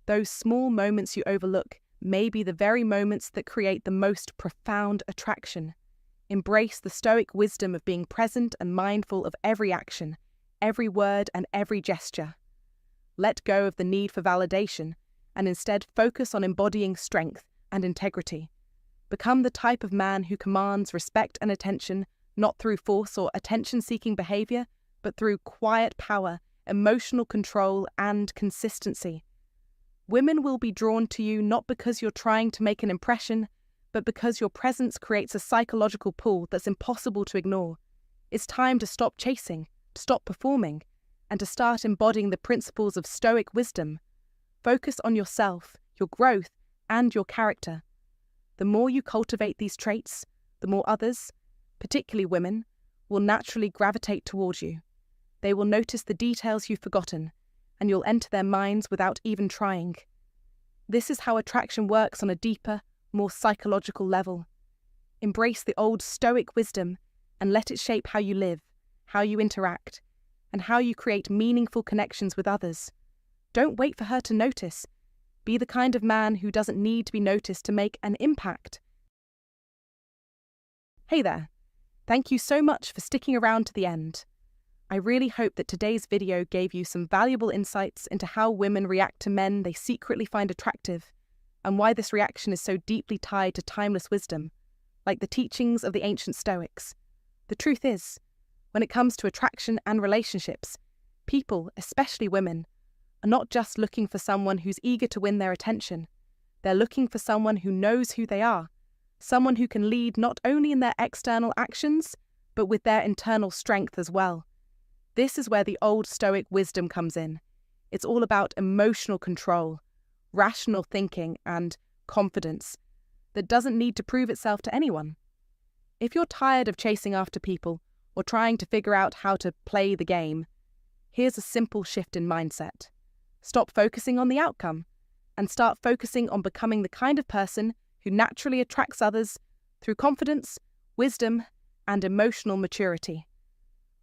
Those small moments you overlook may be the very moments that create the most profound attraction. Embrace the Stoic wisdom of being present and mindful of every action, every word, and every gesture. Let go of the need for validation and instead focus on embodying strength and integrity. Become the type of man who commands respect and attention, not through force or attention-seeking behavior, but through quiet power, emotional control, and consistency. Women will be drawn to you not because you're trying to make an impression, but because your presence creates a psychological pull that's impossible to ignore. It's time to stop chasing, to stop performing, and to start embodying the principles of Stoic wisdom. Focus on yourself, your growth, and your character. The more you cultivate these traits, the more others, particularly women, will naturally gravitate towards you. They will notice the details you've forgotten, and you'll enter their minds without even trying. This is how attraction works on a deeper, more psychological level. Embrace the old Stoic wisdom and let it shape how you live, how you interact, and how you create meaningful connections with others. Don't wait for her to notice. Be the kind of man who doesn't need to be noticed to make an impact. Hey there. Thank you so much for sticking around to the end. I really hope that today's video gave you some valuable insights into how women react to men they secretly find attractive, and why this reaction is so deeply tied to timeless wisdom, like the teachings of the ancient Stoics. The truth is, when it comes to attraction and relationships, people, especially women, are not just looking for someone who's eager to win their attention. They're looking for someone who knows who they are, someone who can lead not only in their external actions, but with their internal strength as well. This is where the old Stoic wisdom comes in. It's all about emotional control, rational thinking, and confidence that doesn't need to prove itself to anyone. If you're tired of chasing after people or trying to figure out how to play the game, here's a simple shift in mindset. Stop focusing on the outcome and start focusing on becoming the kind of person who naturally attracts others through confidence, wisdom, and emotional maturity.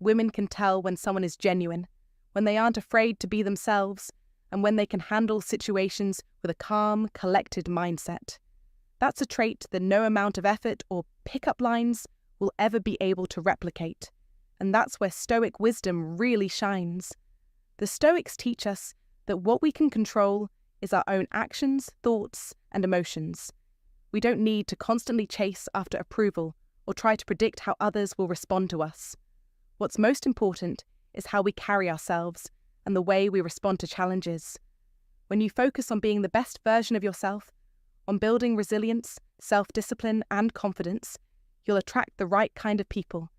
Women can tell when someone is genuine, when they aren't afraid to be themselves, and when they can handle situations with a calm, collected mindset. That's a trait that no amount of effort or pick-up lines will ever be able to replicate. And that's where Stoic wisdom really shines. The Stoics teach us that what we can control is our own actions, thoughts, and emotions. We don't need to constantly chase after approval or try to predict how others will respond to us. What's most important is how we carry ourselves and the way we respond to challenges. When you focus on being the best version of yourself, on building resilience, self-discipline, and confidence, you'll attract the right kind of people,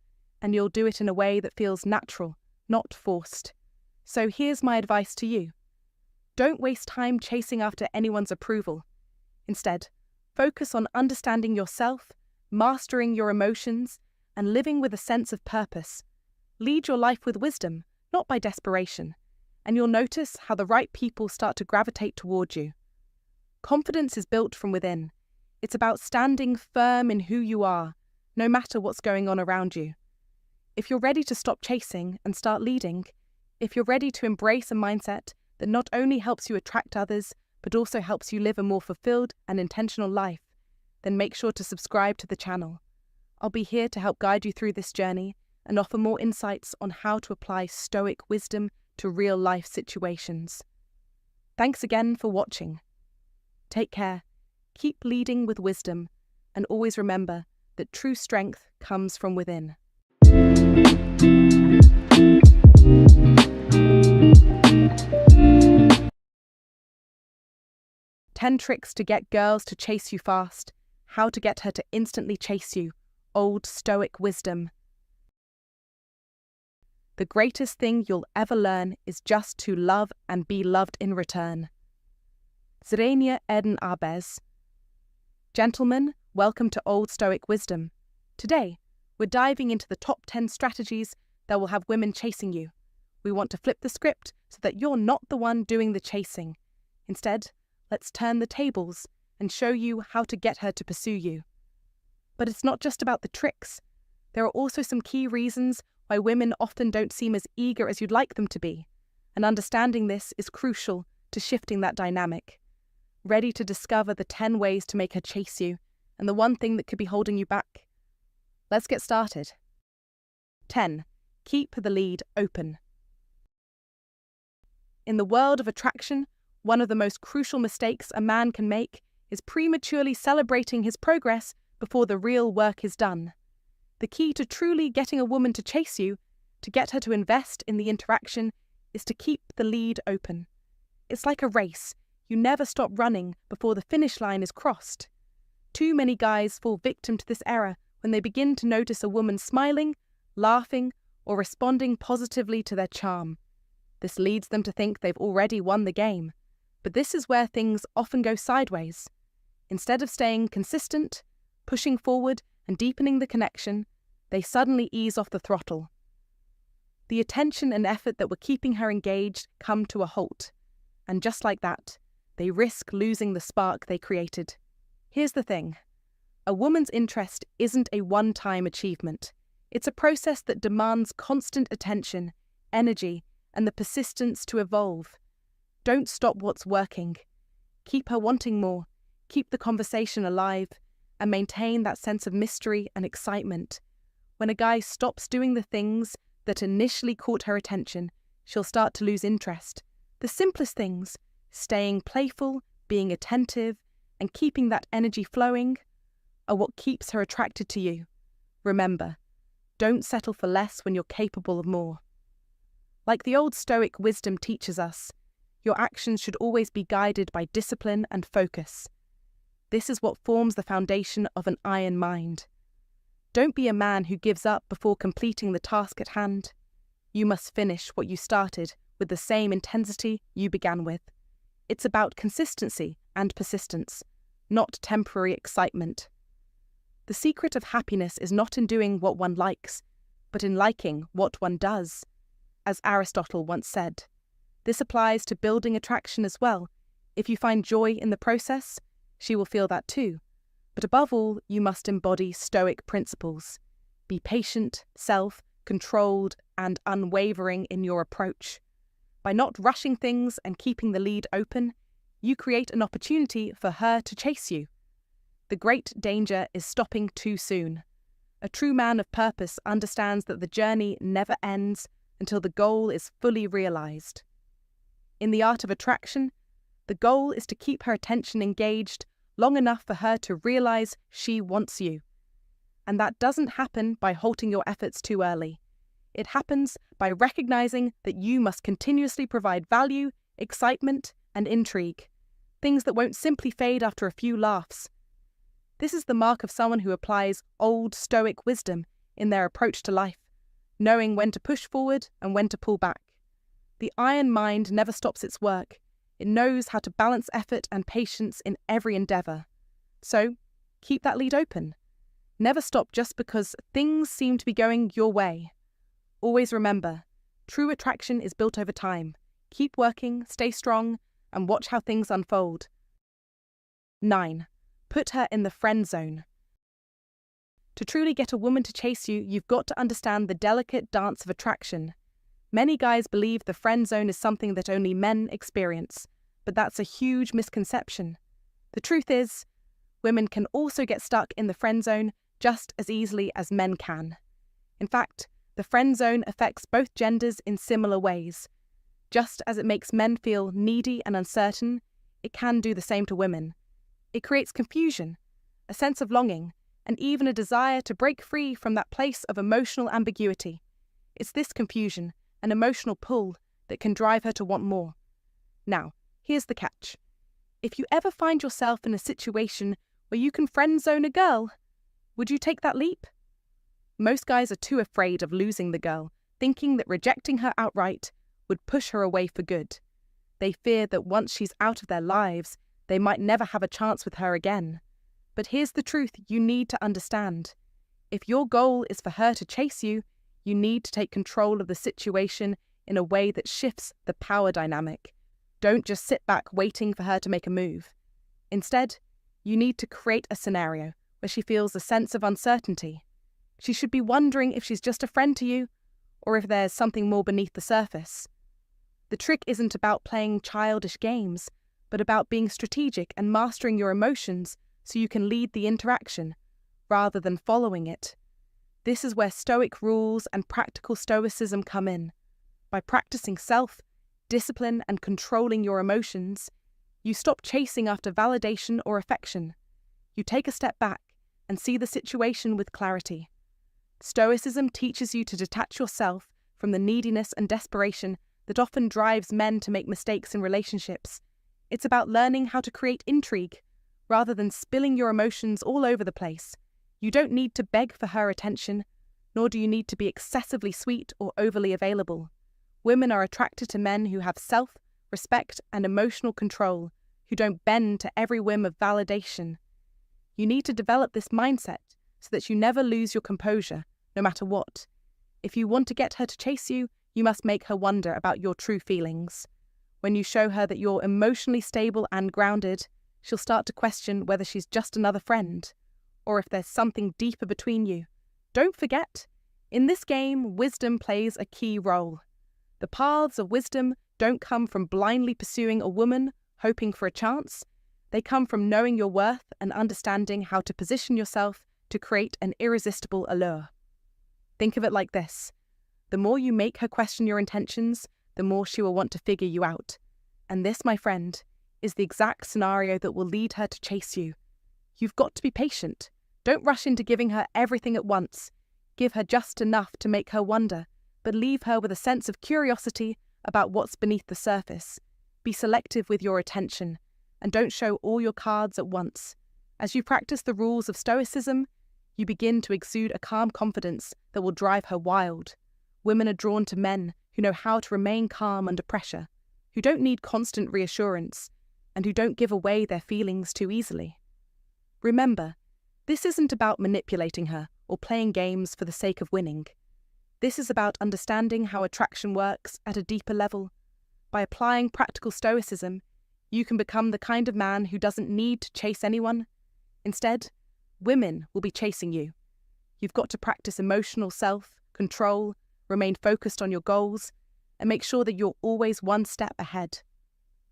and you'll do it in a way that feels natural, not forced. So here's my advice to you. Don't waste time chasing after anyone's approval. Instead, focus on understanding yourself, mastering your emotions, and living with a sense of purpose. Lead your life with wisdom, not by desperation, and you'll notice how the right people start to gravitate toward you. Confidence is built from within. It's about standing firm in who you are, no matter what's going on around you. If you're ready to stop chasing and start leading, if you're ready to embrace a mindset that not only helps you attract others, but also helps you live a more fulfilled and intentional life, then make sure to subscribe to the channel. I'll be here to help guide you through this journey and offer more insights on how to apply Stoic wisdom to real-life situations. Thanks again for watching. Take care, keep leading with wisdom, and always remember that true strength comes from within. 10 tricks to get girls to chase you fast. How to get her to instantly chase you. Old Stoic wisdom. The greatest thing you'll ever learn is just to love and be loved in return. Zrenia Eden Arbez. Gentlemen, welcome to Old Stoic Wisdom. Today, we're diving into the top 10 strategies that will have women chasing you. We want to flip the script so that you're not the one doing the chasing. Instead, let's turn the tables and show you how to get her to pursue you. But it's not just about the tricks. There are also some key reasons why women often don't seem as eager as you'd like them to be, and understanding this is crucial to shifting that dynamic. Ready to discover the 10 ways to make her chase you, and the one thing that could be holding you back? Let's get started. 10. Keep the lead open. In the world of attraction, one of the most crucial mistakes a man can make is prematurely celebrating his progress before the real work is done. The key to truly getting a woman to chase you, to get her to invest in the interaction, is to keep the lead open. It's like a race. You never stop running before the finish line is crossed. Too many guys fall victim to this error when they begin to notice a woman smiling, laughing, or responding positively to their charm. This leads them to think they've already won the game. But this is where things often go sideways. Instead of staying consistent, pushing forward, and deepening the connection, they suddenly ease off the throttle. The attention and effort that were keeping her engaged come to a halt. And just like that, they risk losing the spark they created. Here's the thing. A woman's interest isn't a one-time achievement. It's a process that demands constant attention, energy, and the persistence to evolve. Don't stop what's working. Keep her wanting more, keep the conversation alive, and maintain that sense of mystery and excitement. When a guy stops doing the things that initially caught her attention, she'll start to lose interest. The simplest things, staying playful, being attentive, and keeping that energy flowing, are what keeps her attracted to you. Remember, don't settle for less when you're capable of more. Like the Old Stoic wisdom teaches us, your actions should always be guided by discipline and focus. This is what forms the foundation of an iron mind. Don't be a man who gives up before completing the task at hand. You must finish what you started with the same intensity you began with. It's about consistency and persistence, not temporary excitement. The secret of happiness is not in doing what one likes, but in liking what one does. As Aristotle once said, this applies to building attraction as well. If you find joy in the process, she will feel that too. But above all, you must embody Stoic principles. Be patient, self-controlled, and unwavering in your approach. By not rushing things and keeping the lead open, you create an opportunity for her to chase you. The great danger is stopping too soon. A true man of purpose understands that the journey never ends until the goal is fully realized. In the art of attraction, the goal is to keep her attention engaged long enough for her to realize she wants you. And that doesn't happen by halting your efforts too early. It happens by recognizing that you must continuously provide value, excitement, and intrigue, things that won't simply fade after a few laughs. This is the mark of someone who applies Old Stoic wisdom in their approach to life, knowing when to push forward and when to pull back. The iron mind never stops its work. It knows how to balance effort and patience in every endeavour. So, keep that lead open. Never stop just because things seem to be going your way. Always remember, true attraction is built over time. Keep working, stay strong, and watch how things unfold. 9. Put her in the friend zone. To truly get a woman to chase you, you've got to understand the delicate dance of attraction. Many guys believe the friend zone is something that only men experience, but that's a huge misconception. The truth is, women can also get stuck in the friend zone just as easily as men can. In fact, the friend zone affects both genders in similar ways. Just as it makes men feel needy and uncertain, it can do the same to women. It creates confusion, a sense of longing, and even a desire to break free from that place of emotional ambiguity. It's this confusion, an emotional pull, that can drive her to want more. Now, here's the catch. If you ever find yourself in a situation where you can friend zone a girl, would you take that leap? Most guys are too afraid of losing the girl, thinking that rejecting her outright would push her away for good. They fear that once she's out of their lives, they might never have a chance with her again. But here's the truth you need to understand. If your goal is for her to chase you, you need to take control of the situation in a way that shifts the power dynamic. Don't just sit back waiting for her to make a move. Instead, you need to create a scenario where she feels a sense of uncertainty. She should be wondering if she's just a friend to you, or if there's something more beneath the surface. The trick isn't about playing childish games, but about being strategic and mastering your emotions so you can lead the interaction, rather than following it. This is where Stoic rules and practical Stoicism come in. By practicing self-discipline and controlling your emotions, you stop chasing after validation or affection. You take a step back and see the situation with clarity. Stoicism teaches you to detach yourself from the neediness and desperation that often drives men to make mistakes in relationships. It's about learning how to create intrigue, rather than spilling your emotions all over the place. You don't need to beg for her attention, nor do you need to be excessively sweet or overly available. Women are attracted to men who have self-respect and emotional control, who don't bend to every whim of validation. You need to develop this mindset so that you never lose your composure, no matter what. If you want to get her to chase you, you must make her wonder about your true feelings. When you show her that you're emotionally stable and grounded, she'll start to question whether she's just another friend, or if there's something deeper between you. Don't forget, in this game, wisdom plays a key role. The paths of wisdom don't come from blindly pursuing a woman, hoping for a chance. They come from knowing your worth and understanding how to position yourself to create an irresistible allure. Think of it like this. The more you make her question your intentions, the more she will want to figure you out. And this, my friend, is the exact scenario that will lead her to chase you. You've got to be patient. Don't rush into giving her everything at once. Give her just enough to make her wonder, but leave her with a sense of curiosity about what's beneath the surface. Be selective with your attention, and don't show all your cards at once. As you practice the rules of Stoicism, you begin to exude a calm confidence that will drive her wild. Women are drawn to men who know how to remain calm under pressure, who don't need constant reassurance, and who don't give away their feelings too easily. Remember, this isn't about manipulating her or playing games for the sake of winning. This is about understanding how attraction works at a deeper level. By applying practical stoicism, you can become the kind of man who doesn't need to chase anyone. Instead, women will be chasing you. You've got to practice emotional self-control, remain focused on your goals, and make sure that you're always one step ahead.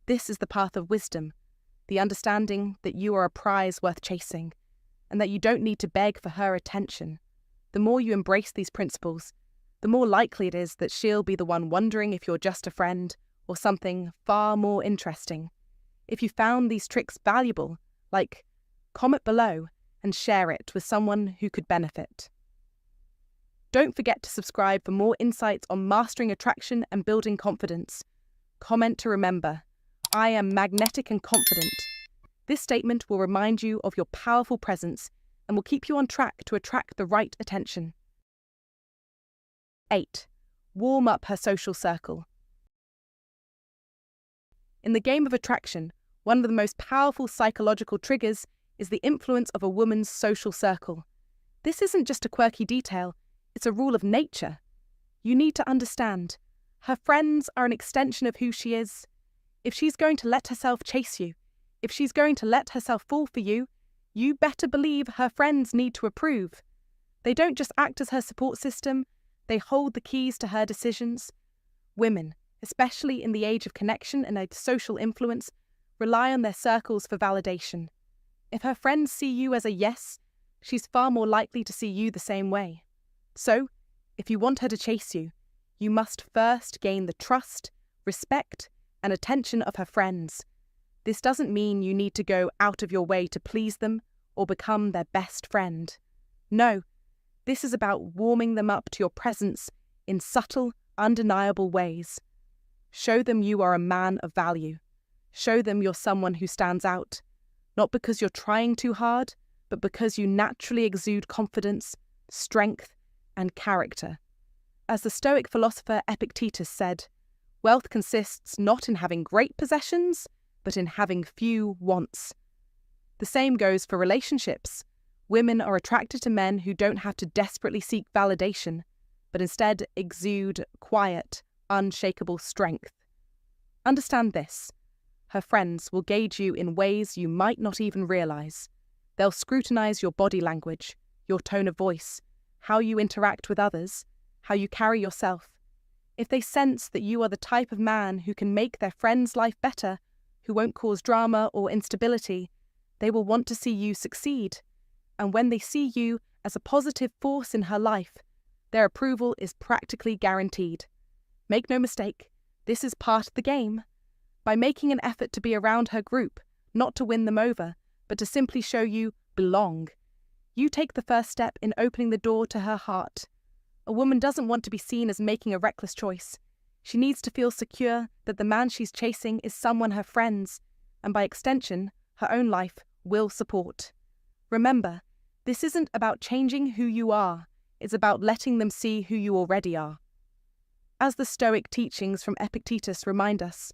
This is the path of wisdom, the understanding that you are a prize worth chasing, and that you don't need to beg for her attention. The more you embrace these principles, the more likely it is that she'll be the one wondering if you're just a friend or something far more interesting. If you found these tricks valuable, comment below and share it with someone who could benefit. Don't forget to subscribe for more insights on mastering attraction and building confidence. Comment to remember, I am magnetic and confident. This statement will remind you of your powerful presence and will keep you on track to attract the right attention. 8. Warm up her social circle. In the game of attraction, one of the most powerful psychological triggers is the influence of a woman's social circle. This isn't just a quirky detail, it's a rule of nature. You need to understand, her friends are an extension of who she is. If she's going to let herself chase you, if she's going to let herself fall for you, you better believe her friends need to approve. They don't just act as her support system, they hold the keys to her decisions. Women, especially in the age of connection and social influence, rely on their circles for validation. If her friends see you as a yes, she's far more likely to see you the same way. So, if you want her to chase you, you must first gain the trust, respect, and attention of her friends. This doesn't mean you need to go out of your way to please them or become their best friend. No, this is about warming them up to your presence in subtle, undeniable ways. Show them you are a man of value. Show them you're someone who stands out, not because you're trying too hard, but because you naturally exude confidence, strength, and character. As the Stoic philosopher Epictetus said, wealth consists not in having great possessions, but in having few wants. The same goes for relationships. Women are attracted to men who don't have to desperately seek validation, but instead exude quiet, unshakable strength. Understand this. Her friends will gauge you in ways you might not even realize. They'll scrutinize your body language, your tone of voice, how you interact with others, how you carry yourself. If they sense that you are the type of man who can make their friend's life better, who won't cause drama or instability, they will want to see you succeed. And when they see you as a positive force in her life, their approval is practically guaranteed. Make no mistake, this is part of the game. By making an effort to be around her group, not to win them over, but to simply show you belong, you take the first step in opening the door to her heart. A woman doesn't want to be seen as making a reckless choice. She needs to feel secure that the man she's chasing is someone her friends, and by extension, her own life, will support. Remember, this isn't about changing who you are, it's about letting them see who you already are. As the Stoic teachings from Epictetus remind us,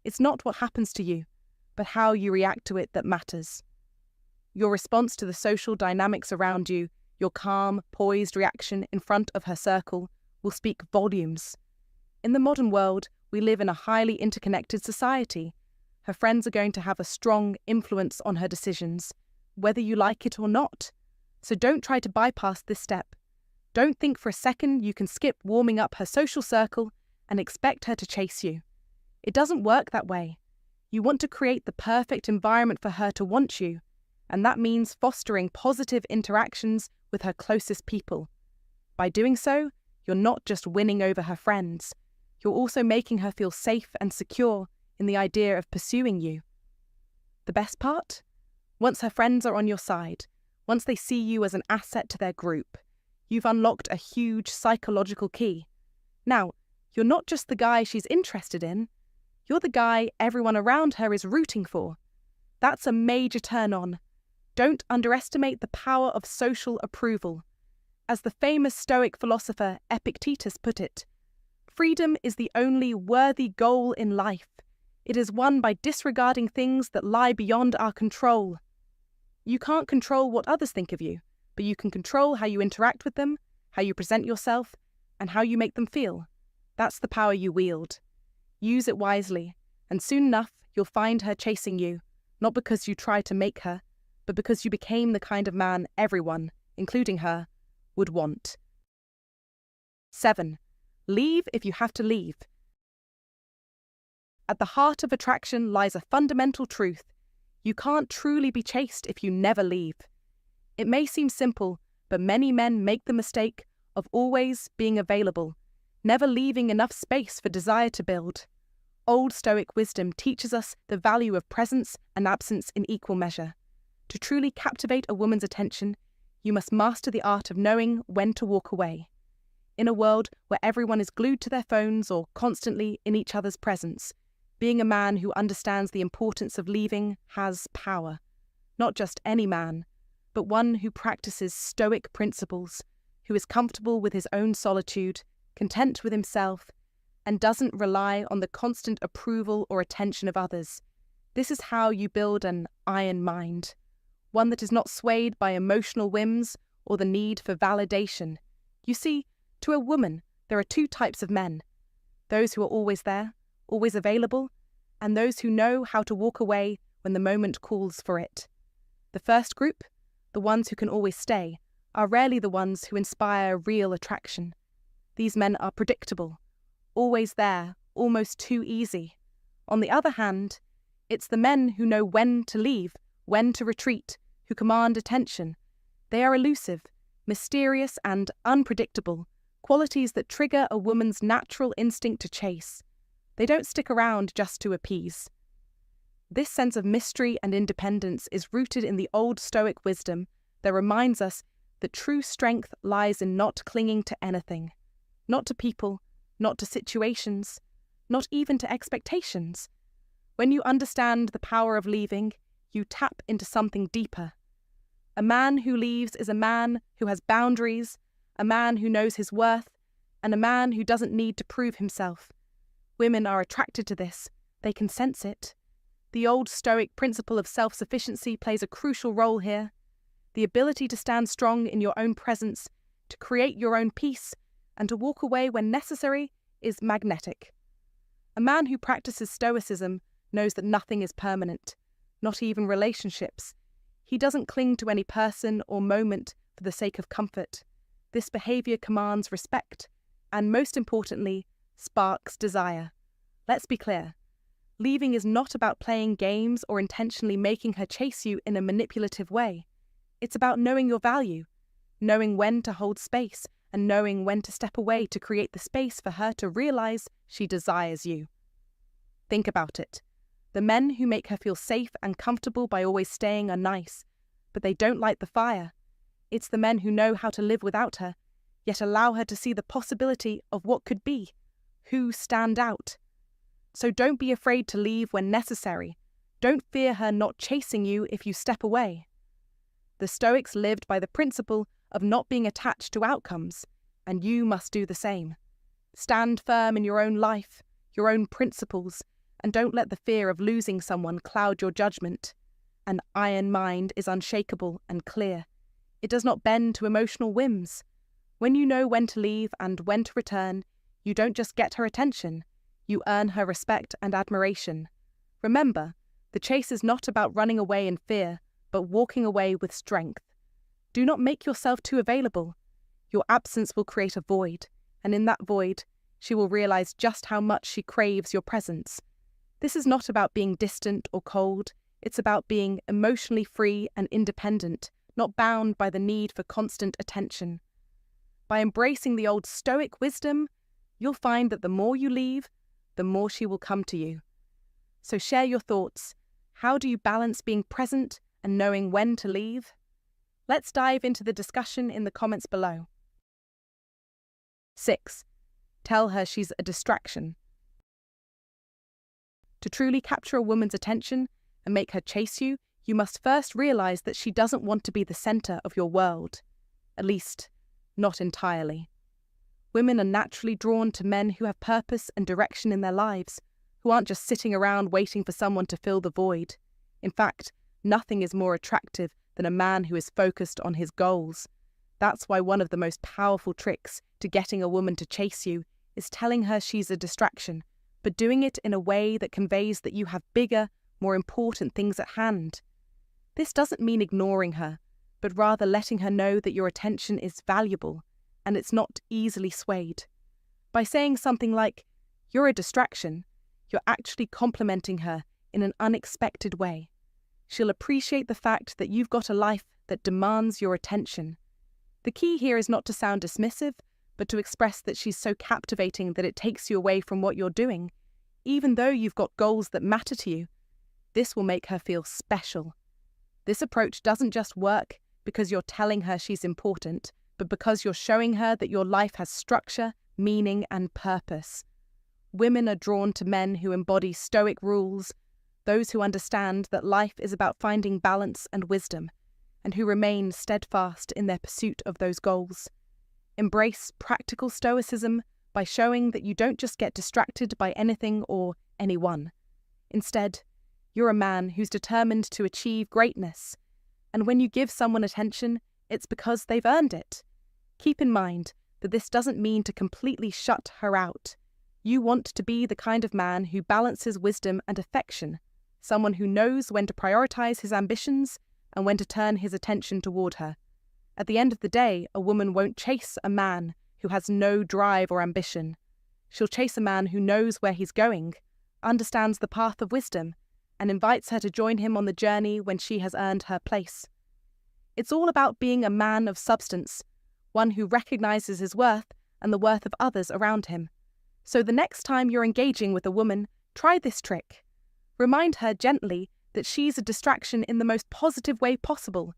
it's not what happens to you, but how you react to it that matters. Your response to the social dynamics around you, your calm, poised reaction in front of her circle, will speak volumes. In the modern world, we live in a highly interconnected society. Her friends are going to have a strong influence on her decisions, whether you like it or not. So don't try to bypass this step. Don't think for a second you can skip warming up her social circle and expect her to chase you. It doesn't work that way. You want to create the perfect environment for her to want you, and that means fostering positive interactions with her closest people. By doing so, you're not just winning over her friends, you're also making her feel safe and secure in the idea of pursuing you. The best part? Once her friends are on your side, once they see you as an asset to their group, you've unlocked a huge psychological key. Now, you're not just the guy she's interested in, you're the guy everyone around her is rooting for. That's a major turn-on. Don't underestimate the power of social approval. As the famous Stoic philosopher Epictetus put it, freedom is the only worthy goal in life. It is won by disregarding things that lie beyond our control. You can't control what others think of you, but you can control how you interact with them, how you present yourself, and how you make them feel. That's the power you wield. Use it wisely, and soon enough you'll find her chasing you, not because you tried to make her, but because you became the kind of man everyone, including her, would want. 7. Leave if you have to leave. At the heart of attraction lies a fundamental truth. You can't truly be chased if you never leave. It may seem simple, but many men make the mistake of always being available, never leaving enough space for desire to build. Old Stoic wisdom teaches us the value of presence and absence in equal measure. To truly captivate a woman's attention, you must master the art of knowing when to walk away. In a world where everyone is glued to their phones or constantly in each other's presence, being a man who understands the importance of leaving has power. Not just any man, but one who practices Stoic principles, who is comfortable with his own solitude, content with himself, and doesn't rely on the constant approval or attention of others. This is how you build an iron mind, one that is not swayed by emotional whims or the need for validation. You see, to a woman, there are two types of men: those who are always there, always available, and those who know how to walk away when the moment calls for it. The first group, the ones who can always stay, are rarely the ones who inspire real attraction. These men are predictable, always there, almost too easy. On the other hand, it's the men who know when to leave, when to retreat, who command attention. They are elusive, mysterious, and unpredictable, qualities that trigger a woman's natural instinct to chase. They don't stick around just to appease. This sense of mystery and independence is rooted in the old Stoic wisdom that reminds us that true strength lies in not clinging to anything, not to people, not to situations, not even to expectations. When you understand the power of leaving, you tap into something deeper. A man who leaves is a man who has boundaries, a man who knows his worth, and a man who doesn't need to prove himself. Women are attracted to this. They can sense it. The old Stoic principle of self-sufficiency plays a crucial role here. The ability to stand strong in your own presence, to create your own peace, and to walk away when necessary is magnetic. A man who practices Stoicism knows that nothing is permanent, not even relationships. He doesn't cling to any person or moment for the sake of comfort. This behavior commands respect, and most importantly, sparks desire. Let's be clear. Leaving is not about playing games or intentionally making her chase you in a manipulative way. It's about knowing your value, knowing when to hold space, and knowing when to step away to create the space for her to realize she desires you. Think about it. The men who make her feel safe and comfortable by always staying are nice, but they don't light the fire. It's the men who know how to live without her, yet allow her to see the possibility of what could be, who stand out. So don't be afraid to leave when necessary. Don't fear her not chasing you if you step away. The Stoics lived by the principle of not being attached to outcomes, and you must do the same. Stand firm in your own life, your own principles, and don't let the fear of losing someone cloud your judgment. An iron mind is unshakable and clear. It does not bend to emotional whims. When you know when to leave and when to return, you don't just get her attention, you earn her respect and admiration. Remember, the chase is not about running away in fear, but walking away with strength. Do not make yourself too available. Your absence will create a void, and in that void, she will realize just how much she craves your presence. This is not about being distant or cold, it's about being emotionally free and independent, not bound by the need for constant attention. By embracing the old Stoic wisdom, you'll find that the more you leave, the more she will come to you. So share your thoughts. How do you balance being present and knowing when to leave? Let's dive into the discussion in the comments below. 6. Tell her she's a distraction. To truly capture a woman's attention and make her chase you, you must first realize that she doesn't want to be the center of your world. At least, not entirely. Women are naturally drawn to men who have purpose and direction in their lives, who aren't just sitting around waiting for someone to fill the void. In fact, nothing is more attractive than a man who is focused on his goals. That's why one of the most powerful tricks to getting a woman to chase you is telling her she's a distraction, but doing it in a way that conveys that you have bigger, more important things at hand. This doesn't mean ignoring her, but rather letting her know that your attention is valuable and it's not easily swayed. By saying something like, "You're a distraction," you're actually complimenting her in an unexpected way. She'll appreciate the fact that you've got a life that demands your attention. The key here is not to sound dismissive, but to express that she's so captivating that it takes you away from what you're doing, even though you've got goals that matter to you. This will make her feel special. This approach doesn't just work because you're telling her she's important, but because you're showing her that your life has structure, meaning, and purpose. Women are drawn to men who embody Stoic rules, those who understand that life is about finding balance and wisdom, and who remain steadfast in their pursuit of those goals. Embrace practical Stoicism by showing that you don't just get distracted by anything or anyone. Instead, you're a man who's determined to achieve greatness, and when you give someone attention, it's because they've earned it. Keep in mind that this doesn't mean to completely shut her out. You want to be the kind of man who balances wisdom and affection, someone who knows when to prioritize his ambitions and when to turn his attention toward her. At the end of the day, a woman won't chase a man who has no drive or ambition. She'll chase a man who knows where he's going, understands the path of wisdom, and invites her to join him on the journey when she has earned her place. It's all about being a man of substance, one who recognizes his worth and the worth of others around him. So the next time you're engaging with a woman, try this trick. Remind her gently that she's a distraction in the most positive way possible.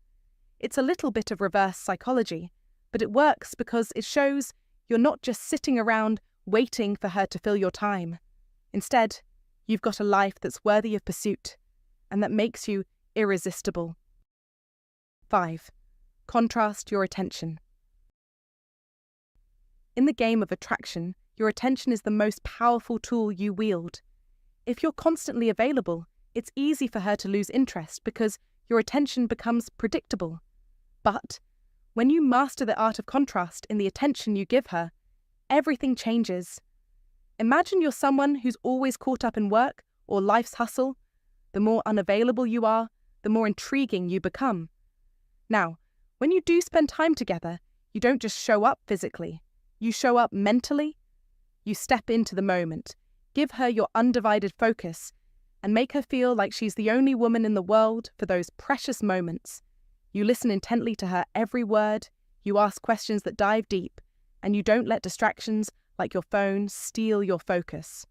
It's a little bit of reverse psychology, but it works because it shows you're not just sitting around waiting for her to fill your time. Instead, you've got a life that's worthy of pursuit, and that makes you irresistible. 5. Contrast your attention. In the game of attraction, your attention is the most powerful tool you wield. If you're constantly available, it's easy for her to lose interest because your attention becomes predictable. But when you master the art of contrast in the attention you give her, everything changes. Imagine you're someone who's always caught up in work or life's hustle. The more unavailable you are, the more intriguing you become. Now, when you do spend time together, you don't just show up physically. You show up mentally. You step into the moment, give her your undivided focus, and make her feel like she's the only woman in the world for those precious moments. You listen intently to her every word, you ask questions that dive deep, and you don't let distractions like your phone steal your focus.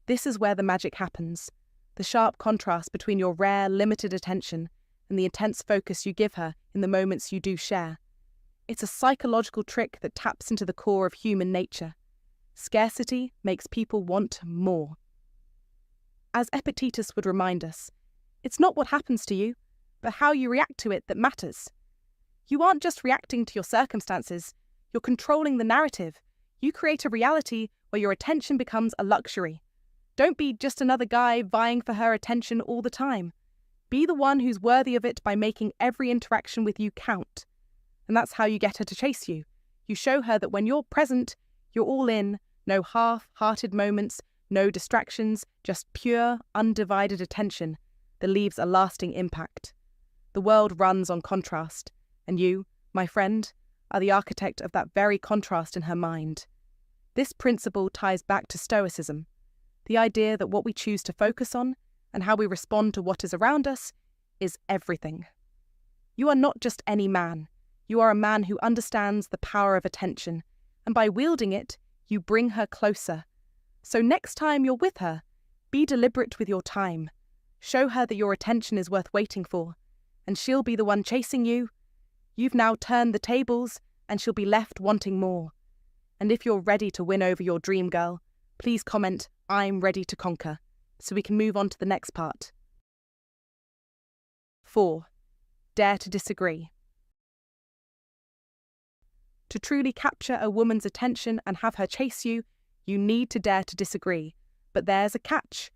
This is where the magic happens, the sharp contrast between your rare, limited attention and the intense focus you give her in the moments you do share. It's a psychological trick that taps into the core of human nature. Scarcity makes people want more. As Epictetus would remind us, it's not what happens to you, but how you react to it that matters. You aren't just reacting to your circumstances, you're controlling the narrative. You create a reality where your attention becomes a luxury. Don't be just another guy vying for her attention all the time. Be the one who's worthy of it by making every interaction with you count. And that's how you get her to chase you. You show her that when you're present, you're all in, no half-hearted moments, no distractions, just pure, undivided attention that leaves a lasting impact. The world runs on contrast, and you, my friend, are the architect of that very contrast in her mind. This principle ties back to Stoicism, the idea that what we choose to focus on and how we respond to what is around us is everything. You are not just any man. You are a man who understands the power of attention, and by wielding it, you bring her closer. So next time you're with her, be deliberate with your time. Show her that your attention is worth waiting for, and she'll be the one chasing you. You've now turned the tables, and she'll be left wanting more. And if you're ready to win over your dream girl, please comment, "I'm ready to conquer," so we can move on to the next part. 4. Dare to disagree. To truly capture a woman's attention and have her chase you, you need to dare to disagree. But there's a catch.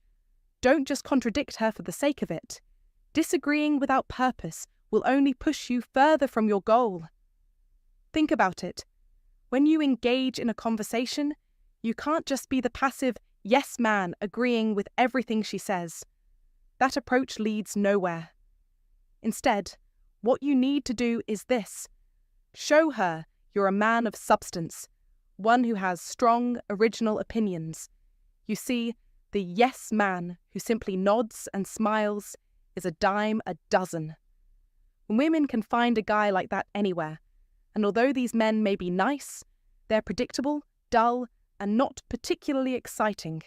Don't just contradict her for the sake of it. Disagreeing without purpose will only push you further from your goal. Think about it. When you engage in a conversation, you can't just be the passive yes man agreeing with everything she says. That approach leads nowhere. Instead, what you need to do is this. Show her you're a man of substance, one who has strong, original opinions. You see, the yes man who simply nods and smiles is a dime a dozen. Women can find a guy like that anywhere, and although these men may be nice, they're predictable, dull, and not particularly exciting.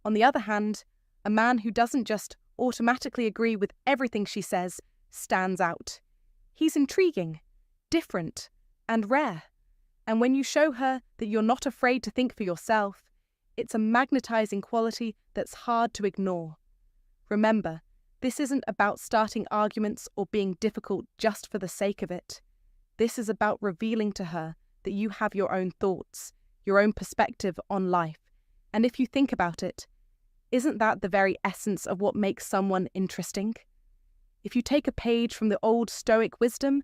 On the other hand, a man who doesn't just automatically agree with everything she says stands out. He's intriguing, different, and rare. And when you show her that you're not afraid to think for yourself, it's a magnetizing quality that's hard to ignore. Remember, this isn't about starting arguments or being difficult just for the sake of it. This is about revealing to her that you have your own thoughts, your own perspective on life. And if you think about it, isn't that the very essence of what makes someone interesting? If you take a page from the Old Stoic wisdom,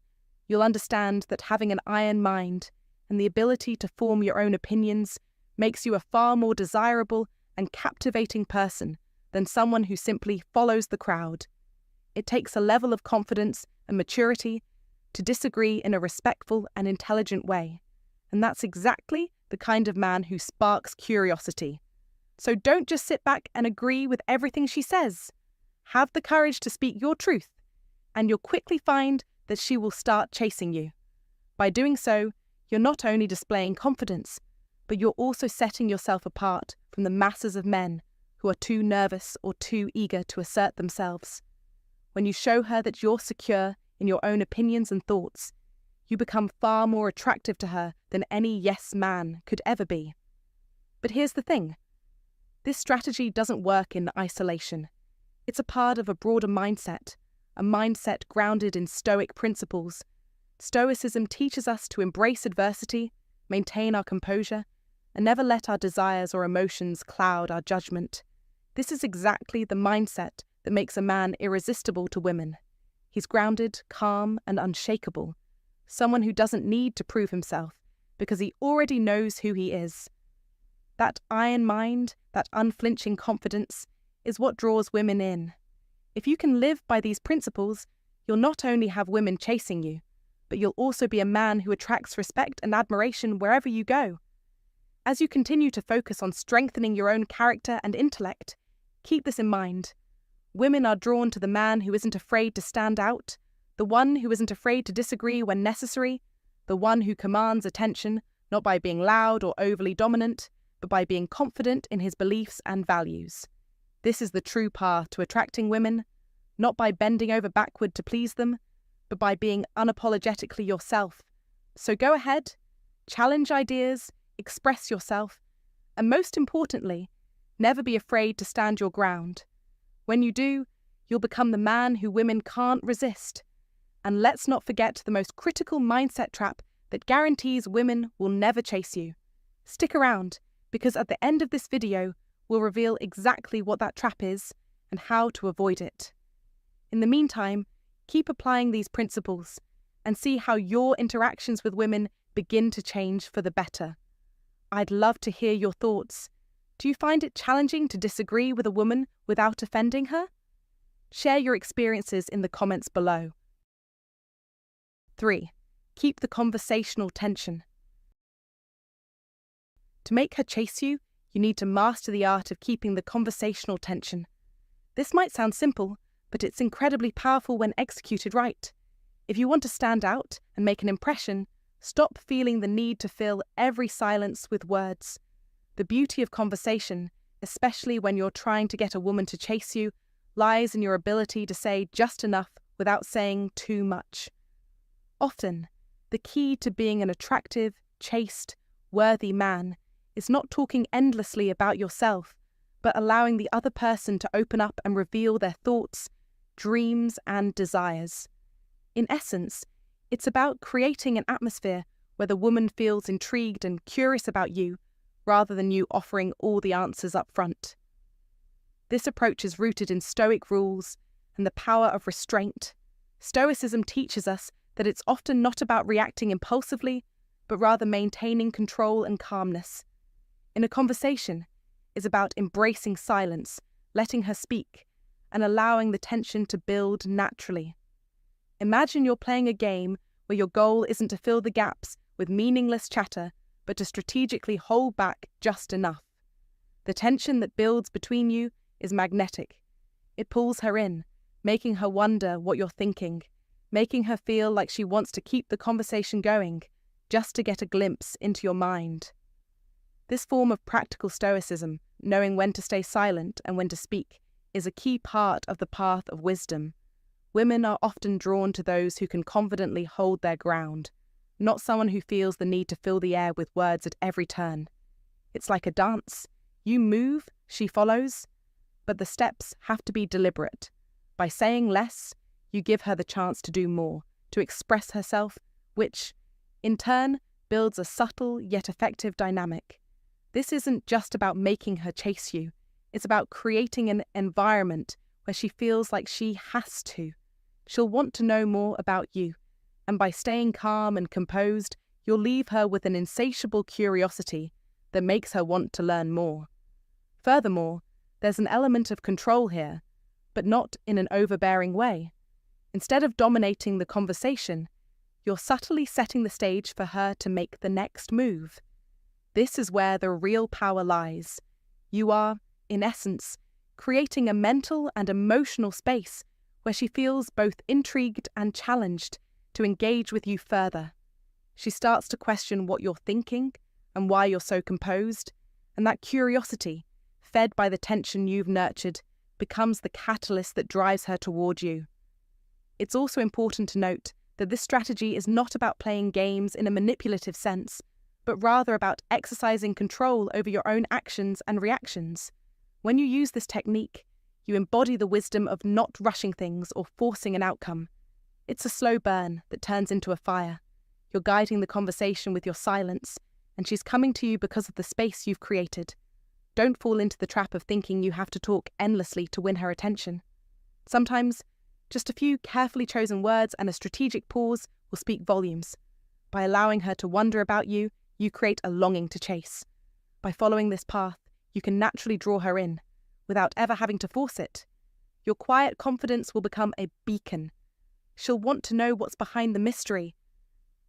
you'll understand that having an iron mind and the ability to form your own opinions makes you a far more desirable and captivating person than someone who simply follows the crowd. It takes a level of confidence and maturity to disagree in a respectful and intelligent way, and that's exactly the kind of man who sparks curiosity. So don't just sit back and agree with everything she says. Have the courage to speak your truth, and you'll quickly find that she will start chasing you. By doing so, you're not only displaying confidence, but you're also setting yourself apart from the masses of men who are too nervous or too eager to assert themselves. When you show her that you're secure in your own opinions and thoughts, you become far more attractive to her than any yes man could ever be. But here's the thing. This strategy doesn't work in isolation. It's a part of a broader mindset, a mindset grounded in Stoic principles. Stoicism teaches us to embrace adversity, maintain our composure, and never let our desires or emotions cloud our judgment. This is exactly the mindset that makes a man irresistible to women. He's grounded, calm, and unshakable. Someone who doesn't need to prove himself because he already knows who he is. That iron mind, that unflinching confidence, is what draws women in. If you can live by these principles, you'll not only have women chasing you, but you'll also be a man who attracts respect and admiration wherever you go. As you continue to focus on strengthening your own character and intellect, keep this in mind. Women are drawn to the man who isn't afraid to stand out, the one who isn't afraid to disagree when necessary, the one who commands attention not by being loud or overly dominant, but by being confident in his beliefs and values. This is the true path to attracting women, not by bending over backward to please them, but by being unapologetically yourself. So go ahead, challenge ideas, express yourself, and most importantly, never be afraid to stand your ground. When you do, you'll become the man who women can't resist. And let's not forget the most critical mindset trap that guarantees women will never chase you. Stick around, because at the end of this video, we'll reveal exactly what that trap is and how to avoid it. In the meantime, keep applying these principles and see how your interactions with women begin to change for the better. I'd love to hear your thoughts. Do you find it challenging to disagree with a woman without offending her? Share your experiences in the comments below. 3. Keep the conversational tension. To make her chase you, you need to master the art of keeping the conversational tension. This might sound simple, but it's incredibly powerful when executed right. If you want to stand out and make an impression, stop feeling the need to fill every silence with words. The beauty of conversation, especially when you're trying to get a woman to chase you, lies in your ability to say just enough without saying too much. Often, the key to being an attractive, chaste, worthy man is not talking endlessly about yourself, but allowing the other person to open up and reveal their thoughts, dreams, and desires. In essence, it's about creating an atmosphere where the woman feels intrigued and curious about you, rather than you offering all the answers up front. This approach is rooted in Stoic rules and the power of restraint. Stoicism teaches us that it's often not about reacting impulsively, but rather maintaining control and calmness. In a conversation, it's about embracing silence, letting her speak, and allowing the tension to build naturally. Imagine you're playing a game where your goal isn't to fill the gaps with meaningless chatter, but to strategically hold back just enough. The tension that builds between you is magnetic. It pulls her in, making her wonder what you're thinking, making her feel like she wants to keep the conversation going, just to get a glimpse into your mind. This form of practical stoicism, knowing when to stay silent and when to speak, is a key part of the path of wisdom. Women are often drawn to those who can confidently hold their ground, not someone who feels the need to fill the air with words at every turn. It's like a dance. You move, she follows, but the steps have to be deliberate. By saying less, you give her the chance to do more, to express herself, which, in turn, builds a subtle yet effective dynamic. This isn't just about making her chase you. It's about creating an environment where she feels like she has to. She'll want to know more about you, and by staying calm and composed, you'll leave her with an insatiable curiosity that makes her want to learn more. Furthermore, there's an element of control here, but not in an overbearing way. Instead of dominating the conversation, you're subtly setting the stage for her to make the next move. This is where the real power lies. You are, in essence, creating a mental and emotional space where she feels both intrigued and challenged to engage with you further. She starts to question what you're thinking and why you're so composed, and that curiosity, fed by the tension you've nurtured, becomes the catalyst that drives her toward you. It's also important to note that this strategy is not about playing games in a manipulative sense, but rather about exercising control over your own actions and reactions. When you use this technique, you embody the wisdom of not rushing things or forcing an outcome. It's a slow burn that turns into a fire. You're guiding the conversation with your silence, and she's coming to you because of the space you've created. Don't fall into the trap of thinking you have to talk endlessly to win her attention. Sometimes, just a few carefully chosen words and a strategic pause will speak volumes. By allowing her to wonder about you, you create a longing to chase. By following this path, you can naturally draw her in, without ever having to force it. Your quiet confidence will become a beacon. She'll want to know what's behind the mystery.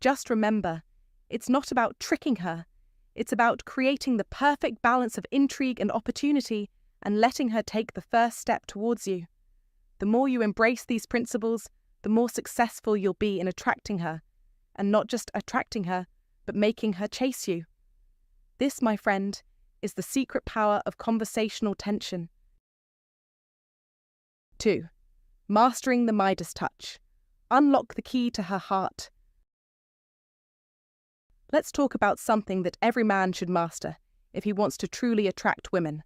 Just remember, it's not about tricking her. It's about creating the perfect balance of intrigue and opportunity and letting her take the first step towards you. The more you embrace these principles, the more successful you'll be in attracting her, and not just attracting her, but making her chase you. This, my friend, is the secret power of conversational tension. 2. Mastering the Midas touch. Unlock the key to her heart. Let's talk about something that every man should master if he wants to truly attract women.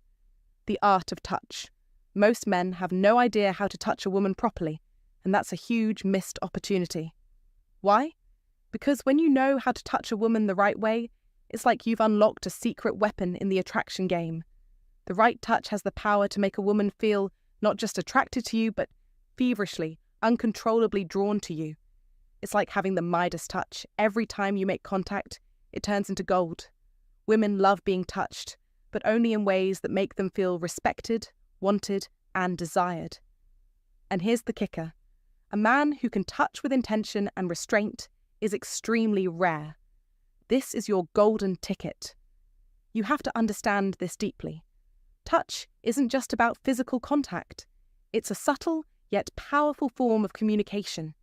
The art of touch. Most men have no idea how to touch a woman properly, and that's a huge missed opportunity. Why? Because when you know how to touch a woman the right way, it's like you've unlocked a secret weapon in the attraction game. The right touch has the power to make a woman feel not just attracted to you, but feverishly, uncontrollably drawn to you. It's like having the Midas touch. Every time you make contact, it turns into gold. Women love being touched, but only in ways that make them feel respected, wanted, and desired. And here's the kicker. A man who can touch with intention and restraint is extremely rare. This is your golden ticket. You have to understand this deeply. Touch isn't just about physical contact. It's a subtle yet powerful form of communication.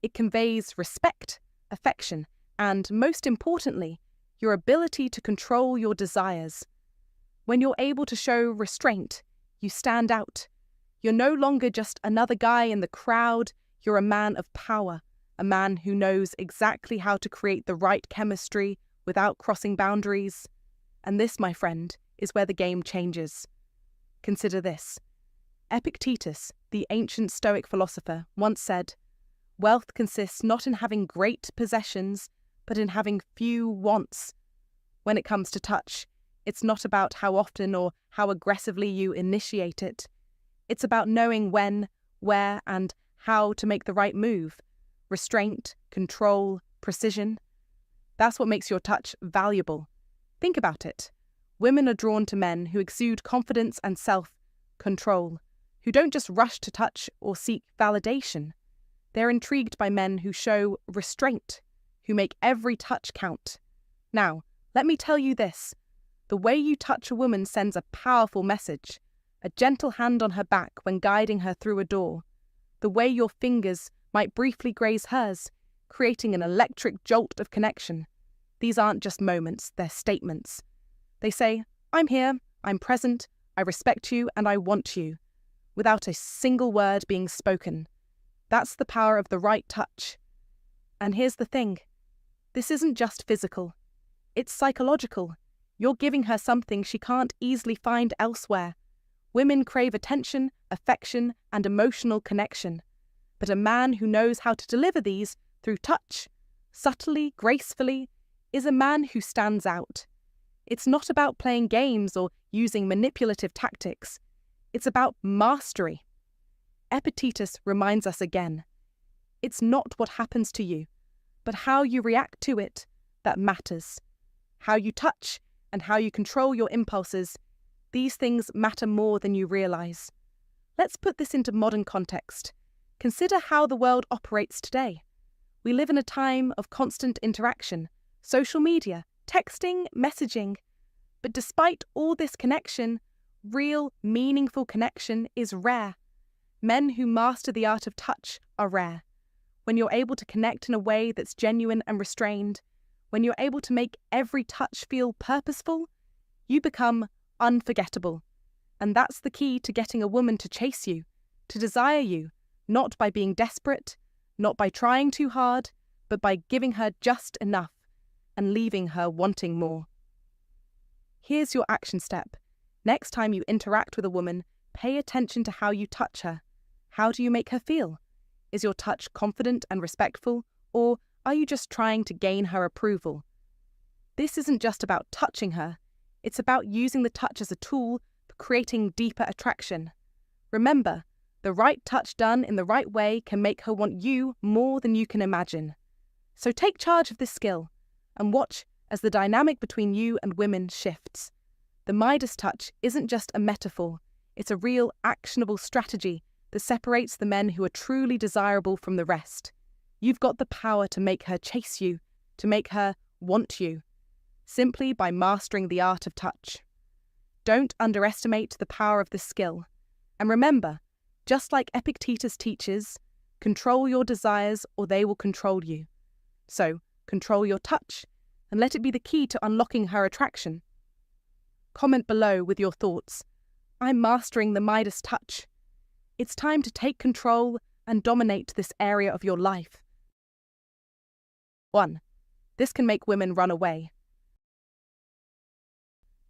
It conveys respect, affection, and, most importantly, your ability to control your desires. When you're able to show restraint, you stand out. You're no longer just another guy in the crowd. You're a man of power, a man who knows exactly how to create the right chemistry without crossing boundaries. And this, my friend, is where the game changes. Consider this. Epictetus, the ancient Stoic philosopher, once said, "Wealth consists not in having great possessions, but in having few wants." When it comes to touch, it's not about how often or how aggressively you initiate it. It's about knowing when, where, and how to make the right move. Restraint, control, precision. That's what makes your touch valuable. Think about it. Women are drawn to men who exude confidence and self-control, who don't just rush to touch or seek validation. They're intrigued by men who show restraint, who make every touch count. Now, let me tell you this. The way you touch a woman sends a powerful message. A gentle hand on her back when guiding her through a door. The way your fingers might briefly graze hers, creating an electric jolt of connection. These aren't just moments, they're statements. They say, "I'm here, I'm present, I respect you, and I want you," without a single word being spoken. That's the power of the right touch. And here's the thing. This isn't just physical. It's psychological. You're giving her something she can't easily find elsewhere. Women crave attention, affection, and emotional connection. But a man who knows how to deliver these through touch, subtly, gracefully, is a man who stands out. It's not about playing games or using manipulative tactics. It's about mastery. Epictetus reminds us again. It's not what happens to you, but how you react to it that matters. How you touch and how you control your impulses, these things matter more than you realize. Let's put this into modern context. Consider how the world operates today. We live in a time of constant interaction, social media, texting, messaging. But despite all this connection, real, meaningful connection is rare. Men who master the art of touch are rare. When you're able to connect in a way that's genuine and restrained, when you're able to make every touch feel purposeful, you become unforgettable. And that's the key to getting a woman to chase you, to desire you, not by being desperate, not by trying too hard, but by giving her just enough and leaving her wanting more. Here's your action step. Next time you interact with a woman, pay attention to how you touch her. How do you make her feel? Is your touch confident and respectful, or are you just trying to gain her approval? This isn't just about touching her. It's about using the touch as a tool for creating deeper attraction. Remember, the right touch done in the right way can make her want you more than you can imagine. So take charge of this skill and watch as the dynamic between you and women shifts. The Midas touch isn't just a metaphor. It's a real, actionable strategy that separates the men who are truly desirable from the rest. You've got the power to make her chase you, to make her want you, simply by mastering the art of touch. Don't underestimate the power of this skill. And remember, just like Epictetus teaches, control your desires or they will control you. So, control your touch and let it be the key to unlocking her attraction. Comment below with your thoughts. I'm mastering the Midas touch. It's time to take control and dominate this area of your life. 1. This can make women run away.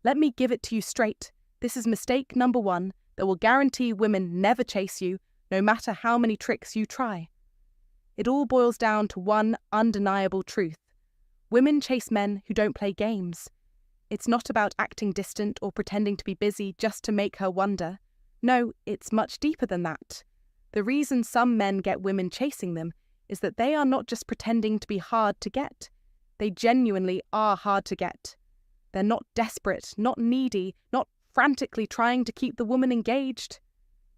Let me give it to you straight. This is mistake number 1 that will guarantee women never chase you, no matter how many tricks you try. It all boils down to one undeniable truth. Women chase men who don't play games. It's not about acting distant or pretending to be busy just to make her wonder. No, it's much deeper than that. The reason some men get women chasing them is that they are not just pretending to be hard to get. They genuinely are hard to get. They're not desperate, not needy, not frantically trying to keep the woman engaged.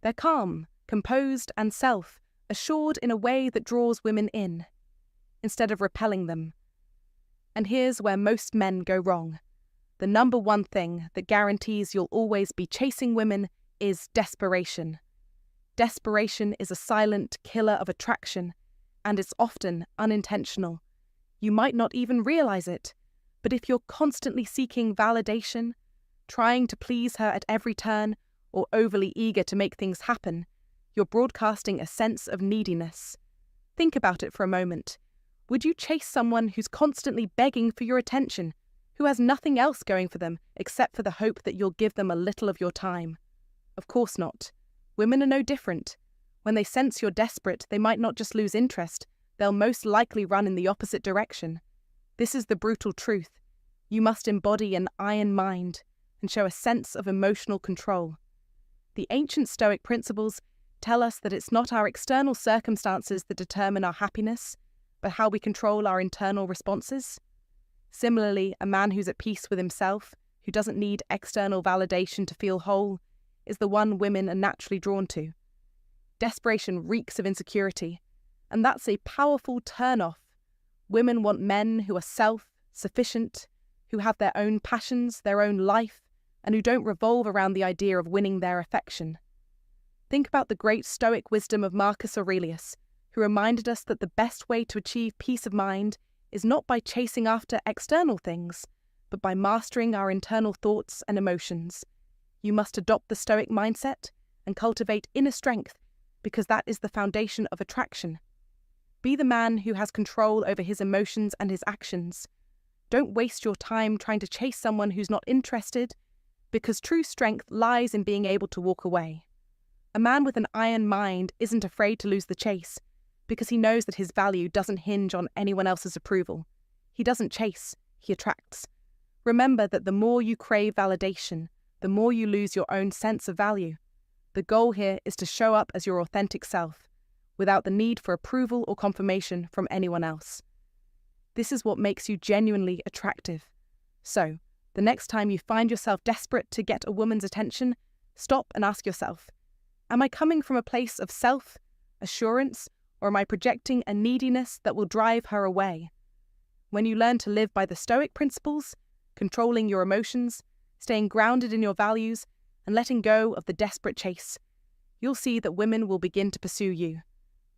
They're calm, composed, and self-assured in a way that draws women in, instead of repelling them. And here's where most men go wrong. The number one thing that guarantees you'll always be chasing women is desperation. Desperation is a silent killer of attraction, and it's often unintentional. You might not even realize it, but if you're constantly seeking validation, trying to please her at every turn, or overly eager to make things happen, you're broadcasting a sense of neediness. Think about it for a moment. Would you chase someone who's constantly begging for your attention, who has nothing else going for them except for the hope that you'll give them a little of your time? Of course not. Women are no different. When they sense you're desperate, they might not just lose interest, they'll most likely run in the opposite direction. This is the brutal truth. You must embody an iron mind and show a sense of emotional control. The ancient Stoic principles tell us that it's not our external circumstances that determine our happiness, but how we control our internal responses. Similarly, a man who's at peace with himself, who doesn't need external validation to feel whole, is the one women are naturally drawn to. Desperation reeks of insecurity, and that's a powerful turn-off. Women want men who are self-sufficient, who have their own passions, their own life, and who don't revolve around the idea of winning their affection. Think about the great Stoic wisdom of Marcus Aurelius, who reminded us that the best way to achieve peace of mind is not by chasing after external things, but by mastering our internal thoughts and emotions. You must adopt the Stoic mindset and cultivate inner strength, because that is the foundation of attraction. Be the man who has control over his emotions and his actions. Don't waste your time trying to chase someone who's not interested, because true strength lies in being able to walk away. A man with an iron mind isn't afraid to lose the chase, because he knows that his value doesn't hinge on anyone else's approval. He doesn't chase, he attracts. Remember that the more you crave validation, the more you lose your own sense of value. The goal here is to show up as your authentic self, without the need for approval or confirmation from anyone else. This is what makes you genuinely attractive. So, the next time you find yourself desperate to get a woman's attention, stop and ask yourself, am I coming from a place of self-assurance, or am I projecting a neediness that will drive her away? When you learn to live by the Stoic principles, controlling your emotions, staying grounded in your values, and letting go of the desperate chase, you'll see that women will begin to pursue you.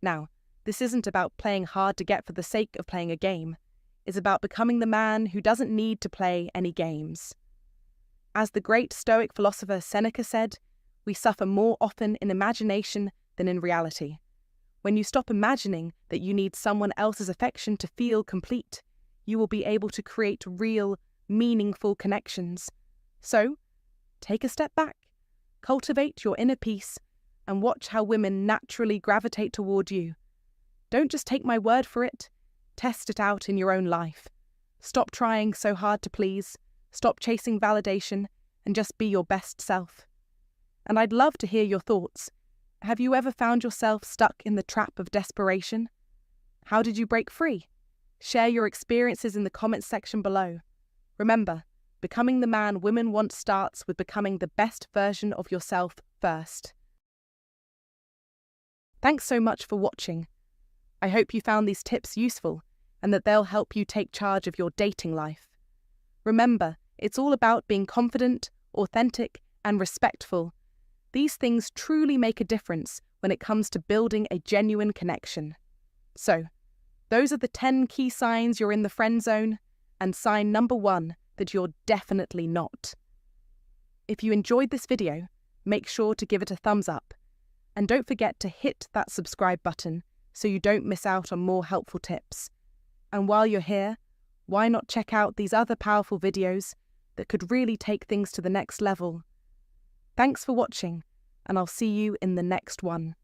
Now, this isn't about playing hard to get for the sake of playing a game. It's about becoming the man who doesn't need to play any games. As the great Stoic philosopher Seneca said, we suffer more often in imagination than in reality. When you stop imagining that you need someone else's affection to feel complete, you will be able to create real, meaningful connections. So, take a step back, cultivate your inner peace, and watch how women naturally gravitate toward you. Don't just take my word for it, test it out in your own life. Stop trying so hard to please, stop chasing validation, and just be your best self. And I'd love to hear your thoughts. Have you ever found yourself stuck in the trap of desperation? How did you break free? Share your experiences in the comments section below. Remember, becoming the man women want starts with becoming the best version of yourself first. Thanks so much for watching. I hope you found these tips useful and that they'll help you take charge of your dating life. Remember, it's all about being confident, authentic, and respectful. These things truly make a difference when it comes to building a genuine connection. So, those are the 10 key signs you're in the friend zone, and sign number 1 that you're definitely not. If you enjoyed this video, make sure to give it a thumbs up, and don't forget to hit that subscribe button so you don't miss out on more helpful tips. And while you're here, why not check out these other powerful videos that could really take things to the next level? Thanks for watching, and I'll see you in the next one.